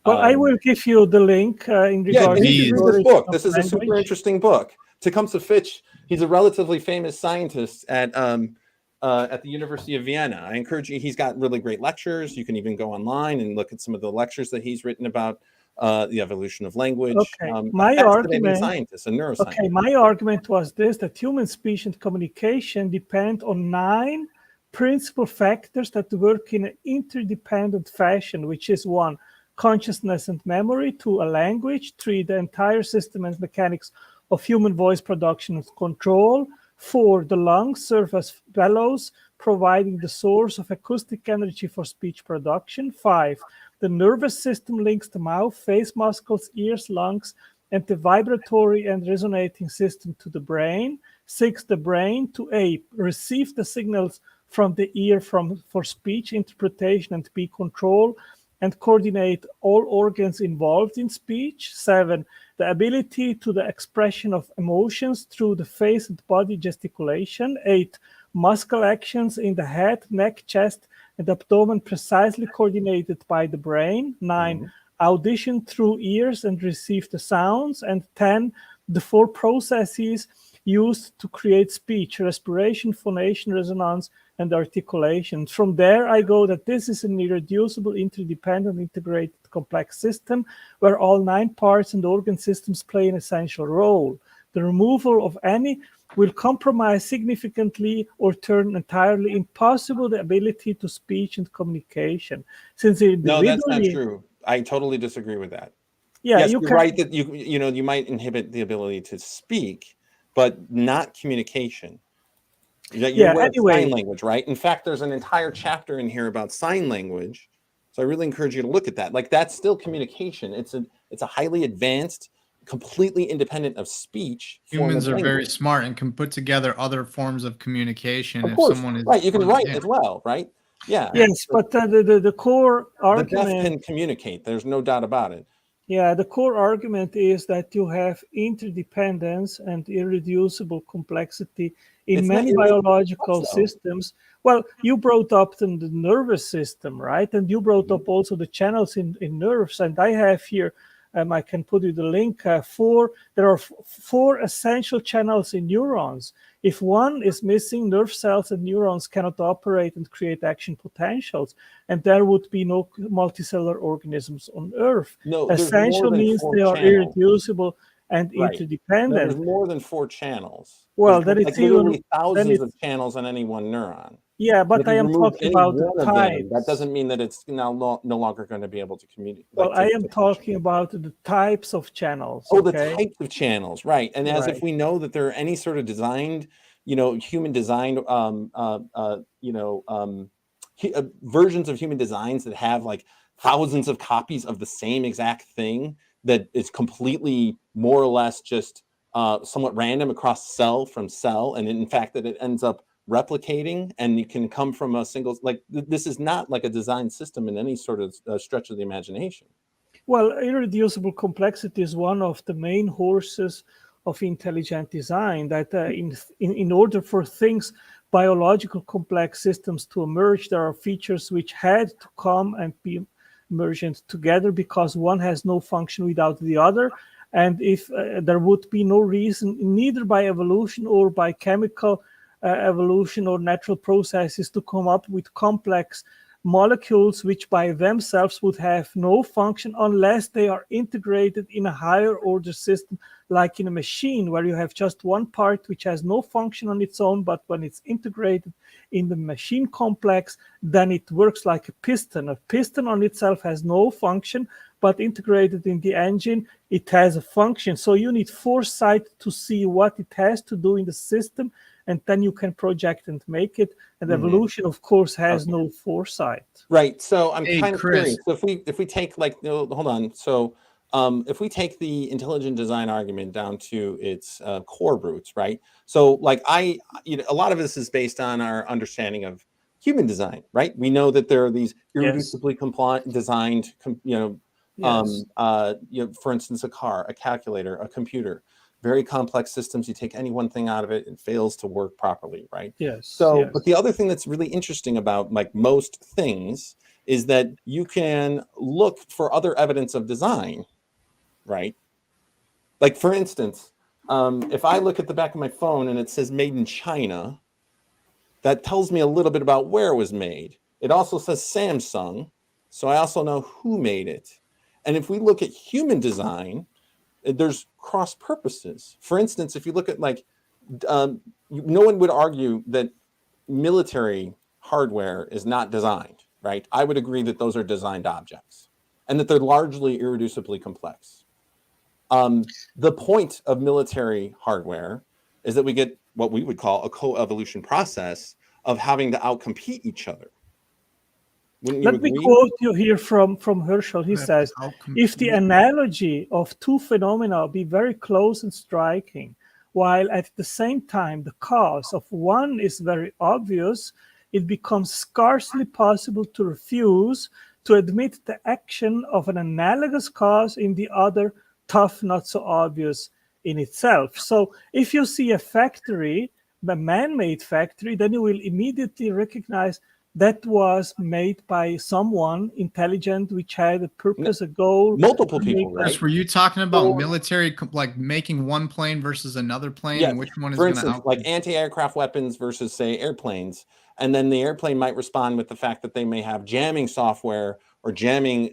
C: Well, I will give you the link in regards to
A: read this book. This is a super interesting book. Tecumseh Fitch, he's a relatively famous scientist at the University of Vienna. I encourage you. He's got really great lectures. You can even go online and look at some of the lectures that he's written about the evolution of language.
C: Okay, my argument.
A: Scientist, a neuroscientist.
C: Okay, my argument was this: that human speech and communication depend on 9 principal factors that work in an interdependent fashion, which is 1, consciousness and memory; 2, a language; 3, the entire system and mechanics of human voice production and control; 4, the lungs serve as bellows, providing the source of acoustic energy for speech production; 5, the nervous system links the mouth, face muscles, ears, lungs, and the vibratory and resonating system to the brain; 6, the brain to receive the signals from the ear for speech interpretation and speech control, and coordinate all organs involved in speech; 7, the ability to the expression of emotions through the face and body gesticulation; 8, muscle actions in the head, neck, chest, and abdomen precisely coordinated by the brain; 9, audition through ears and receive the sounds; and 10, the 4 processes used to create speech: respiration, phonation, resonance, and articulation. From there, I go that this is an irreducible, interdependent, integrated, complex system where all 9 parts and organ systems play an essential role. The removal of any will compromise significantly or turn entirely impossible the ability to speech and communication. Since
A: no, that's not true. I totally disagree with that.
C: Yeah,
A: yes, you're right that you might inhibit the ability to speak, but not communication.
C: Anyway,
A: sign language, right? In fact, there's an entire chapter in here about sign language. So I really encourage you to look at that. Like that's still communication. It's a highly advanced, completely independent of speech.
B: Humans are very smart and can put together other forms of communication.
A: Of course, right. You can write as well, right? Yeah.
C: Yes, but the core argument.
A: The deaf can communicate. There's no doubt about it.
C: Yeah, the core argument is that you have interdependence and irreducible complexity in many biological systems. Well, you brought up the nervous system, right? And you brought up also the channels in nerves. And I have here, I can put you the link, there are 4 essential channels in neurons. If one is missing, nerve cells and neurons cannot operate and create action potentials, and there would be no multicellular organisms on Earth.
A: No,
C: essential means they are irreducible and interdependent.
A: There's more than 4 channels.
C: Well, that is
A: literally thousands of channels on any one neuron.
C: Yeah, but I am talking about the types.
A: That doesn't mean that it's now no longer going to be able to communicate.
C: Well, I am talking about the types of channels.
A: Oh, the types of channels, right? And as if we know that there are any sort of designed, human designed, versions of human designs that have like thousands of copies of the same exact thing that is completely more or less just somewhat random across cell from cell, and in fact that it ends up replicating, and you can come from a single, like this is not like a design system in any sort of stretch of the imagination.
C: Well, irreducible complexity is one of the main horses of intelligent design, that in order for things, biological complex systems to emerge, there are features which had to come and be merged together, because one has no function without the other. And if there would be no reason, neither by evolution or by chemical evolution or natural processes, to come up with complex molecules which by themselves would have no function unless they are integrated in a higher order system, like in a machine where you have just one part which has no function on its own, but when it's integrated in the machine complex, then it works like a piston. A piston on itself has no function, but integrated in the engine, it has a function. So you need foresight to see what it has to do in the system, and then you can project and make it. And evolution, of course, has no foresight.
A: Right. So I'm
B: Hey,
A: kind of
B: Chris.
A: curious. So if we take like, no, hold on. So if we take the intelligent design argument down to its core roots, right? So like a lot of this is based on our understanding of human design, right? We know that there are these irreducibly designed, for instance, a car, a calculator, a computer, very complex systems. You take any one thing out of it, it fails to work properly, right?
C: Yes.
A: So, but the other thing that's really interesting about like most things is that you can look for other evidence of design, right? Like for instance, if I look at the back of my phone and it says made in China, that tells me a little bit about where it was made. It also says Samsung, so I also know who made it. And if we look at human design, there's cross purposes. For instance, if you look at like, no one would argue that military hardware is not designed, right? I would agree that those are designed objects and that they're largely irreducibly complex. The point of military hardware is that we get what we would call a co-evolution process of having to outcompete each other.
C: Let me quote you here from Herschel. He says, if the analogy of two phenomena be very close and striking, while at the same time the cause of one is very obvious, it becomes scarcely possible to refuse to admit the action of an analogous cause in the other, tough, not so obvious in itself. So if you see a factory, a man-made factory, then you will immediately recognize that was made by someone intelligent, which had a purpose, a goal.
A: Multiple people, right?
B: Chris, were you talking about military, like making one plane versus another plane?
A: Yes.
B: And which one is
A: For
B: going to
A: instance, like anti-aircraft weapons versus, say, airplanes. And then the airplane might respond with the fact that they may have jamming software or jamming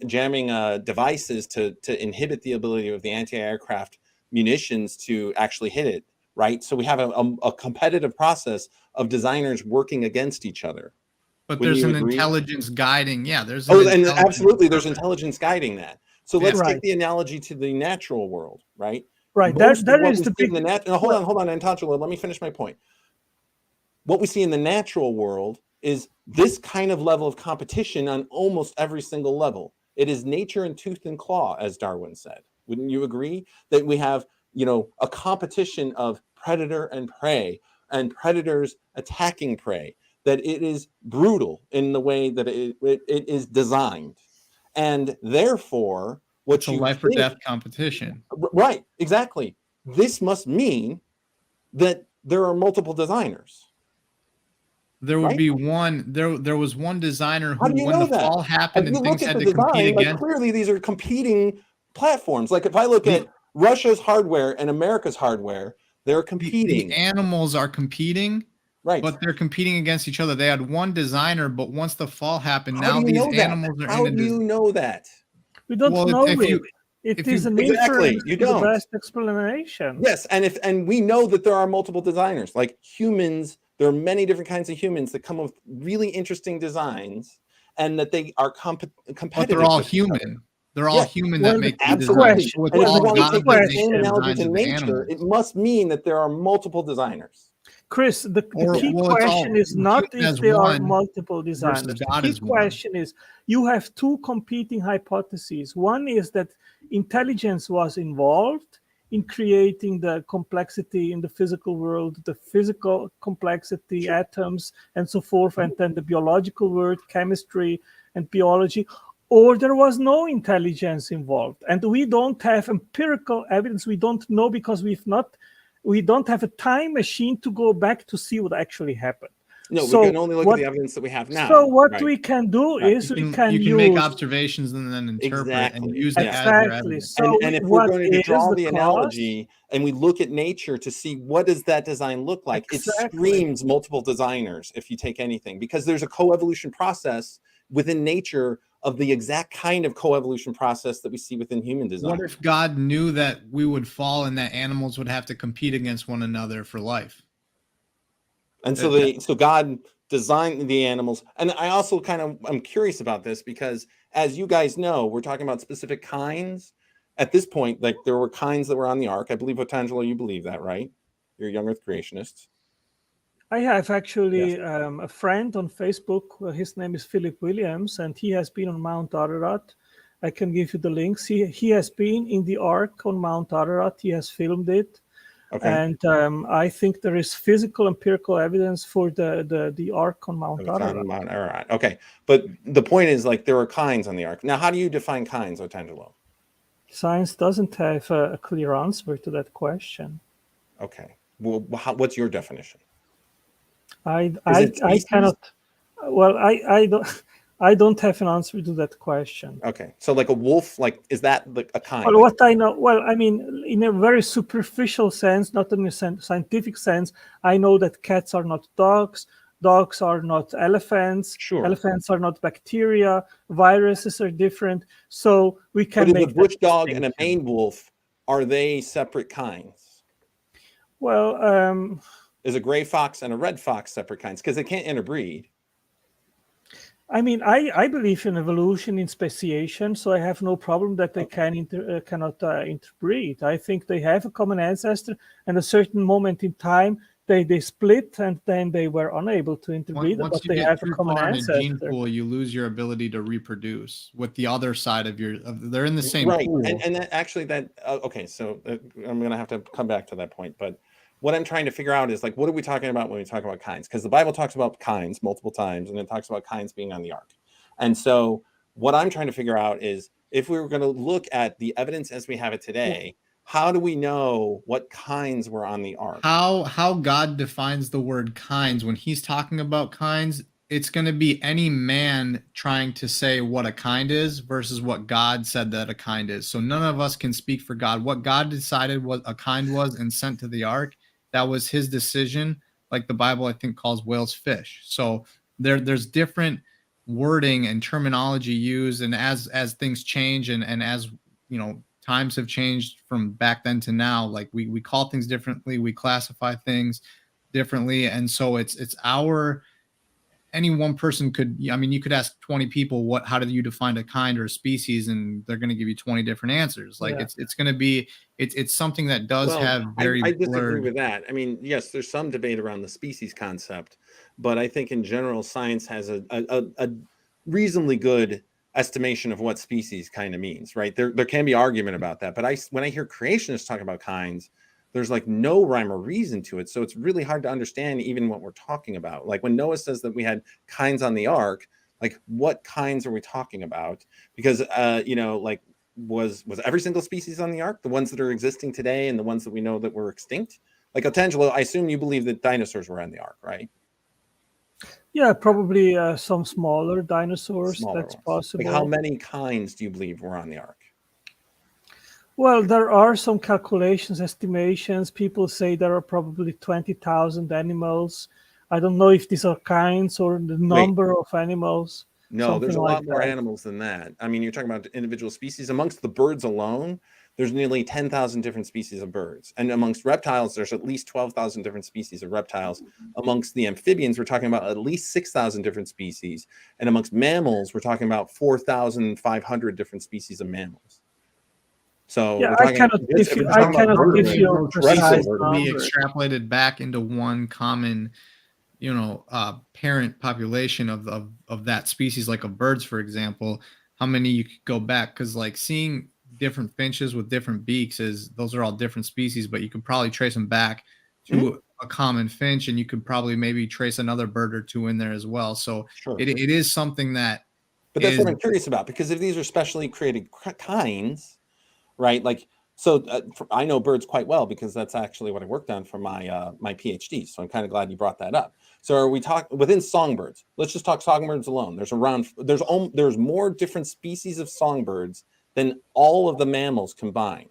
A: devices to inhibit the ability of the anti-aircraft munitions to actually hit it, right? So we have a competitive process of designers working against each other.
B: But there's an intelligence guiding. Yeah, there's
A: and absolutely there's intelligence guiding that. So let's take the analogy to the natural world, right?
C: Right. That is the big.
A: Hold on, Antangelo. Let me finish my point. What we see in the natural world is this kind of level of competition on almost every single level. It is nature in tooth and claw, as Darwin said. Wouldn't you agree that we have, a competition of predator and prey, and predators attacking prey? That it is brutal in the way that it is designed, and therefore,
B: it's a life or death competition.
A: Right? Exactly. This must mean that there are multiple designers.
B: There would be one. There was one designer who,
A: when the fall
B: happened and things had to compete against.
A: Clearly, these are competing platforms. Like if I look at Russia's hardware and America's hardware, they're competing.
B: The animals are competing.
A: Right.
B: But they're competing against each other. They had one designer, but once the fall happened, now these animals are
A: How do you know that?
C: We don't know really. It is an inference to the best explanation.
A: Yes, and we know that there are multiple designers. Like humans, there are many different kinds of humans that come up with really interesting designs, and that they are competitive.
B: But they're all human. They're all human that make the
A: design.
B: So
A: and if you want to take the same analogy to nature, it must mean that there are multiple designers.
C: Chris, the key question is not if there are multiple designers. The key question is you have two competing hypotheses. One is that intelligence was involved in creating the complexity in the physical world, the physical complexity, atoms, and so forth, and then the biological world, chemistry and biology, or there was no intelligence involved. And we don't have empirical evidence. We don't know because we don't have a time machine to go back to see what actually happened.
A: No,
C: So
A: we can only look
C: what-
A: at the evidence that we have now.
C: So what
A: Right.
C: we can do
A: Right.
C: is
B: You
C: we
B: can
C: can use
B: make observations and then interpret and
A: Exactly.
B: use it as your
C: exactly.
B: evidence.
C: So
A: And if we're
C: what
A: going to
C: is
A: draw
C: the
A: the
C: cause?
A: analogy and we look at nature to see what does that design look like, it
C: Exactly.
A: screams multiple designers if you take anything, because there's a coevolution process within nature of the exact kind of coevolution process that we see within human design.
B: What if God knew that we would fall and that animals would have to compete against one another for life?
A: And so so God designed the animals. And I also I'm curious about this because, as you guys know, we're talking about specific kinds. At this point, like there were kinds that were on the ark. I believe, Otangelo, you believe that, right? You're a young Earth creationist.
C: I have actually a friend on Facebook. His name is Philip Williams, and he has been on Mount Ararat. I can give you the links. He has been in the ark on Mount Ararat. He has filmed it.
A: Okay.
C: And I think there is physical empirical evidence for the ark on Mount Ararat.
A: On Mount Ararat. Okay. But the point is, like, there were kinds on the ark. Now, how do you define kinds, Otangelo?
C: Science doesn't have a clear answer to that question.
A: Okay. Well, what's your definition?
C: I
A: species?
C: cannot. Well, I don't have an answer to that question.
A: Okay. So, like a wolf, like, is that a kind?
C: Well, what I know, well, I mean, in a very superficial sense, not in a scientific sense, I know that cats are not dogs, dogs are not elephants,
A: Sure.
C: elephants are not bacteria, viruses are different. So we can
A: But
C: make
A: is a bush
C: that
A: dog and a
C: distinction.
A: Maine wolf, are they separate kinds?
C: Well,
A: Is a gray fox and a red fox separate kinds? Because they can't interbreed.
C: I mean, I believe in evolution, in speciation, so I have no problem that they cannot interbreed. I think they have a common ancestor, and a certain moment in time they split, and then they were unable to interbreed,
B: Once
C: but
B: you
C: they
B: get
C: have a
B: too
C: common
B: far in a gene
C: ancestor.
B: pool, you lose your ability to reproduce with the other side of they're in the same
A: Right.
B: pool.
A: And that actually okay, so I'm going to have to come back to that point. But what I'm trying to figure out is, like, what are we talking about when we talk about kinds? Because the Bible talks about kinds multiple times, and it talks about kinds being on the ark. And so what I'm trying to figure out is, if we were going to look at the evidence as we have it today, how do we know what kinds were on the ark?
B: How God defines the word kinds, when he's talking about kinds, it's going to be any man trying to say what a kind is versus what God said that a kind is. So none of us can speak for God. What God decided what a kind was and sent to the ark, that was his decision. Like the Bible, I think, calls whales fish. So there's different wording and terminology used, and as things change and as times have changed from back then to now, like we call things differently, we classify things differently, and so it's any one person could, I mean, you could ask 20 people how do you define a kind or a species, and they're going to give you 20 different answers. Like it's going to be it's something that does have very
A: I disagree
B: blurred.
A: with that. I mean, yes, there's some debate around the species concept, but I think in general science has a reasonably good estimation of what species kind of means, right? There can be argument about that, but when I hear creationists talk about kinds, there's like no rhyme or reason to it. So it's really hard to understand even what we're talking about. Like when Noah says that we had kinds on the ark, like what kinds are we talking about? Because, like was every single species on the ark, the ones that are existing today and the ones that we know that were extinct? Like, Otangelo, I assume you believe that dinosaurs were on the ark, right?
C: Yeah, probably some smaller dinosaurs.
A: Smaller
C: That's
A: ones.
C: possible.
A: Like how many kinds do you believe were on the ark?
C: Well, there are some calculations, estimations. People say there are probably 20,000 animals. I don't know if these are kinds or the number of animals.
A: No, there's a lot
C: like
A: more
C: that.
A: animals than that. I mean, you're talking about individual species. Amongst the birds alone, there's nearly 10,000 different species of birds. And amongst reptiles, there's at least 12,000 different species of reptiles. Amongst the amphibians, we're talking about at least 6,000 different species. And amongst mammals, we're talking about 4,500 different species of mammals. So
C: yeah, I cannot give you precise
B: be
C: numbers.
B: extrapolated back into one common, parent population of that species, like of birds, for example. How many you could go back? Because like seeing different finches with different beaks is those are all different species, but you could probably trace them back to a common finch, and you could probably maybe trace another bird or two in there as well. So
A: Sure.
B: it is something that.
A: But that's what I'm curious about, because if these are specially created kinds, right? Like, so I know birds quite well because that's actually what I worked on for my my PhD. So I'm kind of glad you brought that up. So are we talking within songbirds? Let's just talk songbirds alone. There's more different species of songbirds than all of the mammals combined.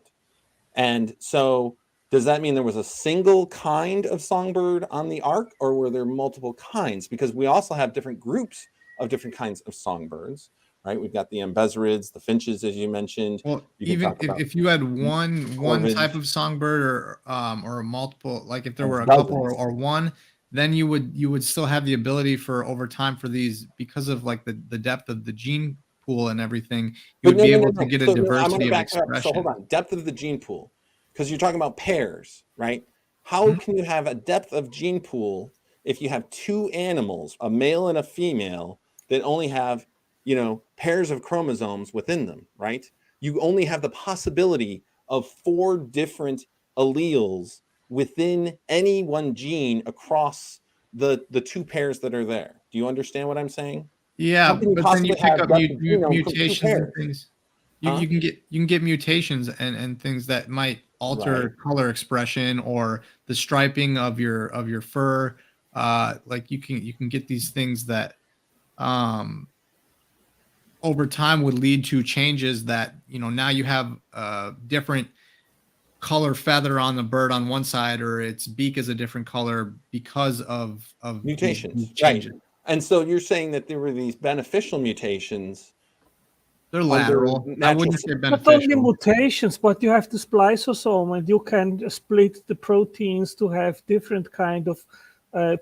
A: And so does that mean there was a single kind of songbird on the ark, or were there multiple kinds? Because we also have different groups of different kinds of songbirds, right? We've got the ambezerids, the finches, as you mentioned.
B: Well, even if you had one type of songbird or a multiple, like if there were a couple or one, then you would still have the ability for over time for these, because of like the depth of the gene pool and everything, you would be able to get a diversity of expression.
A: So hold on, depth of the gene pool, because you're talking about pairs, right? How can you have a depth of gene pool if you have two animals, a male and a female, that only have, you know, pairs of chromosomes within them, right? You only have the possibility of 4 different alleles within any one gene across the 2 pairs that are there. Do you understand what I'm saying?
B: Yeah, but then you pick up mutations and things. You can get mutations and things that might alter color expression or the striping of your fur. Like you can get these things that over time would lead to changes that, you know, now you have different color feather on the bird on one side, or its beak is a different color because of
A: mutations. Right. And so you're saying that there were these beneficial mutations.
B: They're lateral. I wouldn't say beneficial.
C: Not only mutations, but you have the spliceosome, and you can split the proteins to have different kind of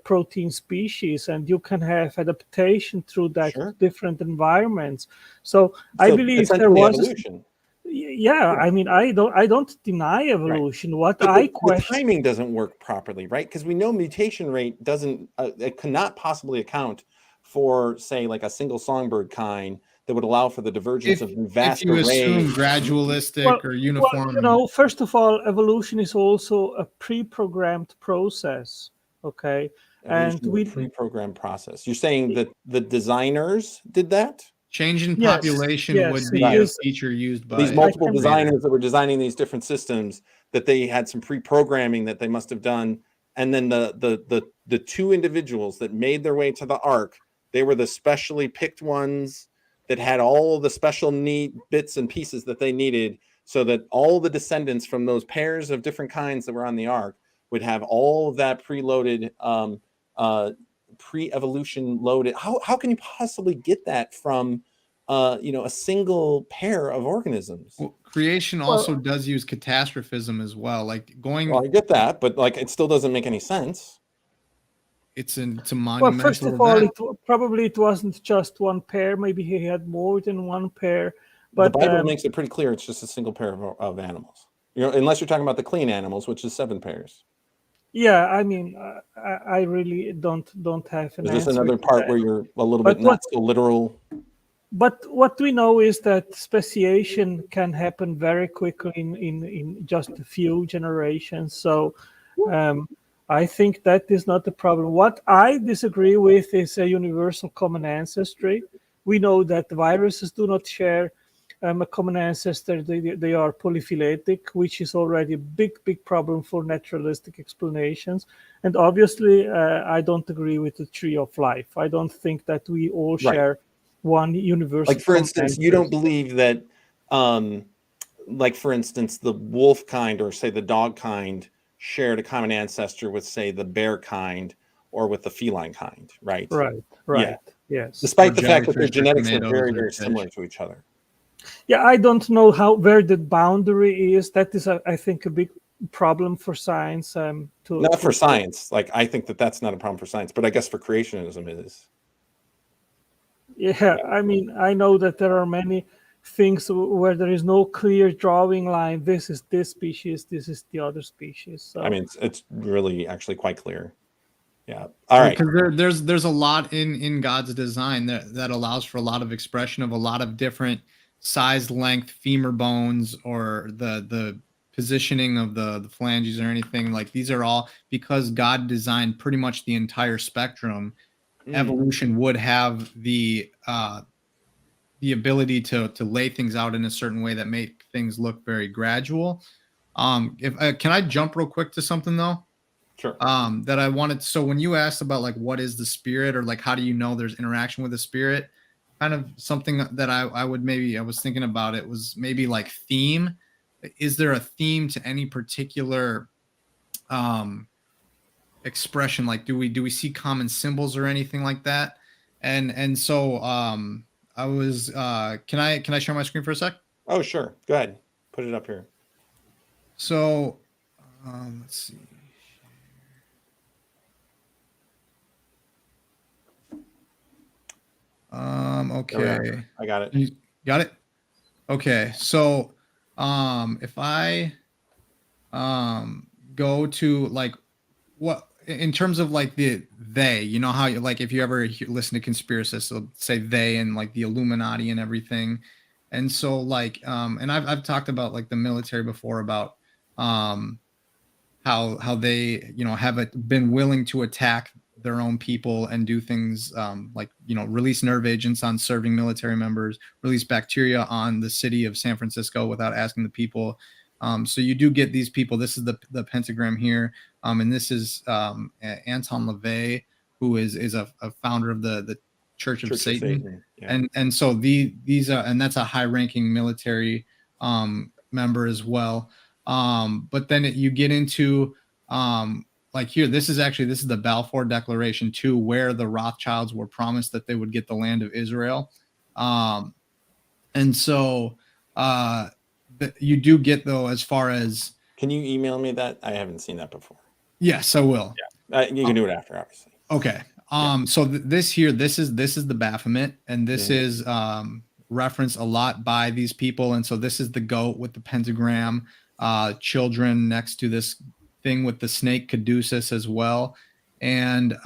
C: protein species, and you can have adaptation through that different environments. So I believe there was evolution. Yeah, I mean, I don't deny evolution. What I question,
A: the timing doesn't work properly, right? Because we know mutation rate doesn't it cannot possibly account for, say, like a single songbird kind that would allow for the divergence of vast arrays.
B: If you assume gradualistic or uniform.
C: Well, you know, first of all, evolution is also a pre-programmed process. Okay, and we
A: pre-programmed process. You're saying that the designers did that?
B: Change in population would be a feature used by
A: these multiple designers that were designing these different systems, that they had some pre-programming that they must have done, and then the 2 individuals that made their way to the ark, they were the specially picked ones that had all the special neat bits and pieces that they needed, so that all the descendants from those pairs of different kinds that were on the ark would have all of that preloaded, pre-evolution loaded. How can you possibly get that from, you know, a single pair of organisms?
B: Well, creation also does use catastrophism as well. Like going.
A: Well, I get that, but like it still doesn't make any sense.
B: It's a monumental.
C: Well, first of all, probably it wasn't just one pair. Maybe he had more than one pair. But
A: the Bible makes it pretty clear it's just a single pair of animals. You know, unless you're talking about the clean animals, which is 7 pairs.
C: Yeah, I mean, I really don't have an answer.
A: Is this another part where you're a little bit not so literal?
C: But what we know is that speciation can happen very quickly in just a few generations. So I think that is not the problem. What I disagree with is a universal common ancestry. We know that viruses do not share a common ancestor. They are polyphyletic, which is already a big problem for naturalistic explanations. And obviously, I don't agree with the tree of life. I don't think that we all share one universal.
A: Like, for instance, you don't believe that, like, for instance, the wolf kind or, say, the dog kind shared a common ancestor with, say, the bear kind or with the feline kind, right?
C: Right. Yeah. Yes.
A: Despite the fact that their genetics are very, very similar to each other.
C: Yeah, I don't know where the boundary is. That is, I think, a big problem for science.
A: Not for science. Like, I think that's not a problem for science, but I guess for creationism it is.
C: Yeah, I mean, I know that there are many things where there is no clear drawing line. This is this species. This is the other species. So.
A: I mean, it's really actually quite clear. Yeah. All right.
B: Because there's a lot in God's design that allows for a lot of expression of a lot of different size, length, femur bones, or the positioning of the phalanges or anything. Like these are all because God designed pretty much the entire spectrum. Evolution would have the ability to lay things out in a certain way that make things look very gradual. If can I jump real quick to something though?
A: Sure.
B: That I wanted. So when you asked about like what is the spirit, or like how do you know there's interaction with the spirit, kind of something that I was thinking about it was maybe like theme. Is there a theme to any particular expression? Like do we see common symbols or anything like that? And so I was can I share my screen for a sec?
A: Oh, sure. Go ahead. Put it up here.
B: So let's see. Okay.
A: I got it.
B: You got it? Okay. So if I go to like what in terms of like they, you know how you like if you ever listen to conspiracists, they'll say they and like the Illuminati and everything. And so like and I've talked about like the military before about how they have been willing to attack their own people and do things like release nerve agents on serving military members, release bacteria on the city of San Francisco without asking the people. So you do get these people. This is the pentagram here, and this is Anton LaVey, who is a founder of the Church of Satan. Yeah. And so these are, and that's a high-ranking military member as well. But then you get into like here, this is the Balfour Declaration too, where the Rothschilds were promised that they would get the land of Israel. And so you do get though, as far as.
A: Can you email me that? I haven't seen that before.
B: Yes, I will.
A: Yeah, you can do it after, obviously.
B: Okay. So this is the Baphomet, and this is referenced a lot by these people. And so this is the goat with the pentagram, children next to this thing with the snake caduceus as well, and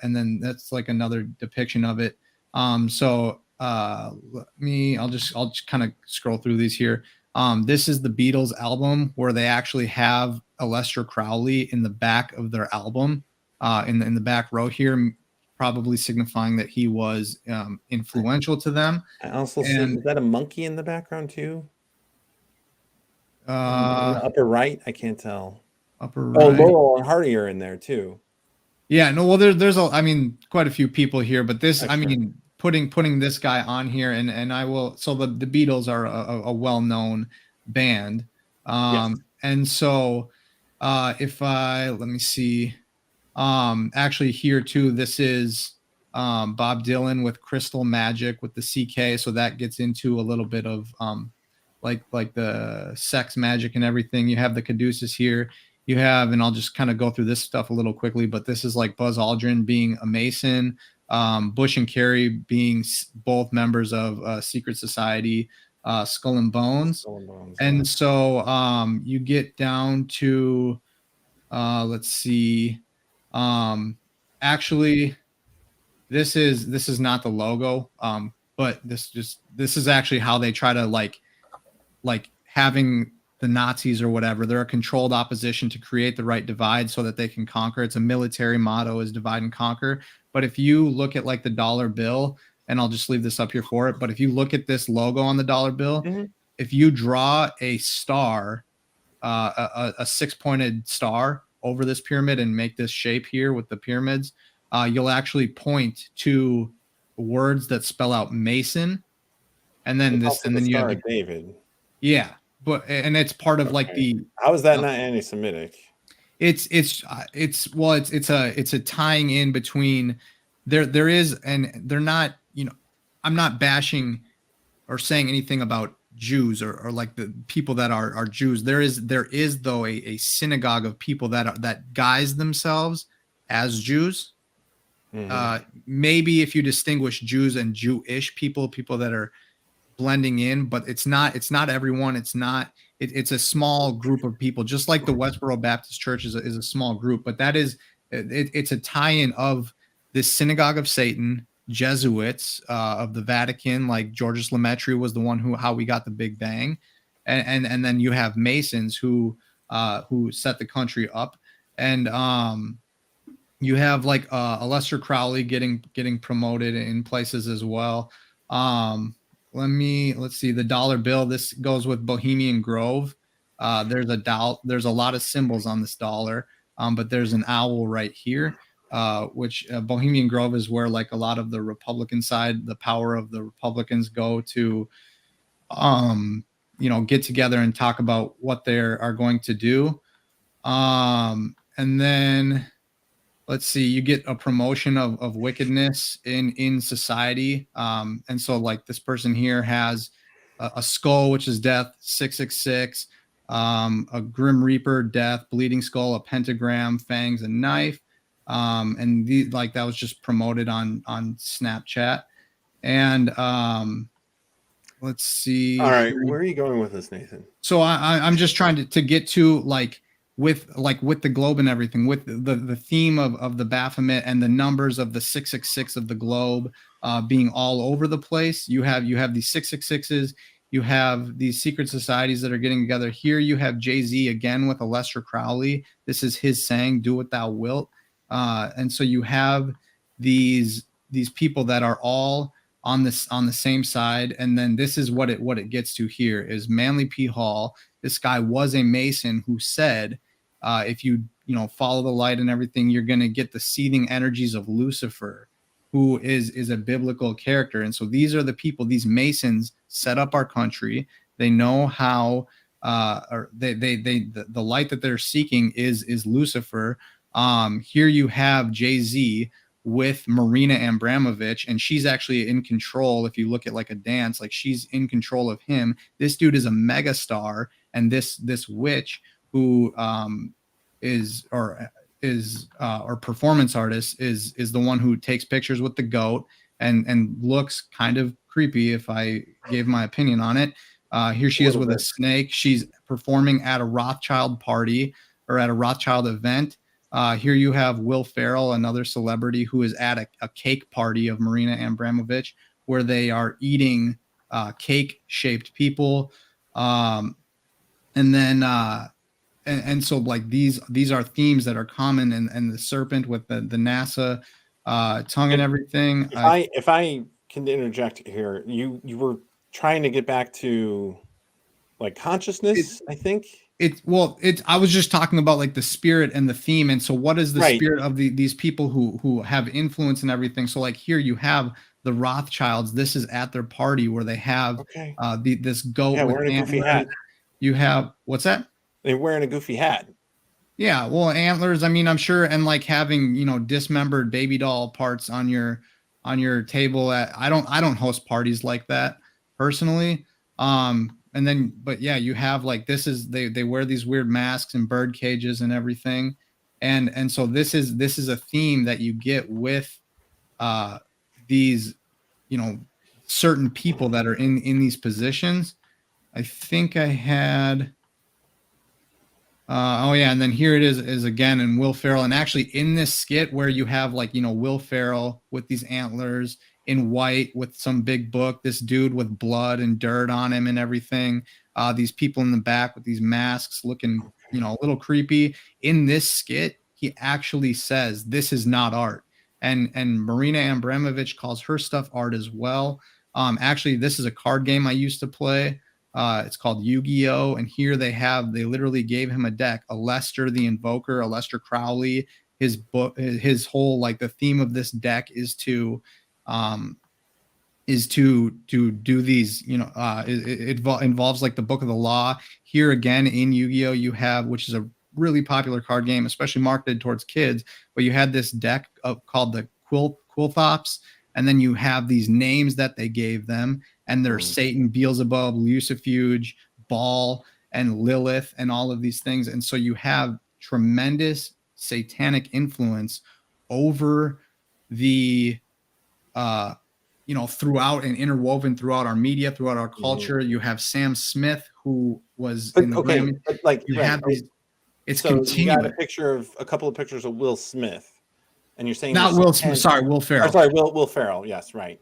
B: then that's like another depiction of it. So I'll just kind of scroll through these here. This is the Beatles album where they actually have Aleister Crowley in the back of their album, in the back row here, probably signifying that he was influential to them.
A: I also see, is that a monkey in the background too? In the upper right, I can't tell.
B: Upper right.
A: Oh, Laurel and Hardy are in there too.
B: Yeah, no, well, there's quite a few people here, but this, putting this guy on here, and I will. So the Beatles are a well-known band, and so if let me see, actually here too, this is Bob Dylan with Crystal Magic with the CK, so that gets into a little bit of like the sex magic and everything. You have the caduceus here. You have, and I'll just kind of go through this stuff a little quickly, but this is like Buzz Aldrin being a Mason, Bush and Carey being both members of Secret Society, Skull and Bones. And so you get down to, let's see, actually, this is not the logo, but this is actually how they try to like having the Nazis or whatever. They're a controlled opposition to create the right divide so that they can conquer. It's a military motto, is divide and conquer. But if you look at like the dollar bill, and I'll just leave this up here for it, but if you look at this logo on the dollar bill, if you draw a star, a six-pointed star over this pyramid and make this shape here with the pyramids, you'll actually point to words that spell out Mason, and then this, and then you have
A: David.
B: Yeah. But and it's part of like the.
A: How is that not anti-Semitic?
B: It's a tying in between there is, and they're not, I'm not bashing or saying anything about Jews or like the people that are Jews. There is though a synagogue of people that guise themselves as Jews. Maybe if you distinguish Jews and Jewish people that are blending in, but it's not everyone. It's a small group of people, just like the Westboro Baptist Church is a small group, but it's a tie-in of this synagogue of Satan Jesuits of the Vatican, like Georges Lemaitre was the one how we got the Big Bang, and then you have Masons who set the country up, and you have like Aleister Crowley getting promoted in places as well. Let's see, the dollar bill. This goes with Bohemian Grove. There's a lot of symbols on this dollar, but there's an owl right here, which Bohemian Grove is where like a lot of the Republican side, the power of the Republicans go to, get together and talk about what they are going to do. And then let's see, you get a promotion of wickedness in society. And so like this person here has a skull, which is death, 666, a grim reaper, death, bleeding skull, a pentagram, fangs, and knife. And that was just promoted on Snapchat. And let's see.
A: All right, where are you going with this, Nathan?
B: So I'm just trying to get to with the globe and everything, with the theme of the Baphomet and the numbers of the 666 of the globe being all over the place. You have these 666s, you have these secret societies that are getting together. Here you have Jay-Z again with Aleister Crowley. This is his saying, "Do what thou wilt." And so you have these people that are all on the same side. And then this is what it gets to here is Manly P. Hall. This guy was a Mason who said, if you follow the light and everything, you're going to get the seething energies of Lucifer, who is a biblical character. And so these are the people, these Masons set up our country. They know how, the light that they're seeking is Lucifer. Here you have Jay-Z with Marina Abramovich, and she's actually in control. If you look at like a dance, like she's in control of him. This dude is a mega star, and this witch who is performance artist is the one who takes pictures with the goat and looks kind of creepy if I gave my opinion on it. Here she is with a snake. She's performing at a Rothschild party or at a Rothschild event. Here you have Will Ferrell, another celebrity who is at a cake party of Marina Abramovich, where they are eating cake-shaped people. And so like these are themes that are common, and the serpent with the NASA tongue and everything.
A: If I can interject here, you were trying to get back to like consciousness, I think.
B: I was just talking about like the spirit and the theme. And so what is the spirit of these people who have influence and everything? So like here you have the Rothschilds. This is at their party where they have this goat with
A: wearing a goofy hat.
B: You have, what's that?
A: They're wearing a goofy hat.
B: Yeah, well, antlers, I mean, I'm sure, and like having, dismembered baby doll parts on your table. I don't host parties like that personally. And then, but yeah, you have like, they wear these weird masks and bird cages and everything. And so this is a theme that you get with these, certain people that are in these positions. I think I had, and then here it is again, and Will Ferrell. And actually in this skit where you have like, Will Ferrell with these antlers in white with some big book, this dude with blood and dirt on him and everything, these people in the back with these masks looking, a little creepy. In this skit, he actually says, "This is not art." And Marina Abramovich calls her stuff art as well. Actually, this is a card game I used to play. It's called Yu-Gi-Oh! And here they literally gave him a deck, Aleister the Invoker, Aleister Crowley. His book, his whole, like the theme of this deck is to do these, it involves like the Book of the Law. Here again in Yu-Gi-Oh! You have, which is a really popular card game, especially marketed towards kids, but you had this deck called the Quilthops, and then you have these names that they gave them, and there's Satan, Beelzebub, Lucifuge, Baal, and Lilith, and all of these things. And so you have tremendous satanic influence over the throughout and interwoven throughout our media, throughout our culture. You have Sam Smith, who was in the Grammy.
A: But like
B: you have these, it's
A: so
B: continuous.
A: you got a couple of pictures of Will Smith, and you're saying
B: Not
A: there's
B: Will
A: satanic-
B: Smith. Sorry, Will
A: or
B: Ferrell.
A: sorry, Will Ferrell. Yes, right.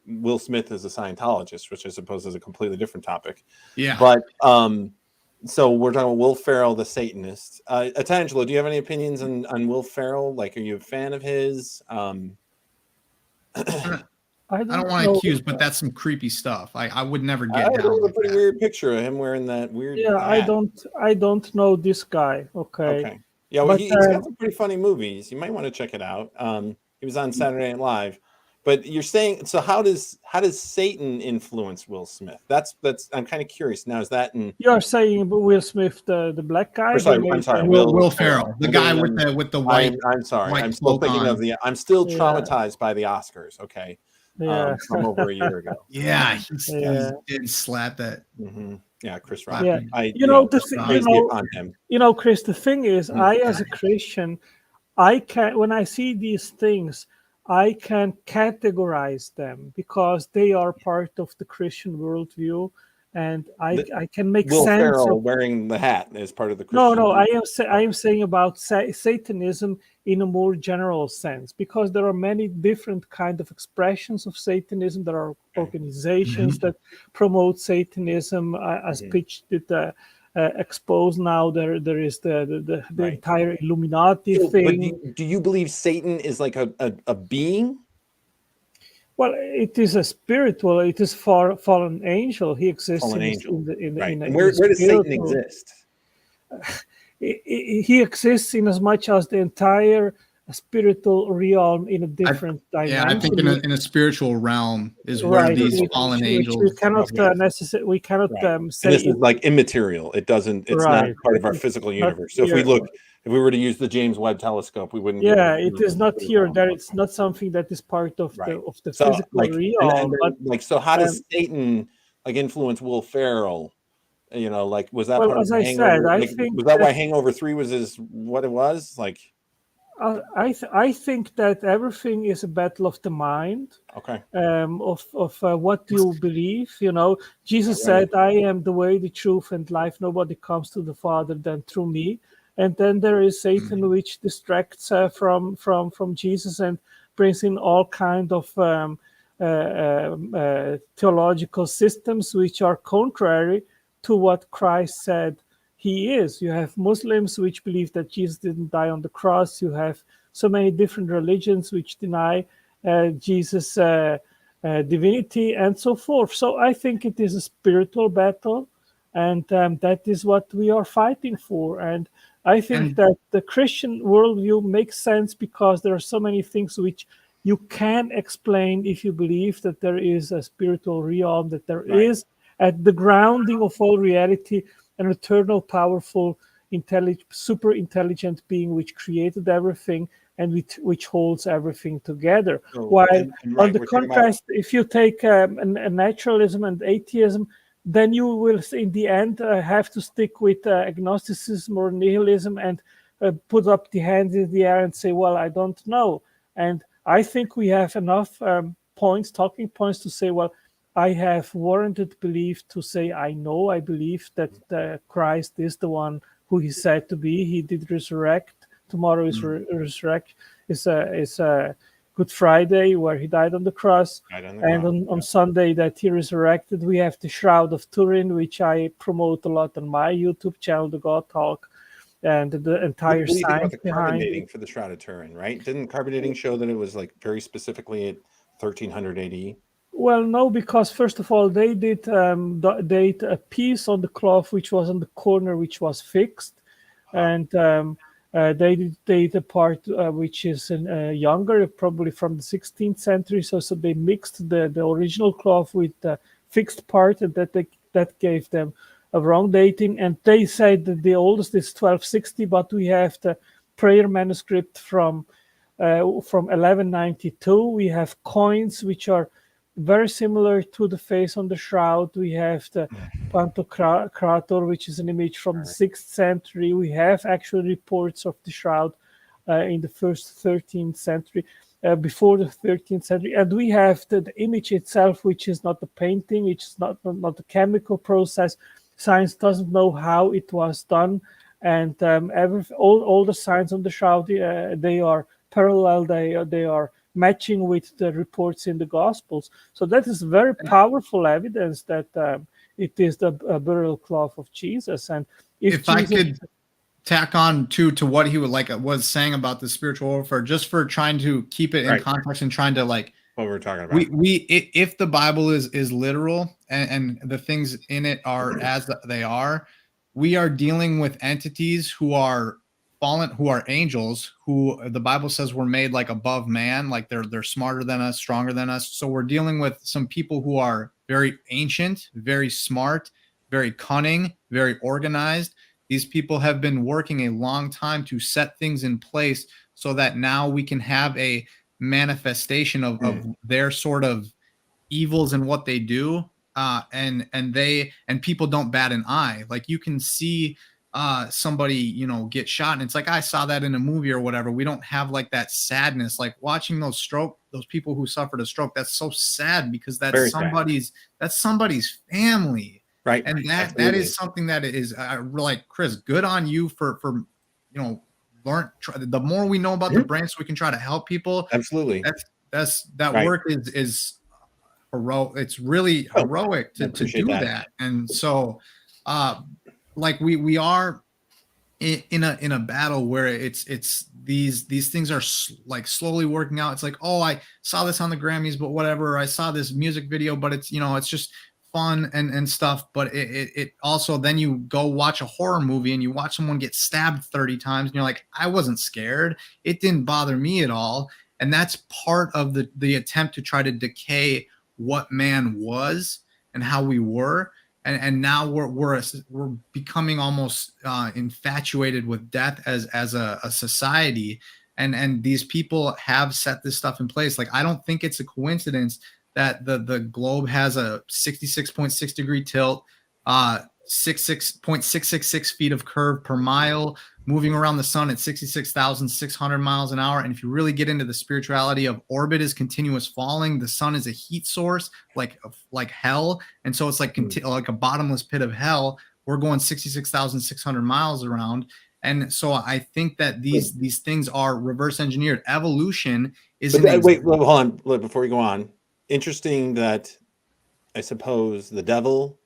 A: Will Smith is a Scientologist, which I suppose is a completely different topic.
B: Yeah.
A: But so we're talking about Will Ferrell, the Satanist. Atangelo, do you have any opinions on Will Ferrell? Like, are you a fan of his?
B: I don't want to accuse, but that's some creepy stuff. I would never get down
A: a
B: like
A: pretty
B: that.
A: weird picture of him wearing that weird.
C: Yeah,
A: hat.
C: I don't know this guy. Okay.
A: Okay. Yeah, well,
C: But,
A: he's got some pretty funny movies. You might want to check it out. He was on Saturday Night Live. But you're saying, so how does Satan influence Will Smith? That's I'm kind of curious. Now, is that in?
C: You're saying Will Smith, the black guy?
A: Or sorry, I'm sorry,
B: Will Ferrell, the guy with the white.
A: I'm sorry.
B: white
A: I'm still
B: cloak
A: thinking
B: on.
A: of the. I'm still
C: Yeah.
A: traumatized by the Oscars. Okay.
C: Yeah.
A: From over a year ago.
B: Yeah, he
C: Yeah.
B: did slap that.
A: Mm-hmm. Yeah, Chris Rock.
C: Yeah.
A: I,
C: You know, the
A: crazy upon him.
C: Chris, the thing is, I, as a Christian, when I see these things, I can categorize them because they are part of the Christian worldview, and I can make
A: Will
C: sense
A: Ferrell
C: of.
A: wearing the hat as part of the Christian.
C: No, I am saying about Satanism in a more general sense, because there are many different kind of expressions of Satanism. There are organizations that promote Satanism, as pitched it. Exposed now. There is the entire Illuminati thing.
A: But do you believe Satan is like a being?
C: Well, it is a spiritual. It is fallen angel. He exists
A: Fallen
C: in
A: angel.
C: in
A: And where does Satan exist?
C: He exists in as much as the entire spiritual realm in a different dimension.
B: Yeah, I think in a spiritual realm is where these fallen angels.
C: We cannot We cannot say.
A: And this is like immaterial. It doesn't. It's not part of our physical universe. So if we were to use the James Webb Telescope, we wouldn't.
C: Yeah, it is not here. There, it's not something that is part of the physical realm.
A: So how does Satan influence Will Ferrell? Was that
C: well,
A: part
C: as
A: of
C: I
A: Hangover?
C: said, I think
A: was that why Hangover 3 was what it was like?
C: I think that everything is a battle of the mind.
A: Okay.
C: Of what you believe. Jesus said, "I am the way, the truth, and life. Nobody comes to the Father than through me." And then there is Satan, which distracts from Jesus and brings in all kind of theological systems which are contrary to what Christ said he is. You have Muslims which believe that Jesus didn't die on the cross. You have so many different religions which deny Jesus' divinity and so forth. So I think it is a spiritual battle, and that is what we are fighting for. And I think that the Christian worldview makes sense because there are so many things which you can explain if you believe that there is a spiritual realm, that there is at the grounding of all reality an eternal, powerful, super intelligent being which created everything and which holds everything together. On the contrast, if you take a naturalism and atheism, then you will, in the end, have to stick with agnosticism or nihilism and put up the hands in the air and say, well, I don't know. And I think we have enough talking points to say, well, I have warranted belief to say, I know, I believe that Christ is the one who he said to be. He did resurrect. Tomorrow is resurrect. It's a Good Friday where he died on the cross. And on Sunday that he resurrected, we have the Shroud of Turin, which I promote a lot on my YouTube channel, The God Talk, and the entire
A: science
C: behind
A: the carbonating for the Shroud of Turin, right? Didn't carbonating show that it was very specifically at 1300 AD? Well,
C: no, because first of all, they did date a piece on the cloth which was on the corner, which was fixed, and they did date a part which is younger, probably from the 16th century. So they mixed the original cloth with the fixed part, and that gave them a wrong dating. And they said that the oldest is 1260, but we have the prayer manuscript from 1192. We have coins which are very similar to the face on the shroud. We have the Pantocrator, which is an image from the 6th century. We have actual reports of the shroud in the first 13th century, before the 13th century. And we have the image itself, which is not a painting, it's not a chemical process. Science doesn't know how it was done. And all the signs on the shroud, they are parallel they are matching with the reports in the Gospels. So that is very powerful evidence that it is the burial cloth of Jesus. And
B: if Jesus, I could tack on to what he would was saying about the spiritual warfare, just for trying to keep it in context and trying to what
A: we're talking about.
B: If the Bible is literal and the things in it are as they are, we are dealing with entities who are fallen, who are angels, who the Bible says were made like above man, like they're smarter than us, stronger than us. So we're dealing with some people who are very ancient, very smart, very cunning, very organized. These people have been working a long time to set things in place so that now we can have a manifestation of their sort of evils and what they do. And people don't bat an eye. Like you can see somebody, get shot, and it's like, I saw that in a movie or whatever. We don't have like that sadness, like watching those people who suffered a stroke. That's so sad because that's somebody's family.
A: Right.
B: And that is something that is like, Chris, good on you for the more we know about the brain, so we can try to help people.
A: Absolutely.
B: That work is heroic. It's really heroic to do that. And so we are in a battle where it's these things are slowly working out. It's like, oh, I saw this on the Grammys, but whatever. I saw this music video, but it's it's just fun and stuff. But it also, then you go watch a horror movie and you watch someone get stabbed 30 times and you're like, I wasn't scared. It didn't bother me at all. And that's part of the attempt to try to decay what man was and how we were. And now we're becoming almost infatuated with death as a society. And these people have set this stuff in place. Like, I don't think it's a coincidence that the globe has a 66.6 degree tilt, 6.666 feet of curve per mile, moving around the sun at 66,600 miles an hour. And if you really get into the spirituality of orbit is continuous falling, the sun is a heat source like hell. And so it's like a bottomless pit of hell. We're going 66,600 miles around. And so I think that these things are reverse engineered. Evolution is
A: hold on before we go on. Interesting that I suppose the devil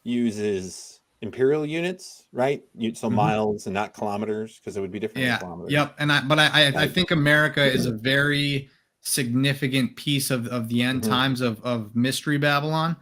A: uses imperial units, right? So miles and not kilometers, because it would be different than kilometers.
B: Yep. And I think America is a very significant piece of the end times of Mystery Babylon.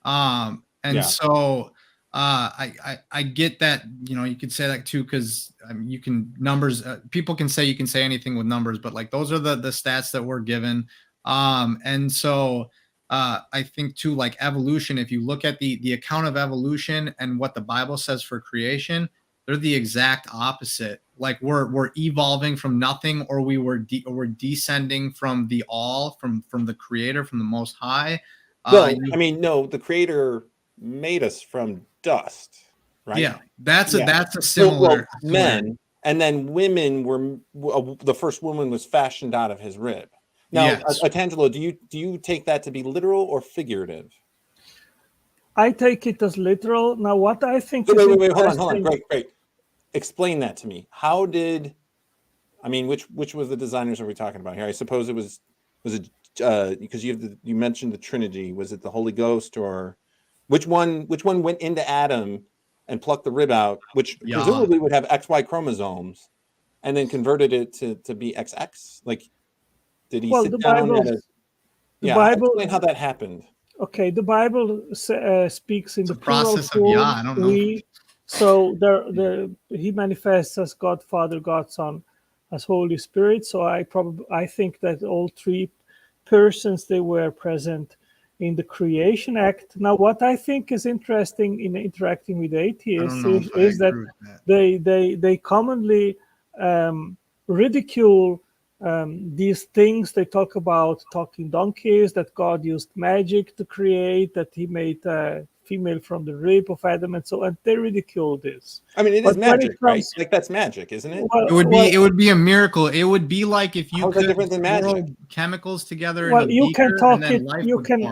B: So I get that, you could say that too, because you can numbers, people can say you can say anything with numbers, but like those are the stats that we're given. And so I think too, like evolution, if you look at the account of evolution and what the Bible says for creation, they're the exact opposite. Like we're evolving from nothing, or we're descending from the all, from the creator, from the most high.
A: The creator made us from dust, right?
B: Yeah, that's a similar
A: men, and then women were the first woman was fashioned out of his rib. Now, yes. Atangelo, do you take that to be literal or figurative?
C: I take it as literal. Now, what I think
A: wait, hold on. Great. Explain that to me. How did, which was the designers are we talking about here? I suppose it was it because you mentioned the Trinity. Was it the Holy Ghost, or which one went into Adam and plucked the rib out, which presumably would have XY chromosomes, and then converted it to be XX? Like, did he sit down explain how that happened.
C: Okay, the Bible speaks in the
B: process of I don't know.
C: So he manifests as God Father, God Son, as Holy Spirit. So I think that all three persons, they were present in the creation act. Now, what I think is interesting in interacting with atheists is that they commonly ridicule these things. They talk about talking donkeys, that God used magic to create, that he made a female from the rib of Adam, and so on. They ridicule this.
A: It is magic, right? Like, that's magic, isn't it?
B: It would be a miracle. It would be like if you could
A: different than magic?
B: chemicals together.
C: Well,
B: in a
C: you
B: beaker,
C: can talk
B: and then
C: it. You can.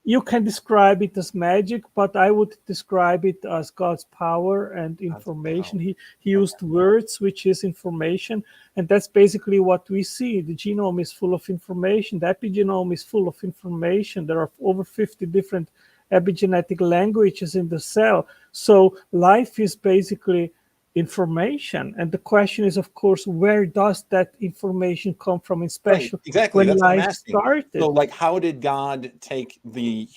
C: you can describe it as magic, but I would describe it as God's power and information. He used words, which is information, and that's basically what we see. The genome is full of information. The epigenome is full of information. There are over 50 different epigenetic languages in the cell. So life is basically information, and the question is, of course, where does that information come from, especially
A: exactly.
C: when
A: That's what I'm
C: life
A: asking.
C: started?
A: So, like, how did God take the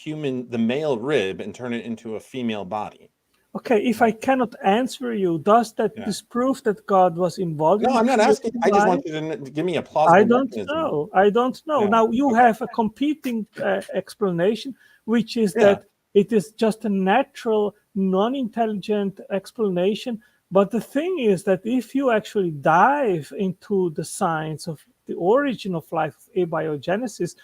A: male rib and turn it into a female body?
C: Okay, if I cannot answer you, does that disprove that God was involved?
A: No,
C: in
A: I'm not asking. I just want
C: life?
A: you to give me a plausible
C: I don't
A: mechanism.
C: know. I don't know.
A: Yeah.
C: Now you have a competing explanation, which is that it is just a natural, non-intelligent explanation. But the thing is that if you actually dive into the science of the origin of life, abiogenesis,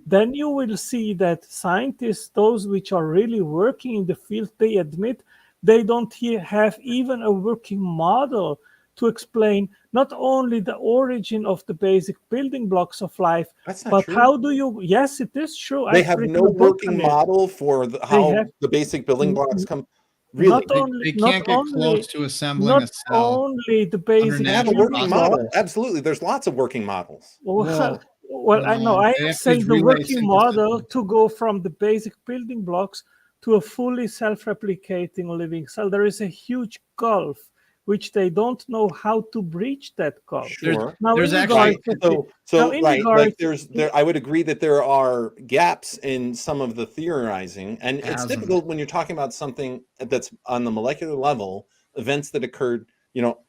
C: then you will see that scientists, those which are really working in the field, they admit they don't have even a working model to explain not only the origin of the basic building blocks of life, but
A: true.
C: how do you, yes, it is true.
A: They have no working model for how the basic building blocks come. Really,
C: not only,
B: they can't get close to assembling a cell.
C: Not only the basic.
A: They have a working model. Absolutely, there's lots of working models.
C: Well, I know. I am saying the working model to go from the basic building blocks to a fully self-replicating living cell. There is a huge gulf, which they don't know how to breach that gulf.
A: Sure.
C: There's
A: actually I would agree that there are gaps in some of the theorizing, and it's difficult when you're talking about something that's on the molecular level, events that occurred,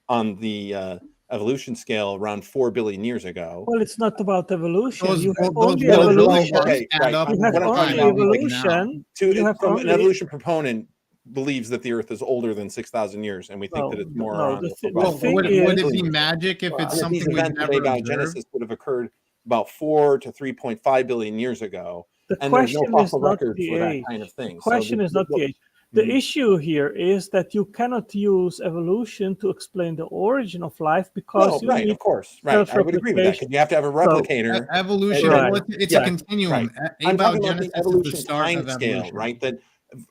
A: on the evolution scale around 4 billion years ago.
C: Well, it's not about evolution.
B: Those
C: you have
B: those
C: only evolution.
A: Right.
C: You have only evolution.
A: An evolution proponent believes that the Earth is older than 6,000 years, and we think that it's more around.
B: Would it be magic if it's something we've never
A: abiogenesis would have occurred about 4 to 3.5 billion years ago,
C: the
A: and there's no
C: question
A: fossil
C: is not
A: record
C: the
A: for that
C: age.
A: kind of thing.
C: The question is not the age. The issue here is that you cannot use evolution to explain the origin of life because you need
A: of course, I would agree with that, because you have to have a replicator.
B: Evolution, it's a continuum.
A: I'm talking about the
B: Abiogenesis is the
A: evolution
B: start
A: time
B: of
A: scale,
B: evolution.
A: right? That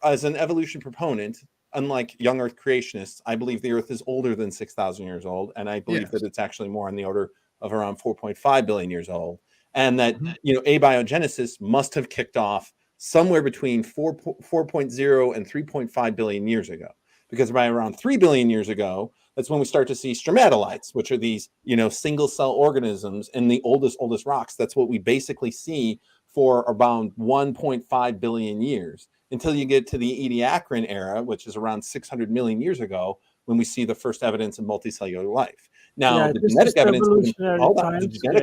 A: as an evolution proponent, unlike young Earth creationists, I believe the Earth is older than 6,000 years old, and I believe that it's actually more on the order of around 4.5 billion years old, and that abiogenesis must have kicked off somewhere between 4.0 and 3.5 billion years ago, because by around 3 billion years ago, that's when we start to see stromatolites, which are these single cell organisms in the oldest rocks. That's what we basically see for around 1.5 billion years, until you get to the Ediacaran era, which is around 600 million years ago, when we see the first evidence of multicellular life. Now, the genetic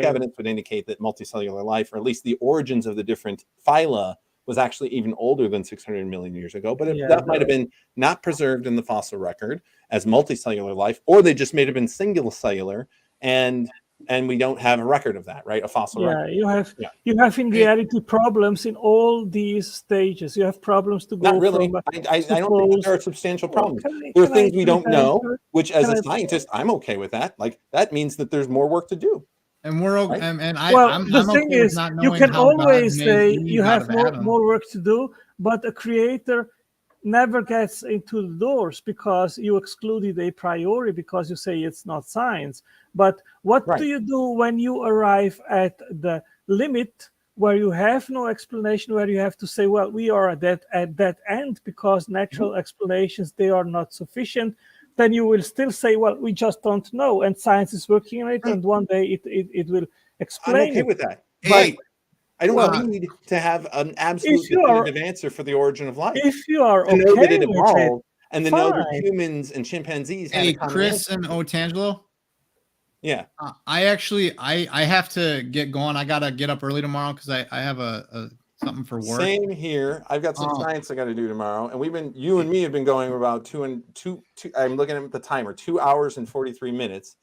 A: evidence would indicate that multicellular life, or at least the origins of the different phyla, was actually even older than 600 million years ago. But that might have been not preserved in the fossil record as multicellular life, or they just may have been single cellular, and we don't have a record of that, right? A fossil record.
C: You have in reality problems in all these stages. You have problems to go.
A: Not really. I don't think that there are substantial problems. There are things we don't know, which as a scientist, I'm okay with that. Like, that means that there's more work to do.
B: And we're okay.
C: Right?
B: I'm
C: the thing
B: okay
C: is,
B: not
C: you
B: knowing
C: can
B: how
C: always
B: God
C: say
B: made
C: you
B: Eve out
C: have
B: of Adam.
C: more work to do, but a creator never gets into the doors because you excluded a priori because you say it's not science. But what do you do when you arrive at the limit where you have no explanation, where you have to say, well, we are at that end because natural explanations, they are not sufficient? Then you will still say, well, we just don't know, and science is working on it, and one day it will explain.
A: I'm okay with that. But I don't need to have an absolute definitive answer for the origin of life.
C: If you are
A: to know that
C: okay
A: it
C: with
A: evolved,
C: it,
A: and to know that humans and chimpanzees had a common
B: Chris
A: ancestor.
B: and Otangelo.
A: Yeah.
B: I have to get going. I gotta get up early tomorrow because I have a something for work.
A: Same here. I've got some science I got to do tomorrow, and you and me have been going about two. I'm looking at the timer, 2 hours and 43 minutes.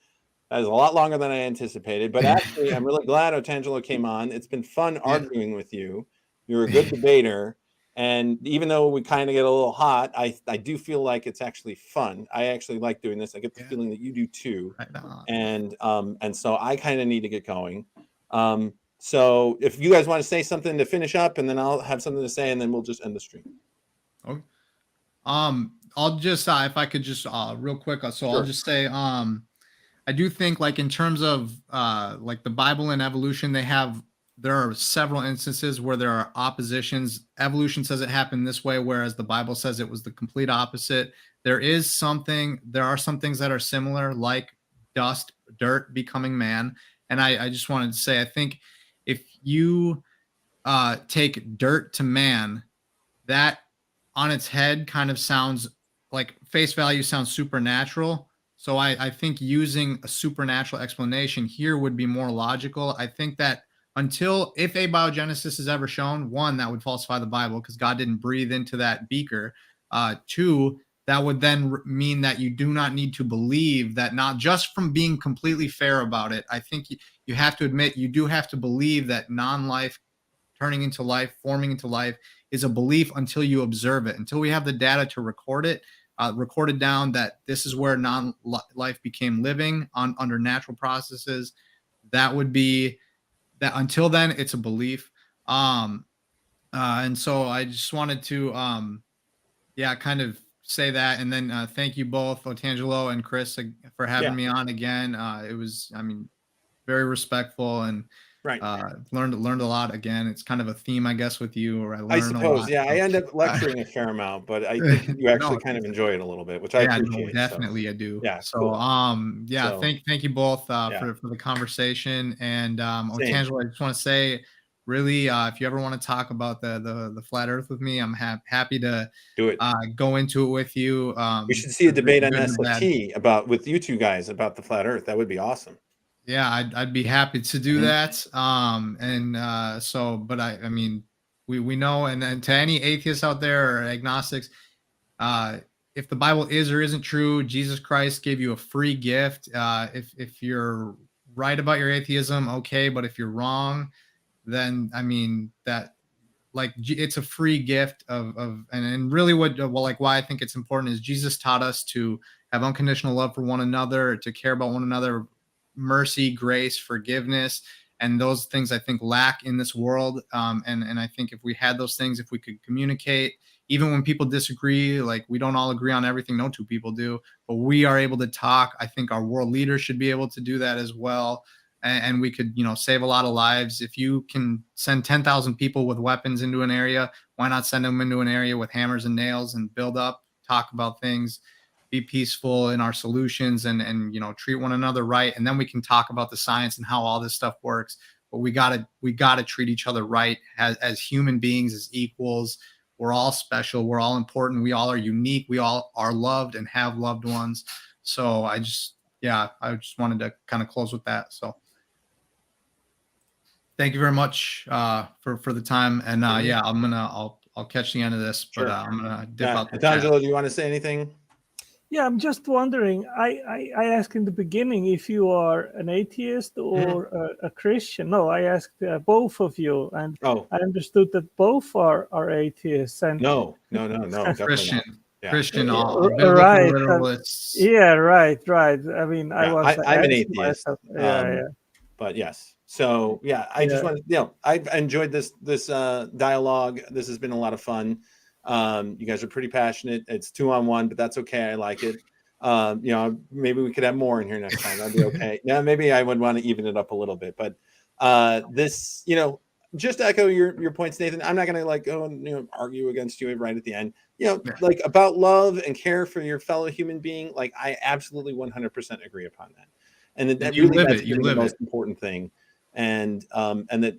A: That is a lot longer than I anticipated, but actually, I'm really glad Otangelo came on. It's been fun arguing with you. You're a good debater, and even though we kind of get a little hot, I do feel like it's actually fun. I actually like doing this. I get the feeling that you do too, and so I kind of need to get going. So if you guys want to say something to finish up, and then I'll have something to say, and then we'll just end the stream.
B: Okay. I'll just if I could just real quick. So
A: Sure.
B: I'll just say I do think, like, in terms of like the Bible and evolution, there are several instances where there are oppositions. Evolution says it happened this way, whereas the Bible says it was the complete opposite. There are some things that are similar, like dirt becoming man. And I just wanted to say, I think if you take dirt to man, that on its head kind of sounds like face value sounds supernatural. So I think using a supernatural explanation here would be more logical. I think that if abiogenesis is ever shown, one, that would falsify the Bible because God didn't breathe into that beaker. Two, that would then mean that you do not need to believe that, not just from being completely fair about it. I think you have to admit, you do have to believe that non-life turning into life, forming into life, is a belief until you observe it, until we have the data to record it, recorded down that this is where non-life became living under natural processes. That would be that. Until then, it's a belief. And so I just wanted to, kind of say that. And then thank you both, Otangelo and Chris, for having me on again. It was, very respectful, and
A: Right.
B: Learned a lot again. It's kind of a theme, I guess, with you, or
A: I suppose, yeah. I end up lecturing a fair amount, but I think you actually kind of enjoy it a little bit, which I appreciate.
B: Definitely, so. I do.
A: Yeah.
B: So,
A: cool.
B: Thank you both for the conversation. And Otangelo, I just want to say, really, if you ever want to talk about the flat Earth with me, I'm happy to
A: do it.
B: Go into it with you.
A: We should see a debate on SFT with you two guys about the flat Earth. That would be awesome.
B: Yeah, I'd be happy to do that. But I mean, we know, and to any atheists out there or agnostics, if the Bible is or isn't true, Jesus Christ gave you a free gift. If you're right about your atheism, okay, but if you're wrong, then it's a free gift and really why I think it's important is Jesus taught us to have unconditional love for one another, to care about one another, mercy, grace, forgiveness, and those things I think lack in this world. And I think if we had those things, if we could communicate, even when people disagree, like we don't all agree on everything, no two people do, but we are able to talk. I think our world leaders should be able to do that as well. And we could, save a lot of lives. If you can send 10,000 people with weapons into an area, why not send them into an area with hammers and nails and build up, talk about things, be peaceful in our solutions, and treat one another right. And then we can talk about the science and how all this stuff works. But we gotta treat each other right as human beings, as equals. We're all special. We're all important. We all are unique. We all are loved and have loved ones. So I just wanted to kind of close with that. So thank you very much for the time. And I'll catch the end of this, but I'm gonna dip out.
A: Otangelo, do you want to say anything?
C: Yeah, I'm just wondering. I asked in the beginning if you are an atheist or a Christian. No, I asked both of you, and I understood that both are atheists. And
A: no,
B: Christian.
A: Yeah.
B: Christian,
C: right? Yeah, right. I mean,
A: I'm an atheist.
C: Myself.
A: But yes. So I just wanted, I've enjoyed this dialogue. This has been a lot of fun. You guys are pretty passionate. It's 2-on-1, but that's okay. I like it. Maybe we could have more in here next time. That'd be okay. Yeah, maybe I would want to even it up a little bit. But this, just to echo your points, Nathan. I'm not gonna go and argue against you right at the end. Like about love and care for your fellow human being. Like I absolutely 100% agree upon that. And that's the most important thing. And that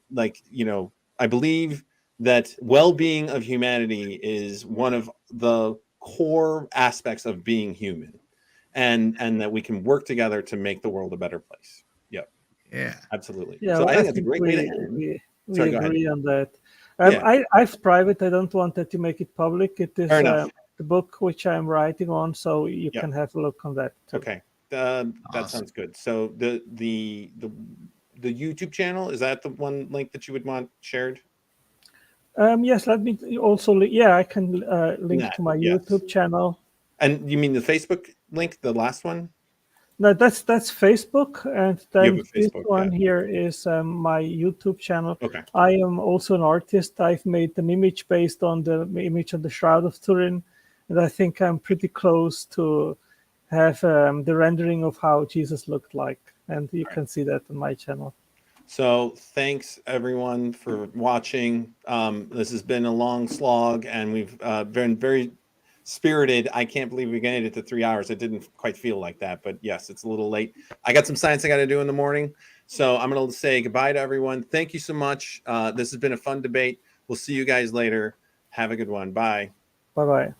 A: I believe that well-being of humanity is one of the core aspects of being human, and that we can work together to make the world a better place. Yep.
B: Yeah.
A: Absolutely.
C: Yeah.
A: So I think that's a great way to end.
C: We agree on that. I've private. I don't want that to make it public. It is the book which I'm writing on, so you can have a look on that too.
A: Okay. That sounds good. So the YouTube channel, is that the one link that you would want shared?
C: Yes, let me also. I can link to my YouTube channel.
A: And you mean the Facebook link, the last one?
C: No, that's Facebook, and
A: You have
C: then
A: a
C: this
A: Facebook,
C: one
A: yeah.
C: here is my YouTube channel.
A: Okay.
C: I am also an artist. I've made an image based on the image of the Shroud of Turin, and I think I'm pretty close to have the rendering of how Jesus looked like, and you can see that on my channel.
A: So thanks everyone for watching. This has been a long slog, and we've been very spirited. I can't believe we made it to 3 hours. It didn't quite feel like that, but yes, it's a little late. I got some science I got to do in the morning, so I'm going to say goodbye to everyone. Thank you so much. This has been a fun debate. We'll see you guys later. Have a good one. Bye.
C: Bye bye.